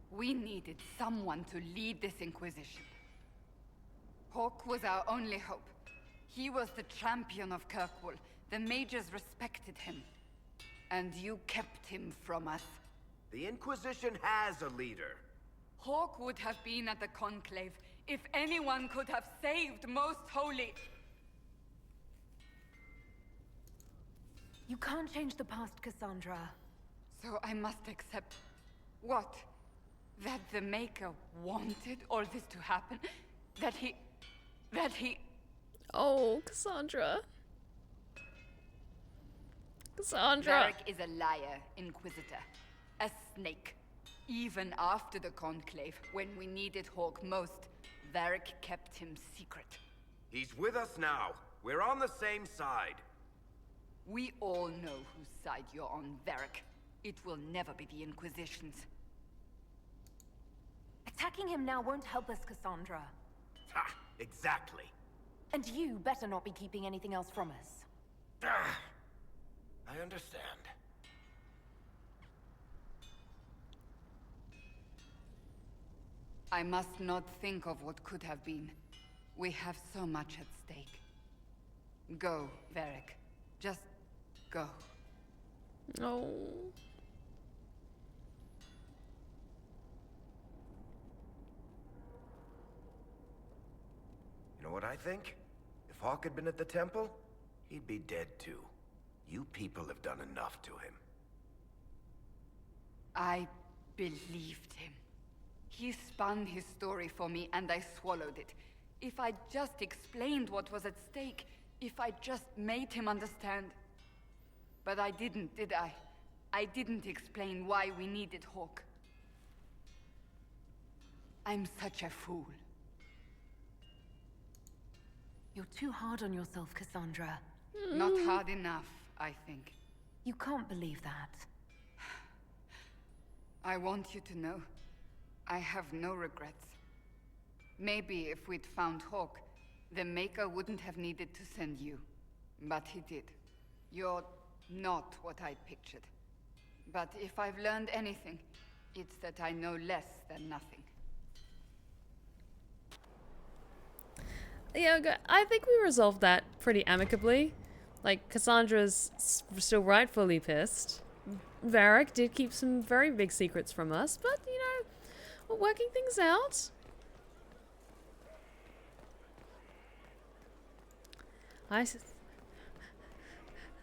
We needed someone to lead this Inquisition. Hawke was our only hope. He was the champion of Kirkwall. The mages respected him. And you kept him from us.
The Inquisition has a leader.
Hawke would have been at the Conclave if anyone could have saved Most Holy.
You can't change the past, Cassandra.
So I must accept... what? That the Maker wanted all this to happen? That he...
Oh, Cassandra. Cassandra.
Varric is a liar, Inquisitor. A snake. Even after the Conclave, when we needed Hawke most, Varric kept him secret.
He's with us now. We're on the same side.
We all know whose side you're on, Varric. It will never be the Inquisition's.
Attacking him now won't help us, Cassandra.
Ha! Exactly.
And you better not be keeping anything else from us.
I understand.
I must not think of what could have been. We have so much at stake. Go, Varric. Just go.
Oh.
You know what I think? If Hawke had been at the temple, he'd be dead too. You people have done enough to him.
I believed him. He spun his story for me and I swallowed it. If I just explained what was at stake, if I just made him understand. But I didn't, did I? I didn't explain why we needed Hawke. I'm such a fool.
You're too hard on yourself, Cassandra.
Not hard enough, I think.
You can't believe that.
I want you to know, I have no regrets. Maybe if we'd found Hawke, the Maker wouldn't have needed to send you. But he did. You're not what I pictured. But if I've learned anything, it's that I know less than nothing.
Yeah, I think we resolved that pretty amicably. Like, Cassandra's still rightfully pissed. Varric did keep some very big secrets from us, but, you know, we're working things out.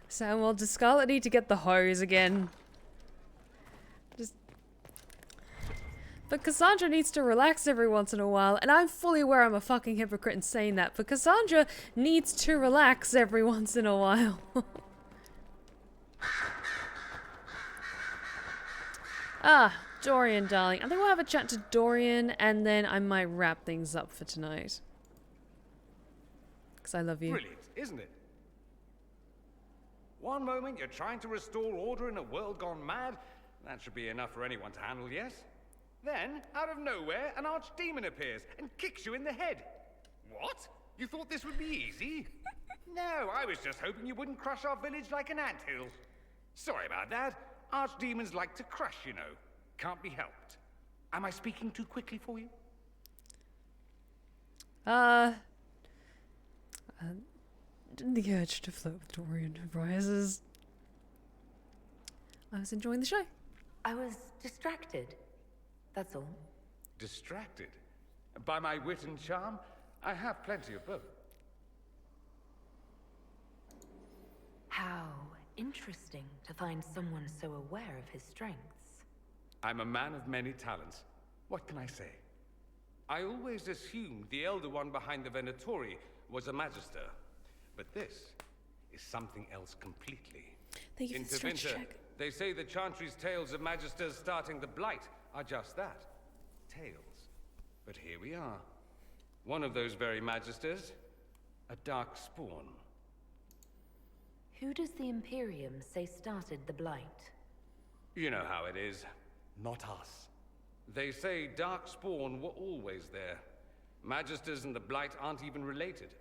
Samuel, does Scarlet need to get the hose again? But Cassandra needs to relax every once in a while, and I'm fully aware I'm a fucking hypocrite in saying that, but Cassandra needs to relax every once in a while. Dorian, darling. I think we'll have a chat to Dorian, and then I might wrap things up for tonight. Because I love you.
Brilliant, isn't it? One moment you're trying to restore order in a world gone mad. That should be enough for anyone to handle, yes? Then, out of nowhere, an archdemon appears and kicks you in the head. What? You thought this would be easy? No, I was just hoping you wouldn't crush our village like an anthill. Sorry about that. Archdemons like to crush, you know. Can't be helped. Am I speaking too quickly for you?
The urge to flirt with Dorian rises. I was enjoying the show.
I was distracted. That's all.
Distracted? By my wit and charm? I have plenty of both.
How interesting to find someone so aware of his strengths.
I'm a man of many talents. What can I say? I always assumed the Elder One behind the Venatori was a Magister. But this is something else completely.
Thank you for the stretch check.
They say the Chantry's tales of Magisters starting the Blight are just that. Tales. But here we are. One of those very Magisters. A dark spawn.
Who does the Imperium say started the Blight?
You know how it is. Not us. They say Darkspawn were always there. Magisters and the Blight aren't even related.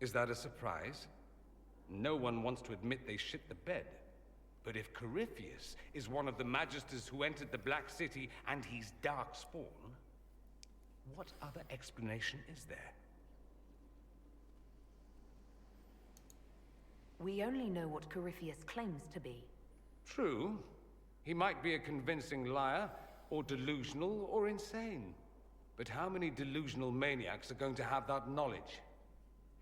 Is that a surprise? No one wants to admit they shit the bed. But if Corypheus is one of the Magisters who entered the Black City and he's Darkspawn, what other explanation is there?
We only know what Corypheus claims to be.
True. He might be a convincing liar, or delusional, or insane. But how many delusional maniacs are going to have that knowledge?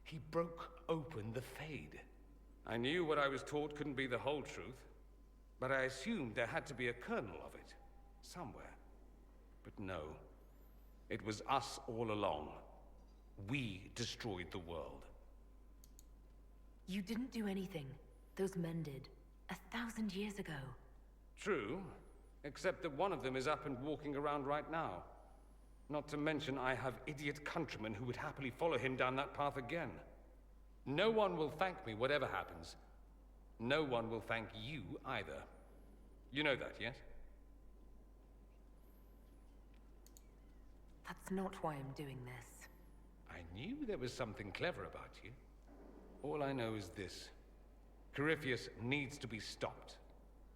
He broke open the Fade. I knew what I was taught couldn't be the whole truth, but I assumed there had to be a kernel of it, somewhere. But no, it was us all along. We destroyed the world.
You didn't do anything. Those men did. 1,000 years ago.
True, except that one of them is up and walking around right now. Not to mention I have idiot countrymen who would happily follow him down that path again. No one will thank me, whatever happens. No one will thank you either. You know that, yes?
That's not why I'm doing this.
I knew there was something clever about you. All I know is this. Corypheus needs to be stopped.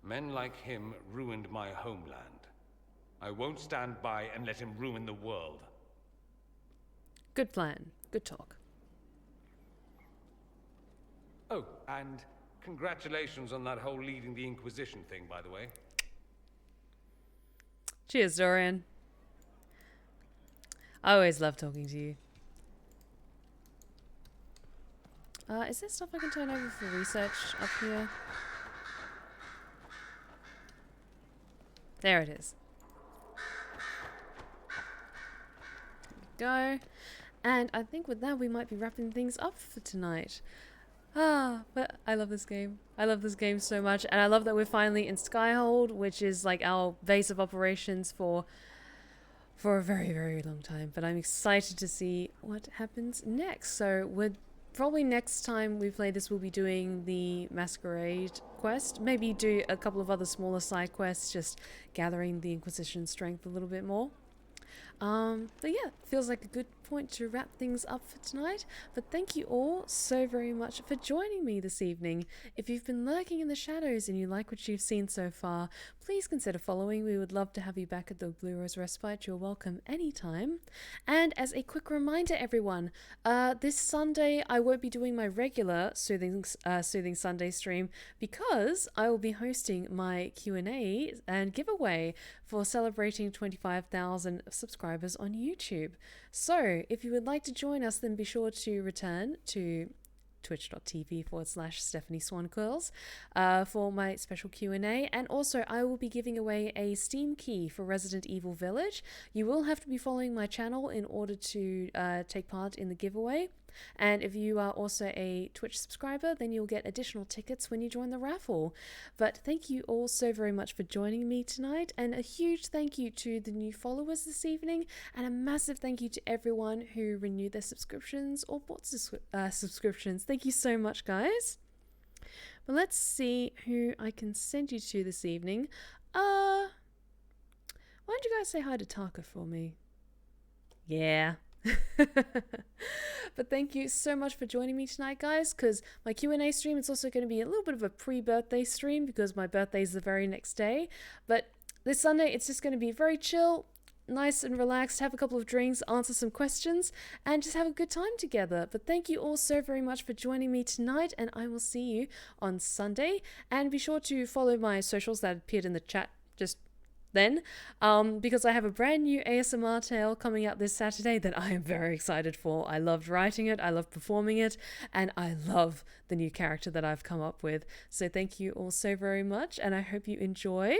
Men like him ruined my homeland. I won't stand by and let him ruin the world.
Good plan. Good talk.
Oh, and congratulations on that whole leading the Inquisition thing, by the way.
Cheers, Dorian. I always love talking to you. Is there stuff I can turn over for research up here? There it is. There we go. And I think with that we might be wrapping things up for tonight. But I love this game. I love this game so much. And I love that we're finally in Skyhold, which is like our base of operations for a very, very long time. But I'm excited to see what happens next. So we're probably next time we play this, we'll be doing the Masquerade quest. Maybe do a couple of other smaller side quests, just gathering the Inquisition strength a little bit more. But yeah, feels like a good point to wrap things up for tonight. But thank you all so very much for joining me this evening. If you've been lurking in the shadows and you like what you've seen so far, please consider following. We would love to have you back at the Blue Rose Respite. You're welcome anytime. And as a quick reminder, everyone, this Sunday I won't be doing my regular Soothing Sunday stream because I will be hosting my Q&A and giveaway for celebrating 25,000 subscribers on YouTube. So if you would like to join us, then be sure to return to twitch.tv/Stephanie Swan Quills for my special Q&A. And also I will be giving away a Steam key for Resident Evil Village. You will have to be following my channel in order to take part in the giveaway. And if you are also a Twitch subscriber, then you'll get additional tickets when you join the raffle. But thank you all so very much for joining me tonight, and a huge thank you to the new followers this evening, and a massive thank you to everyone who renewed their subscriptions or bought subscriptions. Thank you so much, guys. But let's see who I can send you to this evening. Why don't you guys say hi to Taka for me? Yeah. But thank you so much for joining me tonight, guys, because my Q&A stream is also going to be a little bit of a pre-birthday stream because my birthday is the very next day. But this Sunday it's just going to be very chill, nice and relaxed, have a couple of drinks, answer some questions, and just have a good time together. But thank you all so very much for joining me tonight, and I will see you on Sunday. And be sure to follow my socials that appeared in the chat just then, because I have a brand new ASMR tale coming out this Saturday that I am very excited for. I loved writing it, I loved performing it, and I love the new character that I've come up with. So thank you all so very much, and I hope you enjoy.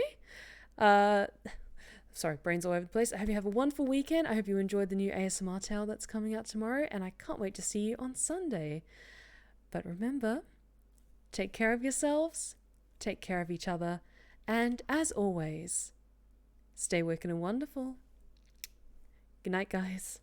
Sorry, brains all over the place. I hope you have a wonderful weekend. I hope you enjoyed the new ASMR tale that's coming out tomorrow, and I can't wait to see you on Sunday. But remember, take care of yourselves, take care of each other, and as always, stay wicked and wonderful. Good night, guys.